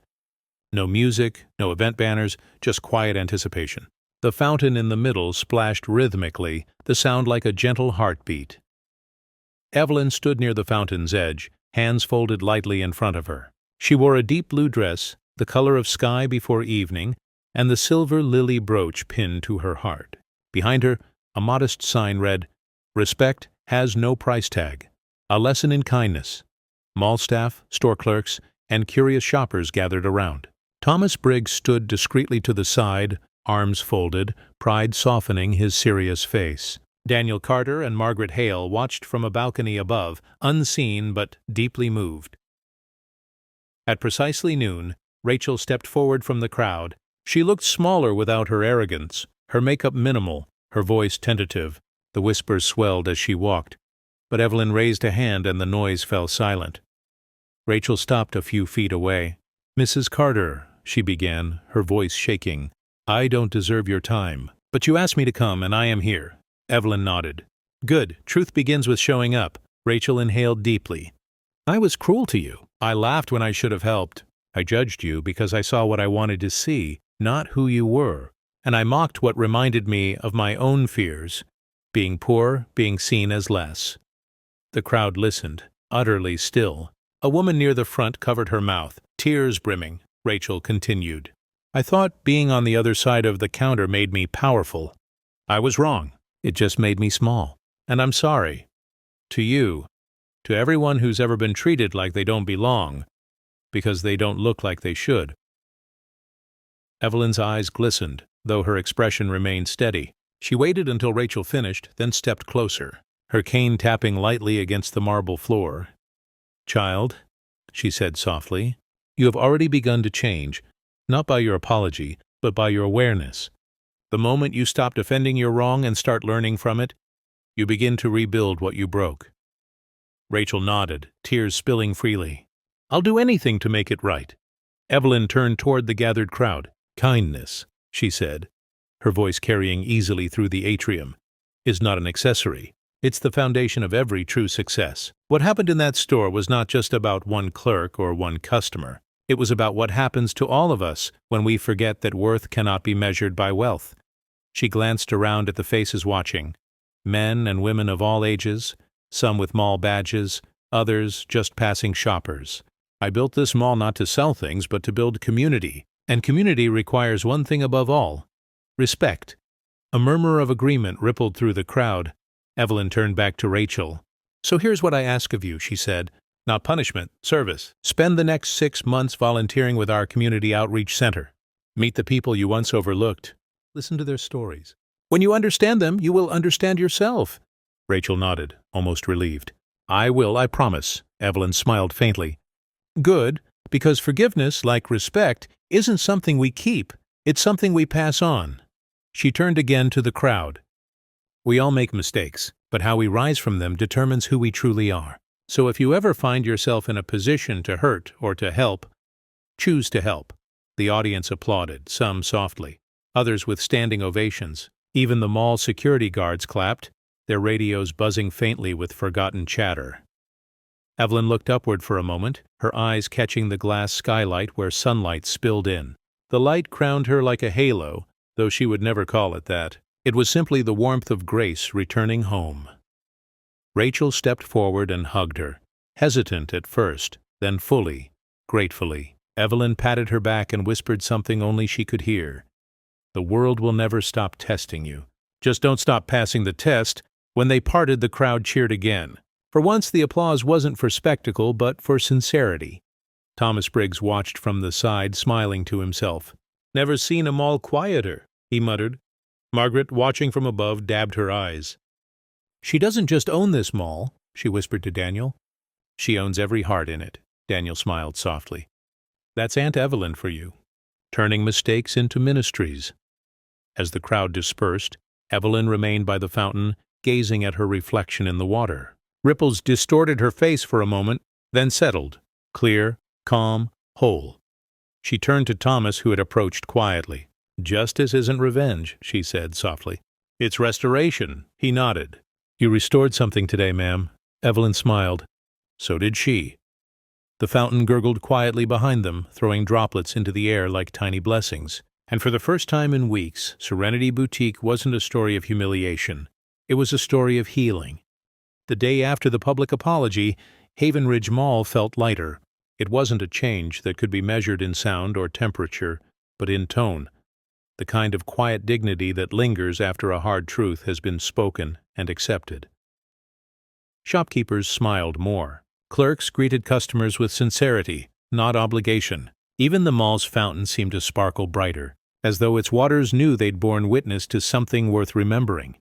No music, no event banners, just quiet anticipation. The fountain in the middle splashed rhythmically, the sound like a gentle heartbeat. Evelyn stood near the fountain's edge, hands folded lightly in front of her. She wore a deep blue dress, the color of sky before evening, and the silver lily brooch pinned to her heart. Behind her, a modest sign read, "Respect has no price tag. A lesson in kindness." Mall staff, store clerks, and curious shoppers gathered around. Thomas Briggs stood discreetly to the side, arms folded, pride softening his serious face. Daniel Carter and Margaret Hale watched from a balcony above, unseen but deeply moved. At precisely noon, Rachel stepped forward from the crowd. She looked smaller without her arrogance, her makeup minimal, her voice tentative. The whispers swelled as she walked, but Evelyn raised a hand and the noise fell silent. Rachel stopped a few feet away. "Mrs. Carter," she began, her voice shaking, "I don't deserve your time, but you asked me to come and I am here." Evelyn nodded. "Good. Truth begins with showing up." Rachel inhaled deeply. "I was cruel to you. I laughed when I should have helped. I judged you because I saw what I wanted to see, not who you were. And I mocked what reminded me of my own fears, being poor, being seen as less." The crowd listened, utterly still. A woman near the front covered her mouth, tears brimming. Rachel continued. "I thought being on the other side of the counter made me powerful. I was wrong. It just made me small. And I'm sorry. To you. To everyone who's ever been treated like they don't belong, because they don't look like they should." Evelyn's eyes glistened, though her expression remained steady. She waited until Rachel finished, then stepped closer, her cane tapping lightly against the marble floor. "Child," she said softly, "you have already begun to change, not by your apology, but by your awareness. The moment you stop defending your wrong and start learning from it, you begin to rebuild what you broke." Rachel nodded, tears spilling freely. "I'll do anything to make it right." Evelyn turned toward the gathered crowd. "Kindness," she said, her voice carrying easily through the atrium, "is not an accessory. It's the foundation of every true success. What happened in that store was not just about one clerk or one customer. It was about what happens to all of us when we forget that worth cannot be measured by wealth." She glanced around at the faces watching, men and women of all ages, some with mall badges, others just passing shoppers. "I built this mall not to sell things, but to build community. And community requires one thing above all: respect." A murmur of agreement rippled through the crowd. Evelyn turned back to Rachel. "So here's what I ask of you," she said. "Not punishment, service. Spend the next 6 months volunteering with our community outreach center. Meet the people you once overlooked. Listen to their stories. When you understand them, you will understand yourself." Rachel nodded, almost relieved. "I will, I promise." Evelyn smiled faintly. Good, because forgiveness, like respect, isn't something we keep, it's something we pass on. She turned again to the crowd. We all make mistakes, but how we rise from them determines who we truly are. So if you ever find yourself in a position to hurt or to help, choose to help. The audience applauded, some softly, others with standing ovations. Even the mall security guards clapped, their radios buzzing faintly with forgotten chatter. Evelyn looked upward for a moment, her eyes catching the glass skylight where sunlight spilled in. The light crowned her like a halo, though she would never call it that. It was simply the warmth of grace returning home. Rachel stepped forward and hugged her, hesitant at first, then fully, gratefully. Evelyn patted her back and whispered something only she could hear. The world will never stop testing you. Just don't stop passing the test. When they parted, the crowd cheered again. For once, the applause wasn't for spectacle, but for sincerity. Thomas Briggs watched from the side, smiling to himself. "Never seen 'em all quieter," he muttered. Margaret, watching from above, dabbed her eyes. "She doesn't just own this mall," she whispered to Daniel. "She owns every heart in it," Daniel smiled softly. "That's Aunt Evelyn for you, turning mistakes into ministries." As the crowd dispersed, Evelyn remained by the fountain, gazing at her reflection in the water. Ripples distorted her face for a moment, then settled, clear, calm, whole. She turned to Thomas, who had approached quietly. "Justice isn't revenge," she said softly. "It's restoration." He nodded. "You restored something today, ma'am." Evelyn smiled. So did she. The fountain gurgled quietly behind them, throwing droplets into the air like tiny blessings. And for the first time in weeks, Serenity Boutique wasn't a story of humiliation. It was a story of healing. The day after the public apology, Haven Ridge Mall felt lighter. It wasn't a change that could be measured in sound or temperature, but in tone. The kind of quiet dignity that lingers after a hard truth has been spoken and accepted. Shopkeepers smiled more. Clerks greeted customers with sincerity, not obligation. Even the mall's fountain seemed to sparkle brighter, as though its waters knew they'd borne witness to something worth remembering.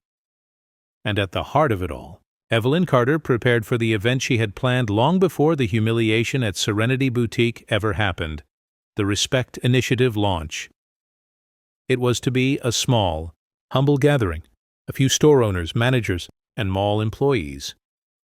And at the heart of it all, Evelyn Carter prepared for the event she had planned long before the humiliation at Serenity Boutique ever happened, the Respect Initiative launch. It was to be a small, humble gathering, a few store owners, managers, and mall employees.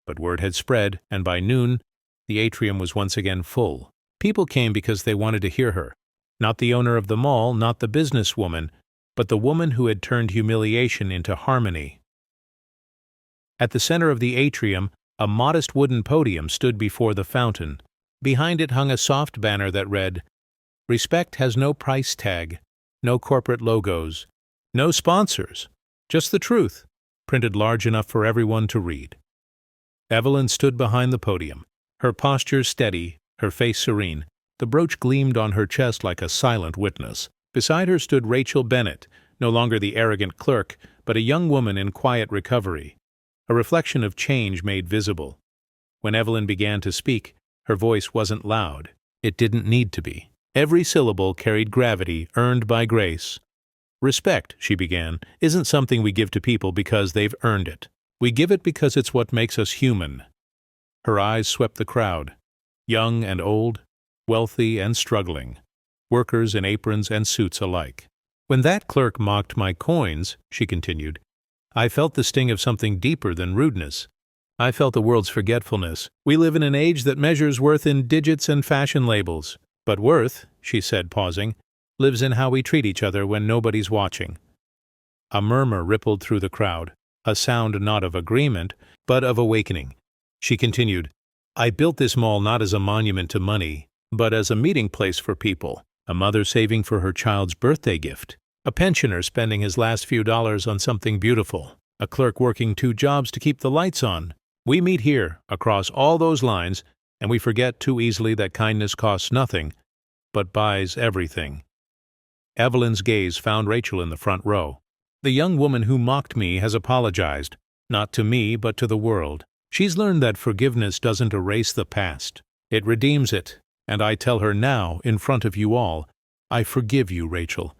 But word had spread, and by noon, the atrium was once again full. People came because they wanted to hear her. Not the owner of the mall, not the businesswoman, but the woman who had turned humiliation into harmony. At the center of the atrium, a modest wooden podium stood before the fountain. Behind it hung a soft banner that read, "Respect has no price tag, no corporate logos, no sponsors, just the truth," printed large enough for everyone to read. Evelyn stood behind the podium, her posture steady, her face serene. The brooch gleamed on her chest like a silent witness. Beside her stood Rachel Bennett, no longer the arrogant clerk, but a young woman in quiet recovery, a reflection of change made visible. When Evelyn began to speak, her voice wasn't loud. It didn't need to be. Every syllable carried gravity earned by grace. "Respect," she began, "isn't something we give to people because they've earned it. We give it because it's what makes us human." Her eyes swept the crowd, young and old, wealthy and struggling, workers in aprons and suits alike. "When that clerk mocked my coins," she continued, "I felt the sting of something deeper than rudeness. I felt the world's forgetfulness. We live in an age that measures worth in digits and fashion labels. But worth," she said, pausing, "lives in how we treat each other when nobody's watching." A murmur rippled through the crowd, a sound not of agreement, but of awakening. She continued, "I built this mall not as a monument to money, but as a meeting place for people, a mother saving for her child's birthday gift, a pensioner spending his last few dollars on something beautiful, a clerk working 2 jobs to keep the lights on. We meet here, across all those lines, and we forget too easily that kindness costs nothing, but buys everything." Evelyn's gaze found Rachel in the front row. "The young woman who mocked me has apologized, not to me, but to the world. She's learned that forgiveness doesn't erase the past. It redeems it, and I tell her now, in front of you all, I forgive you, Rachel."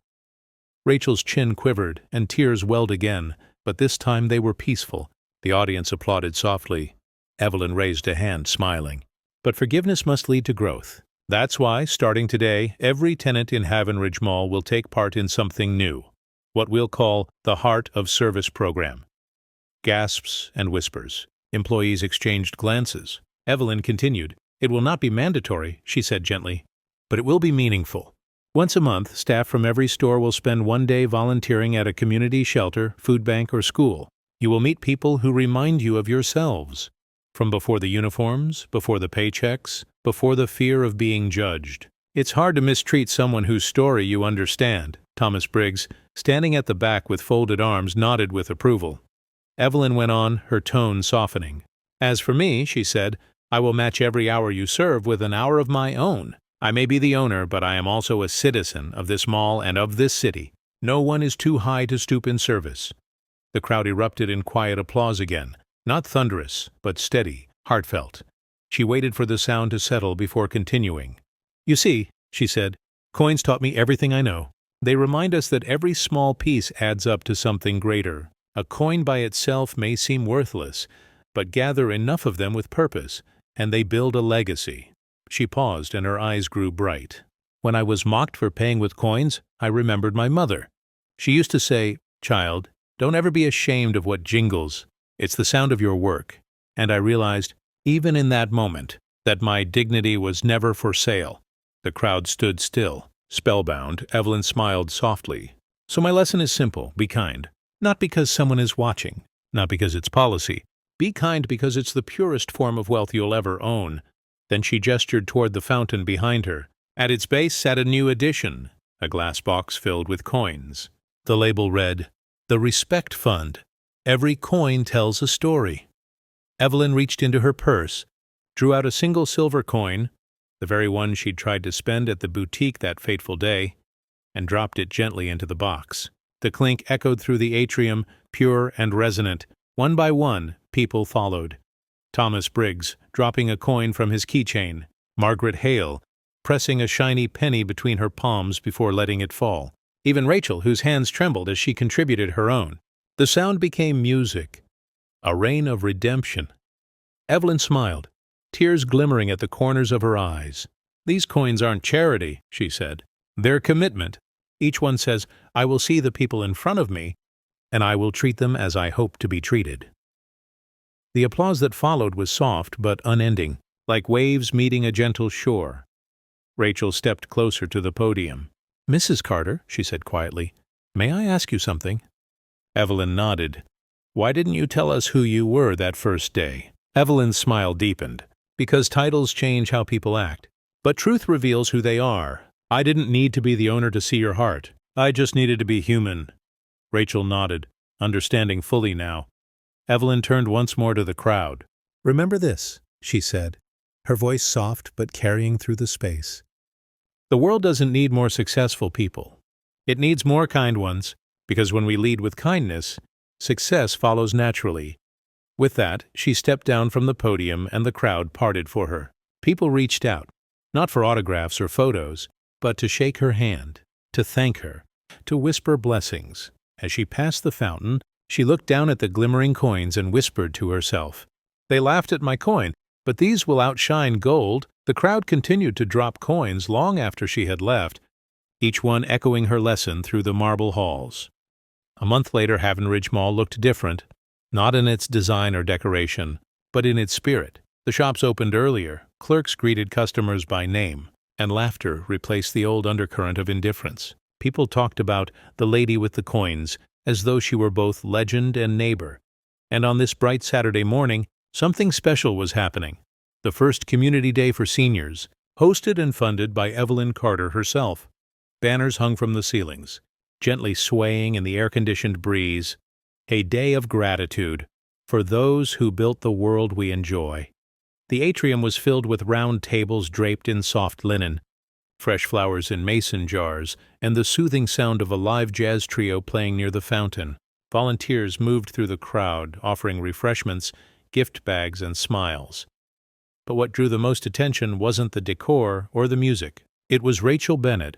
Rachel's chin quivered, and tears welled again, but this time they were peaceful. The audience applauded softly. Evelyn raised a hand, smiling. But forgiveness must lead to growth. That's why, starting today, every tenant in Haven Ridge Mall will take part in something new, what we'll call the Heart of Service program. Gasps and whispers. Employees exchanged glances. Evelyn continued, "It will not be mandatory," she said gently, "but it will be meaningful. Once a month, staff from every store will spend one day volunteering at a community shelter, food bank, or school. You will meet people who remind you of yourselves. From before the uniforms, before the paychecks, before the fear of being judged. It's hard to mistreat someone whose story you understand." Thomas Briggs, standing at the back with folded arms, nodded with approval. Evelyn went on, her tone softening. "As for me," she said, "I will match every hour you serve with an hour of my own. I may be the owner, but I am also a citizen of this mall and of this city. No one is too high to stoop in service." The crowd erupted in quiet applause again, not thunderous, but steady, heartfelt. She waited for the sound to settle before continuing. "You see," she said, "coins taught me everything I know. They remind us that every small piece adds up to something greater. A coin by itself may seem worthless, but gather enough of them with purpose, and they build a legacy." She paused, and her eyes grew bright. "When I was mocked for paying with coins, I remembered my mother. She used to say, 'Child, don't ever be ashamed of what jingles. It's the sound of your work.' And I realized, even in that moment, that my dignity was never for sale." The crowd stood still. Spellbound, Evelyn smiled softly. "So my lesson is simple. Be kind. Not because someone is watching, not because it's policy. Be kind because it's the purest form of wealth you'll ever own." Then she gestured toward the fountain behind her. At its base sat a new addition, a glass box filled with coins. The label read, "The Respect Fund. Every coin tells a story." Evelyn reached into her purse, drew out a single silver coin, the very one she'd tried to spend at the boutique that fateful day, and dropped it gently into the box. The clink echoed through the atrium, pure and resonant. One by one, people followed. Thomas Briggs, dropping a coin from his keychain. Margaret Hale, pressing a shiny penny between her palms before letting it fall. Even Rachel, whose hands trembled as she contributed her own. The sound became music, a rain of redemption. Evelyn smiled, tears glimmering at the corners of her eyes. "These coins aren't charity," she said. "They're commitment. Each one says, 'I will see the people in front of me, and I will treat them as I hope to be treated.'" The applause that followed was soft but unending, like waves meeting a gentle shore. Rachel stepped closer to the podium. "Mrs. Carter," she said quietly, "may I ask you something?" Evelyn nodded. "Why didn't you tell us who you were that first day?" Evelyn's smile deepened. "Because titles change how people act. But truth reveals who they are. I didn't need to be the owner to see your heart. I just needed to be human." Rachel nodded, understanding fully now. Evelyn turned once more to the crowd. "Remember this," she said, her voice soft but carrying through the space. "The world doesn't need more successful people. It needs more kind ones, because when we lead with kindness, success follows naturally." With that, she stepped down from the podium and the crowd parted for her. People reached out, not for autographs or photos, but to shake her hand, to thank her, to whisper blessings. As she passed the fountain, she looked down at the glimmering coins and whispered to herself, "They laughed at my coin, but these will outshine gold." The crowd continued to drop coins long after she had left, each one echoing her lesson through the marble halls. A month later, Haven Ridge Mall looked different, not in its design or decoration, but in its spirit. The shops opened earlier, clerks greeted customers by name, and laughter replaced the old undercurrent of indifference. People talked about the lady with the coins as though she were both legend and neighbor. And on this bright Saturday morning, something special was happening. The first community day for seniors, hosted and funded by Evelyn Carter herself. Banners hung from the ceilings, gently swaying in the air-conditioned breeze. A day of gratitude for those who built the world we enjoy. The atrium was filled with round tables draped in soft linen, fresh flowers in mason jars, and the soothing sound of a live jazz trio playing near the fountain. Volunteers moved through the crowd, offering refreshments, gift bags, and smiles. But what drew the most attention wasn't the decor or the music. It was Rachel Bennett,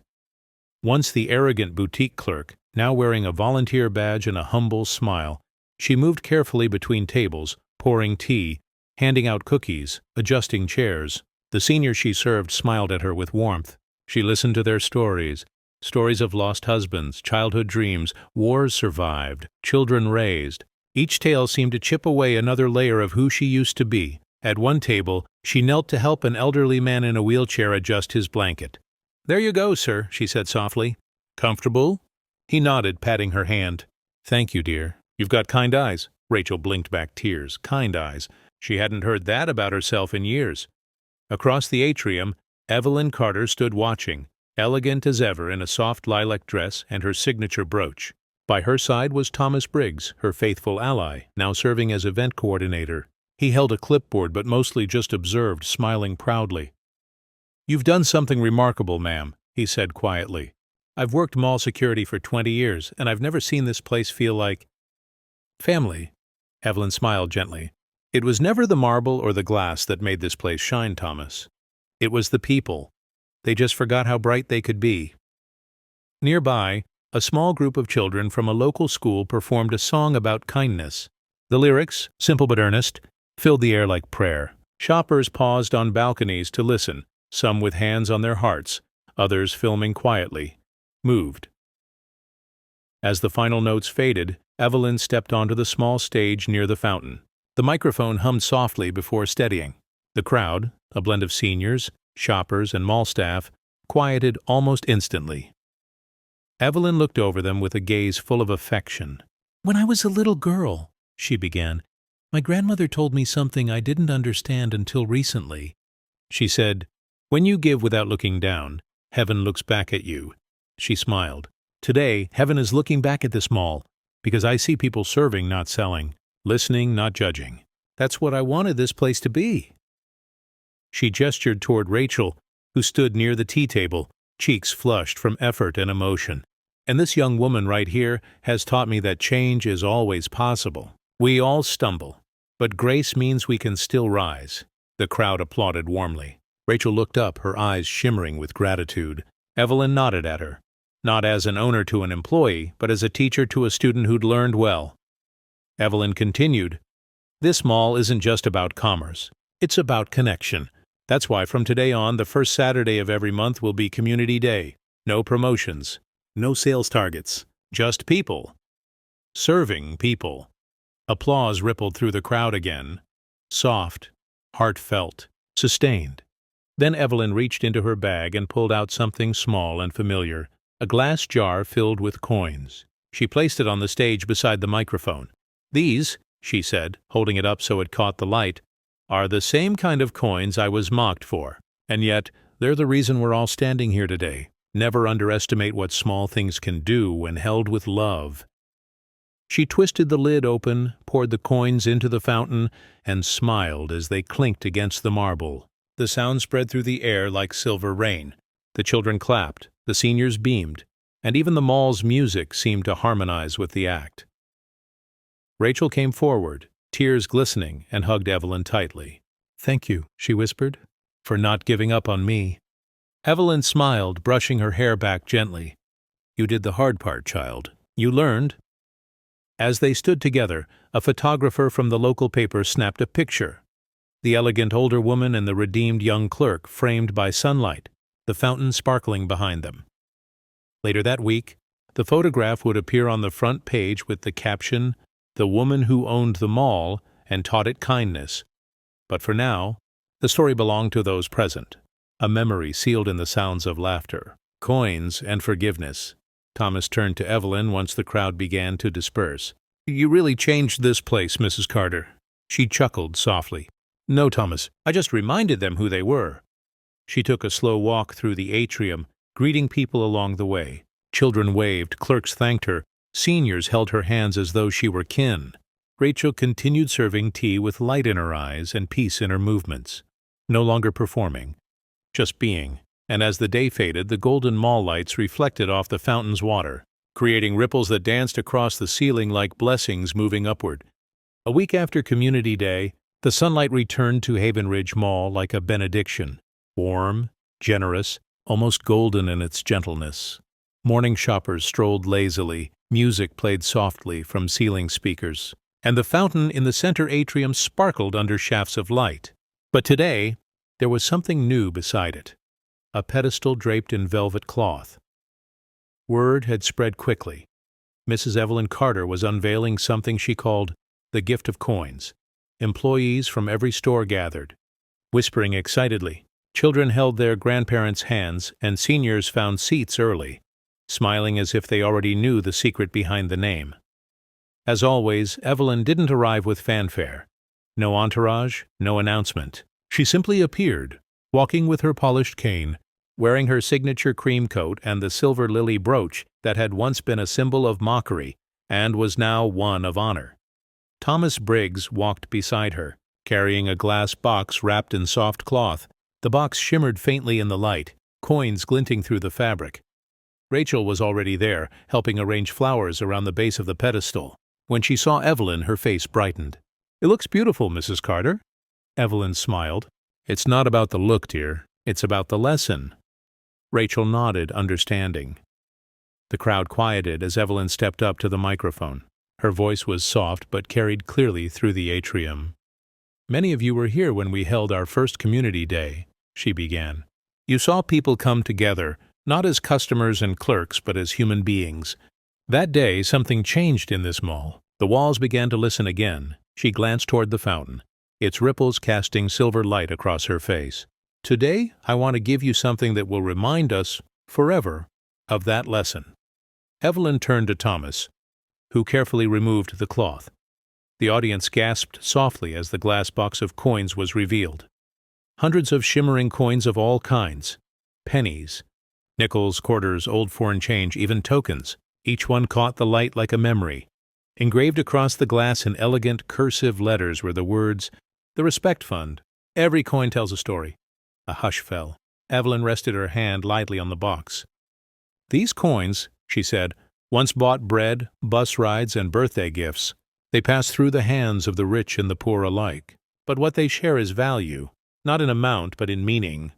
once the arrogant boutique clerk, now wearing a volunteer badge and a humble smile. She moved carefully between tables, pouring tea, handing out cookies, adjusting chairs. The senior she served smiled at her with warmth. She listened to their stories. Stories of lost husbands, childhood dreams, wars survived, children raised. Each tale seemed to chip away another layer of who she used to be. At one table, she knelt to help an elderly man in a wheelchair adjust his blanket. "There you go, sir," she said softly. "Comfortable?" He nodded, patting her hand. "Thank you, dear. You've got kind eyes." Rachel blinked back tears. Kind eyes. She hadn't heard that about herself in years. Across the atrium, Evelyn Carter stood watching, elegant as ever in a soft lilac dress and her signature brooch. By her side was Thomas Briggs, her faithful ally, now serving as event coordinator. He held a clipboard but mostly just observed, smiling proudly. "You've done something remarkable, ma'am," he said quietly. "I've worked mall security for 20 years, and I've never seen this place feel like family." Evelyn smiled gently. "It was never the marble or the glass that made this place shine, Thomas. It was the people. They just forgot how bright they could be." Nearby, a small group of children from a local school performed a song about kindness. The lyrics, simple but earnest, filled the air like prayer. Shoppers paused on balconies to listen, some with hands on their hearts, others filming quietly, moved. As the final notes faded, Evelyn stepped onto the small stage near the fountain. The microphone hummed softly before steadying. The crowd, a blend of seniors, shoppers, and mall staff, quieted almost instantly. Evelyn looked over them with a gaze full of affection. "When I was a little girl," she began, "my grandmother told me something I didn't understand until recently. She said, 'When you give without looking down, heaven looks back at you.'" She smiled. "Today, heaven is looking back at this mall, because I see people serving, not selling, listening, not judging. That's what I wanted this place to be." She gestured toward Rachel, who stood near the tea table, cheeks flushed from effort and emotion. "And this young woman right here has taught me that change is always possible. We all stumble, but grace means we can still rise." The crowd applauded warmly. Rachel looked up, her eyes shimmering with gratitude. Evelyn nodded at her, not as an owner to an employee, but as a teacher to a student who'd learned well. Evelyn continued, "This mall isn't just about commerce. It's about connection. That's why from today on, the first Saturday of every month will be Community Day. No promotions, no sales targets, just people. Serving people." Applause rippled through the crowd again. Soft, heartfelt, sustained. Then Evelyn reached into her bag and pulled out something small and familiar, a glass jar filled with coins. She placed it on the stage beside the microphone. "These," she said, holding it up so it caught the light, "are the same kind of coins I was mocked for. And yet, they're the reason we're all standing here today. Never underestimate what small things can do when held with love." She twisted the lid open, poured the coins into the fountain, and smiled as they clinked against the marble. The sound spread through the air like silver rain. The children clapped, the seniors beamed, and even the mall's music seemed to harmonize with the act. Rachel came forward, tears glistening, and hugged Evelyn tightly. "Thank you," she whispered, "for not giving up on me." Evelyn smiled, brushing her hair back gently. "You did the hard part, child. You learned." As they stood together, a photographer from the local paper snapped a picture. The elegant older woman and the redeemed young clerk framed by sunlight, the fountain sparkling behind them. Later that week, the photograph would appear on the front page with the caption, "The woman who owned the mall and taught it kindness." But for now, the story belonged to those present, a memory sealed in the sounds of laughter, coins, and forgiveness. Thomas turned to Evelyn once the crowd began to disperse. "You really changed this place, Mrs. Carter." She chuckled softly. "No, Thomas, I just reminded them who they were." She took a slow walk through the atrium, greeting people along the way. Children waved, clerks thanked her, seniors held her hands as though she were kin. Rachel continued serving tea with light in her eyes and peace in her movements. No longer performing, just being. And as the day faded, the golden mall lights reflected off the fountain's water, creating ripples that danced across the ceiling like blessings moving upward. A week after Community Day, the sunlight returned to Haven Ridge Mall like a benediction, warm, generous, almost golden in its gentleness. Morning shoppers strolled lazily, music played softly from ceiling speakers, and the fountain in the center atrium sparkled under shafts of light. But today, There was something new beside it, a pedestal draped in velvet cloth. Word had spread quickly. Mrs. Evelyn Carter was unveiling something she called the gift of coins. Employees from every store gathered, whispering excitedly. Children held their grandparents' hands, and seniors found seats early, smiling as if they already knew the secret behind the name. As always, Evelyn didn't arrive with fanfare. No entourage, no announcement. She simply appeared, walking with her polished cane, wearing her signature cream coat and the silver lily brooch that had once been a symbol of mockery and was now one of honor. Thomas Briggs walked beside her, carrying a glass box wrapped in soft cloth. The box shimmered faintly in the light, coins glinting through the fabric. Rachel was already there, helping arrange flowers around the base of the pedestal. When she saw Evelyn, her face brightened. "It looks beautiful, Mrs. Carter." Evelyn smiled. "It's not about the look, dear. It's about the lesson." Rachel nodded, understanding. The crowd quieted as Evelyn stepped up to the microphone. Her voice was soft but carried clearly through the atrium. "Many of you were here when we held our first community day," she began. "You saw people come together, not as customers and clerks, but as human beings. That day, something changed in this mall. The walls began to listen again." She glanced toward the fountain, its ripples casting silver light across her face. "Today, I want to give you something that will remind us, forever, of that lesson." Evelyn turned to Thomas, who carefully removed the cloth. The audience gasped softly as the glass box of coins was revealed. Hundreds of shimmering coins of all kinds. Pennies, nickels, quarters, old foreign change, even tokens. Each one caught the light like a memory. Engraved across the glass in elegant, cursive letters were the words, "The Respect Fund. Every coin tells a story." A hush fell. Evelyn rested her hand lightly on the box. "These coins," she said, "once bought bread, bus rides, and birthday gifts. They pass through the hands of the rich and the poor alike. But what they share is value, not in amount but in meaning."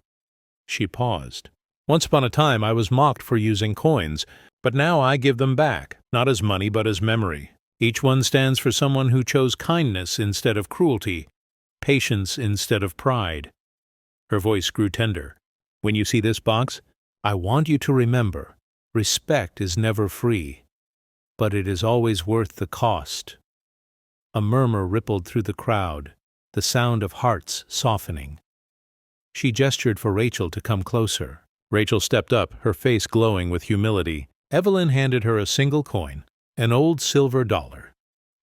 She paused. "Once upon a time I was mocked for using coins, but now I give them back, not as money but as memory. Each one stands for someone who chose kindness instead of cruelty, patience instead of pride." Her voice grew tender. "When you see this box, I want you to remember, respect is never free, but it is always worth the cost." A murmur rippled through the crowd, the sound of hearts softening. She gestured for Rachel to come closer. Rachel stepped up, her face glowing with humility. Evelyn handed her a single coin, an old silver dollar.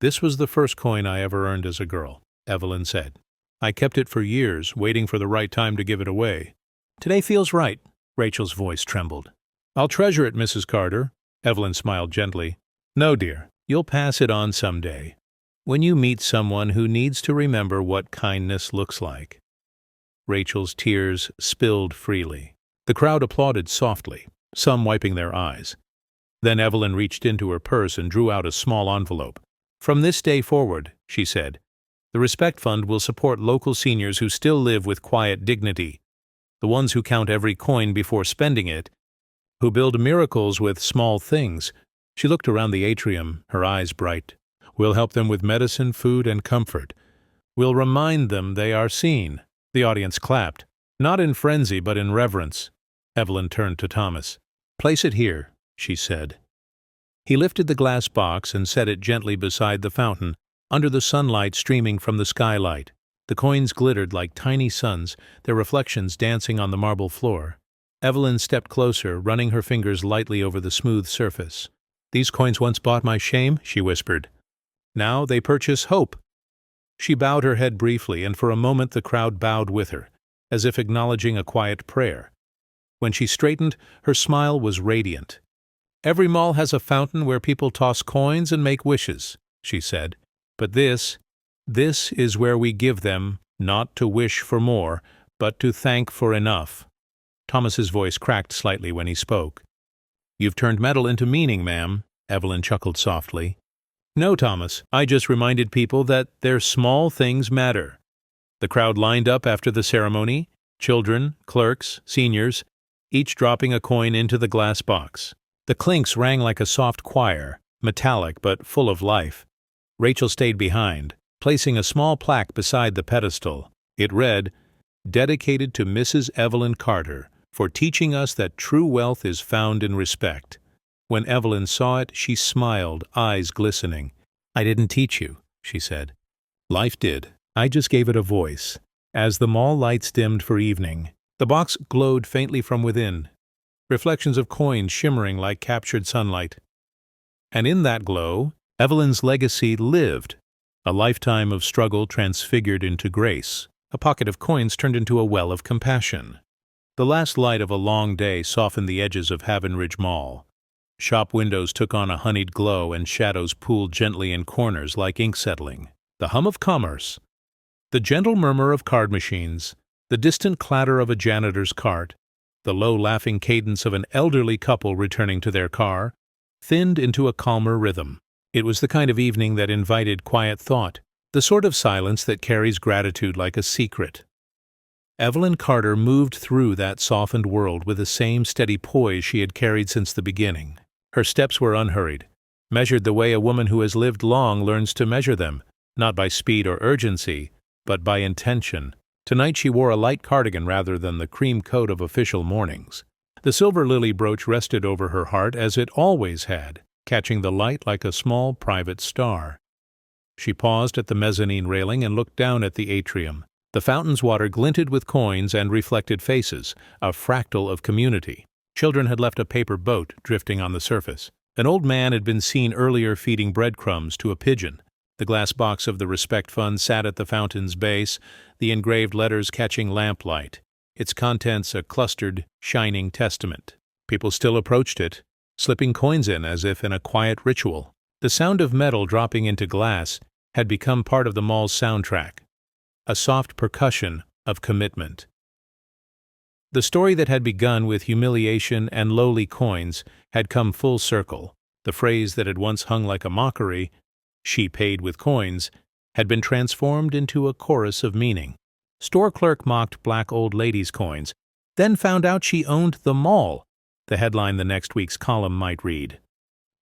"This was the first coin I ever earned as a girl," Evelyn said. "I kept it for years, waiting for the right time to give it away. Today feels right." Rachel's voice trembled. "I'll treasure it, Mrs. Carter." Evelyn smiled gently. "No, dear, you'll pass it on someday, when you meet someone who needs to remember what kindness looks like." Rachel's tears spilled freely. The crowd applauded softly, some wiping their eyes. Then Evelyn reached into her purse and drew out a small envelope. "From this day forward," she said, "the Respect Fund will support local seniors who still live with quiet dignity, the ones who count every coin before spending it, who build miracles with small things." She looked around the atrium, her eyes bright. "We'll help them with medicine, food, and comfort. We'll remind them they are seen." The audience clapped, not in frenzy but in reverence. Evelyn turned to Thomas. "Place it here," she said. He lifted the glass box and set it gently beside the fountain, under the sunlight streaming from the skylight. The coins glittered like tiny suns, their reflections dancing on the marble floor. Evelyn stepped closer, running her fingers lightly over the smooth surface. "These coins once bought my shame," she whispered. "Now they purchase hope." She bowed her head briefly, and for a moment the crowd bowed with her, as if acknowledging a quiet prayer. When she straightened, her smile was radiant. "Every mall has a fountain where people toss coins and make wishes," she said. "But this is where we give them, not to wish for more, but to thank for enough." Thomas's voice cracked slightly when he spoke. "You've turned metal into meaning, ma'am," Evelyn chuckled softly. "No, Thomas, I just reminded people that their small things matter." The crowd lined up after the ceremony, children, clerks, seniors, each dropping a coin into the glass box. The clinks rang like a soft choir, metallic but full of life. Rachel stayed behind, placing a small plaque beside the pedestal. It read, dedicated to Mrs. Evelyn Carter for teaching us that true wealth is found in respect. When Evelyn saw it, she smiled, eyes glistening. "I didn't teach you," she said. "Life did. I just gave it a voice." As the mall lights dimmed for evening, the box glowed faintly from within, reflections of coins shimmering like captured sunlight. And in that glow, Evelyn's legacy lived, a lifetime of struggle transfigured into grace, a pocket of coins turned into a well of compassion. The last light of a long day softened the edges of Haven Ridge Mall. Shop windows took on a honeyed glow and shadows pooled gently in corners like ink settling. The hum of commerce, the gentle murmur of card machines, the distant clatter of a janitor's cart, the low laughing cadence of an elderly couple returning to their car, thinned into a calmer rhythm. It was the kind of evening that invited quiet thought, the sort of silence that carries gratitude like a secret. Evelyn Carter moved through that softened world with the same steady poise she had carried since the beginning. Her steps were unhurried, measured the way a woman who has lived long learns to measure them, not by speed or urgency, but by intention. Tonight she wore a light cardigan rather than the cream coat of official mornings. The silver lily brooch rested over her heart as it always had, catching the light like a small private star. She paused at the mezzanine railing and looked down at the atrium. The fountain's water glinted with coins and reflected faces, a fractal of community. Children had left a paper boat drifting on the surface. An old man had been seen earlier feeding breadcrumbs to a pigeon. The glass box of the Respect Fund sat at the fountain's base, the engraved letters catching lamplight, its contents a clustered, shining testament. People still approached it, slipping coins in as if in a quiet ritual. The sound of metal dropping into glass had become part of the mall's soundtrack, a soft percussion of commitment. The story that had begun with humiliation and lowly coins had come full circle. The phrase that had once hung like a mockery, "She paid with coins," had been transformed into a chorus of meaning. Store clerk mocked black old ladies' coins, then found out she owned the mall, the headline the next week's column might read.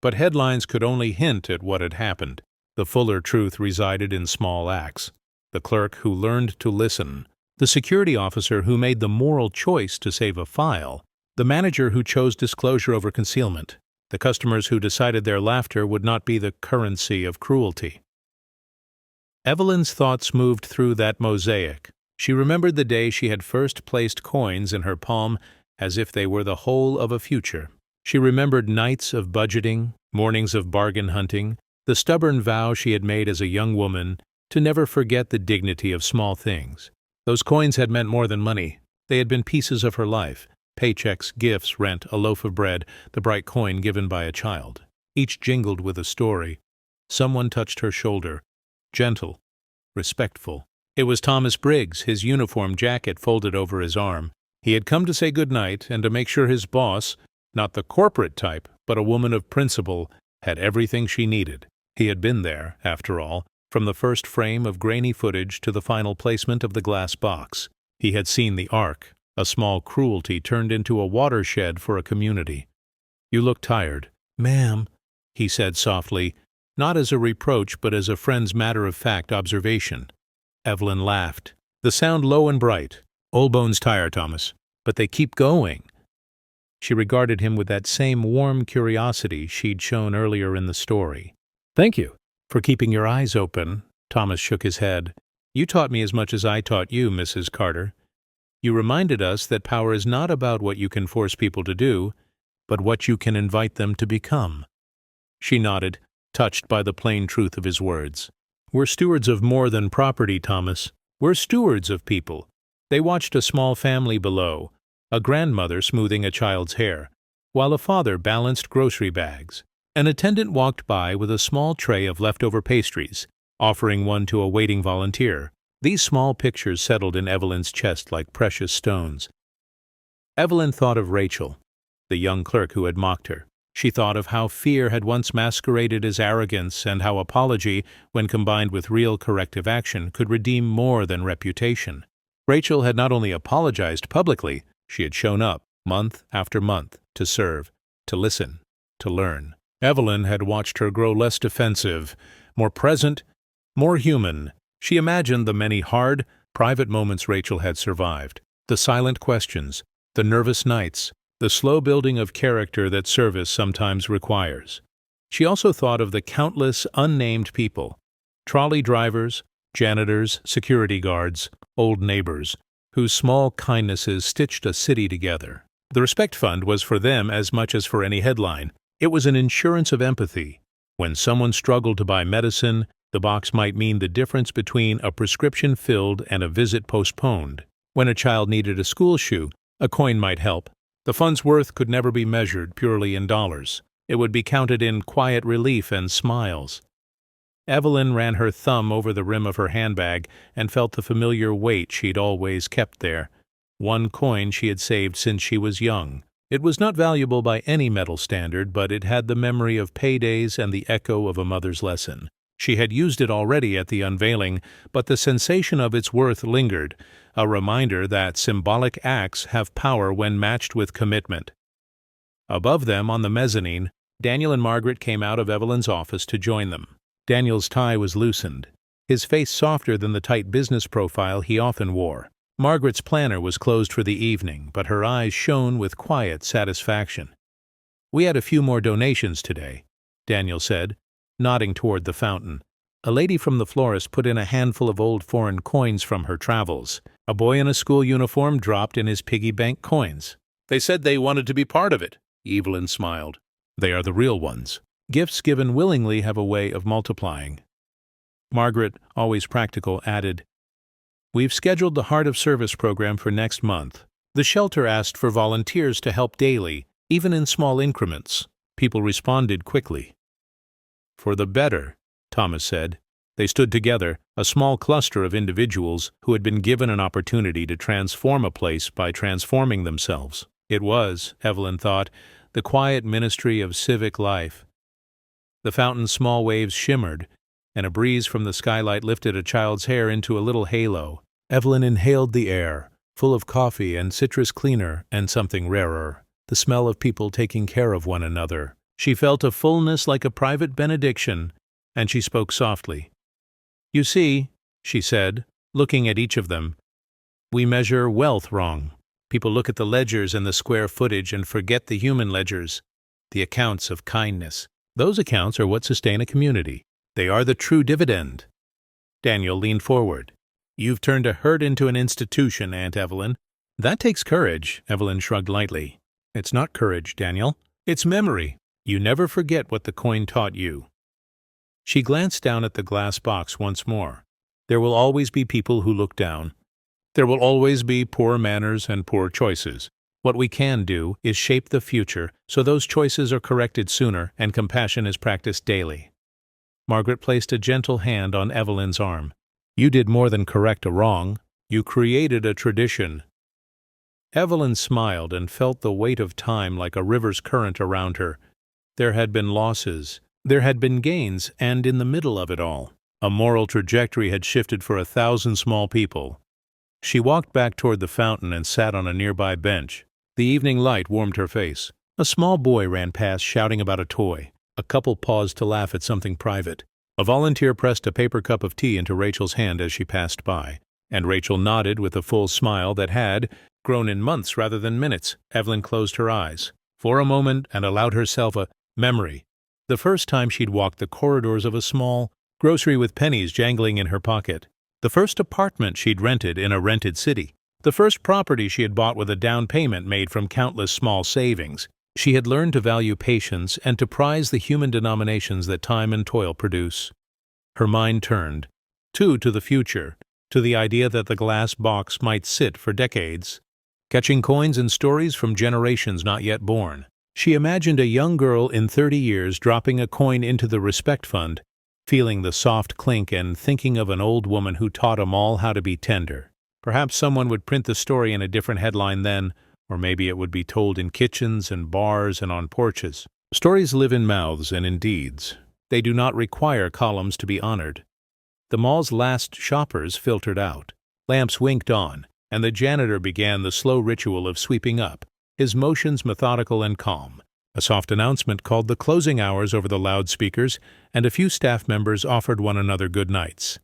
But headlines could only hint at what had happened. The fuller truth resided in small acts. The clerk who learned to listen, the security officer who made the moral choice to save a file, the manager who chose disclosure over concealment, the customers who decided their laughter would not be the currency of cruelty. Evelyn's thoughts moved through that mosaic. She remembered the day she had first placed coins in her palm as if they were the whole of a future. She remembered nights of budgeting, mornings of bargain hunting, the stubborn vow she had made as a young woman to never forget the dignity of small things. Those coins had meant more than money. They had been pieces of her life, paychecks, gifts, rent, a loaf of bread, the bright coin given by a child. Each jingled with a story. Someone touched her shoulder, gentle, respectful. It was Thomas Briggs, his uniform jacket folded over his arm. He had come to say good night and to make sure his boss, not the corporate type, but a woman of principle, had everything she needed. He had been there, after all, from the first frame of grainy footage to the final placement of the glass box. He had seen the arc, a small cruelty turned into a watershed for a community. "You look tired." "Ma'am," he said softly, not as a reproach but as a friend's matter-of-fact observation. Evelyn laughed, the sound low and bright. "Old bones tire, Thomas, but they keep going." She regarded him with that same warm curiosity she'd shown earlier in the story. "Thank you for keeping your eyes open." Thomas shook his head. "You taught me as much as I taught you, Mrs. Carter. You reminded us that power is not about what you can force people to do, but what you can invite them to become." She nodded, touched by the plain truth of his words. "We're stewards of more than property, Thomas. We're stewards of people." They watched a small family below, a grandmother smoothing a child's hair, while a father balanced grocery bags. An attendant walked by with a small tray of leftover pastries, offering one to a waiting volunteer. These small pictures settled in Evelyn's chest like precious stones. Evelyn thought of Rachel, the young clerk who had mocked her. She thought of how fear had once masqueraded as arrogance and how apology, when combined with real corrective action, could redeem more than reputation. Rachel had not only apologized publicly, she had shown up, month after month, to serve, to listen, to learn. Evelyn had watched her grow less defensive, more present, more human. She imagined the many hard, Private moments Rachel had survived. The silent questions, the nervous nights, the slow building of character that service sometimes requires. She also thought of the countless unnamed people, trolley drivers, janitors, security guards, old neighbors, whose small kindnesses stitched a city together. The Respect Fund was for them as much as for any headline. It was an insurance of empathy. When someone struggled to buy medicine, the box might mean the difference between a prescription filled and a visit postponed. When a child needed a school shoe, a coin might help. The fund's worth could never be measured purely in dollars. It would be counted in quiet relief and smiles. Evelyn ran her thumb over the rim of her handbag and felt the familiar weight she'd always kept there. One coin she had saved since she was young. It was not valuable by any metal standard, but it had the memory of paydays and the echo of a mother's lesson. She had used it already at the unveiling, but the sensation of its worth lingered, a reminder that symbolic acts have power when matched with commitment. Above them, on the mezzanine, Daniel and Margaret came out of Evelyn's office to join them. Daniel's tie was loosened, his face softer than the tight business profile he often wore. Margaret's planner was closed for the evening, but her eyes shone with quiet satisfaction. "We had a few more donations today," Daniel said, nodding toward the fountain. A lady from the florist put in a handful of old foreign coins from her travels. A boy in a school uniform dropped in his piggy bank coins. "They said they wanted to be part of it," Evelyn smiled. "They are the real ones. Gifts given willingly have a way of multiplying." Margaret, always practical, added, "We've scheduled the Heart of Service program for next month. The shelter asked for volunteers to help daily, even in small increments." People responded quickly. "For the better," Thomas said. They stood together, a small cluster of individuals who had been given an opportunity to transform a place by transforming themselves. It was, Evelyn thought, the quiet ministry of civic life. The fountain's small waves shimmered, and a breeze from the skylight lifted a child's hair into a little halo. Evelyn inhaled the air, full of coffee and citrus cleaner and something rarer, the smell of people taking care of one another. She felt a fullness like a private benediction, and she spoke softly. "You see," she said, looking at each of them, "we measure wealth wrong. People look at the ledgers and the square footage and forget the human ledgers, the accounts of kindness. Those accounts are what sustain a community. They are the true dividend." Daniel leaned forward. "You've turned a hurt into an institution, Aunt Evelyn." "That takes courage," Evelyn shrugged lightly. "It's not courage, Daniel. It's memory. You never forget what the coin taught you." She glanced down at the glass box once more. There will always be people who look down. There will always be poor manners and poor choices. What we can do is shape the future so those choices are corrected sooner and compassion is practiced daily. Margaret placed a gentle hand on Evelyn's arm. "You did more than correct a wrong. You created a tradition." Evelyn smiled and felt the weight of time like a river's current around her. There had been losses, there had been gains, and in the middle of it all, a moral trajectory had shifted for 1,000 small people. She walked back toward the fountain and sat on a nearby bench. The evening light warmed her face. A small boy ran past shouting about a toy. A couple paused to laugh at something private. A volunteer pressed a paper cup of tea into Rachel's hand as she passed by, and Rachel nodded with a full smile that had grown in months rather than minutes. Evelyn closed her eyes for a moment and allowed herself a memory. The first time she'd walked the corridors of a small grocery with pennies jangling in her pocket. The first apartment she'd rented in a rented city. The first property she had bought with a down payment made from countless small savings. She had learned to value patience and to prize the human denominations that time and toil produce. Her mind turned, too, to the future, to the idea that the glass box might sit for decades, catching coins and stories from generations not yet born. She imagined a young girl in 30 years dropping a coin into the Respect Fund, feeling the soft clink and thinking of an old woman who taught 'em all how to be tender. Perhaps someone would print the story in a different headline then, or maybe it would be told in kitchens and bars and on porches. Stories live in mouths and in deeds. They do not require columns to be honored. The mall's last shoppers filtered out. Lamps winked on, and the janitor began the slow ritual of sweeping up, his motions methodical and calm. A soft announcement called the closing hours over the loudspeakers, and a few staff members offered one another good nights.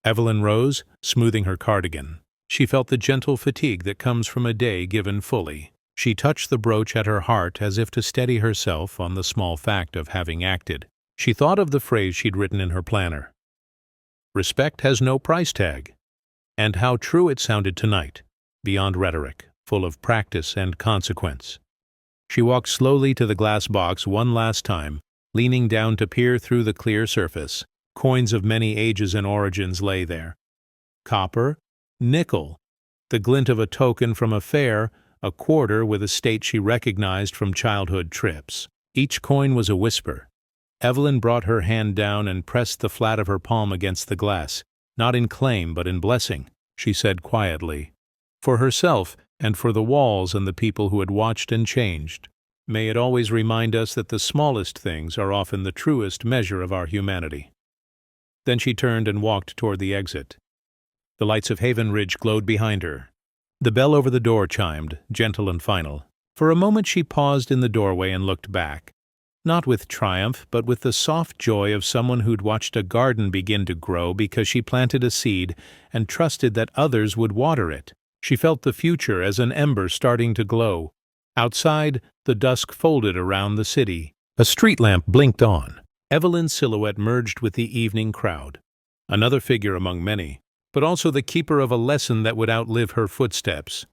Evelyn rose, smoothing her cardigan. She felt the gentle fatigue that comes from a day given fully. She touched the brooch at her heart as if to steady herself on the small fact of having acted. She thought of the phrase she'd written in her planner. Respect has no price tag. And how true it sounded tonight, beyond rhetoric, full of practice and consequence. She walked slowly to the glass box one last time, leaning down to peer through the clear surface. Coins of many ages and origins lay there. Copper, nickel, the glint of a token from a fair, a quarter with a state she recognized from childhood trips. Each coin was a whisper. Evelyn brought her hand down and pressed the flat of her palm against the glass. Not in claim, but in blessing, she said quietly. For herself, and for the walls and the people who had watched and changed. May it always remind us that the smallest things are often the truest measure of our humanity. Then she turned and walked toward the exit. The lights of Haven Ridge glowed behind her. The bell over the door chimed, gentle and final. For a moment she paused in the doorway and looked back. Not with triumph, but with the soft joy of someone who'd watched a garden begin to grow because she planted a seed and trusted that others would water it. She felt the future as an ember starting to glow. Outside, the dusk folded around the city. A street lamp blinked on. Evelyn's silhouette merged with the evening crowd. Another figure among many, but also the keeper of a lesson that would outlive her footsteps.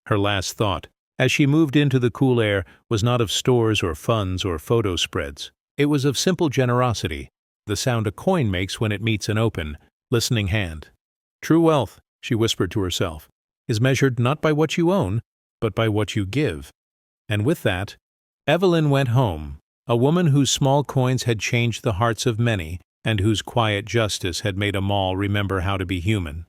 Her last thought, as she moved into the cool air, was not of stores or funds or photo spreads. It was of simple generosity, the sound a coin makes when it meets an open, listening hand. True wealth, she whispered to herself, is measured not by what you own, but by what you give. And with that, Evelyn went home, a woman whose small coins had changed the hearts of many, and whose quiet justice had made 'em all remember how to be human.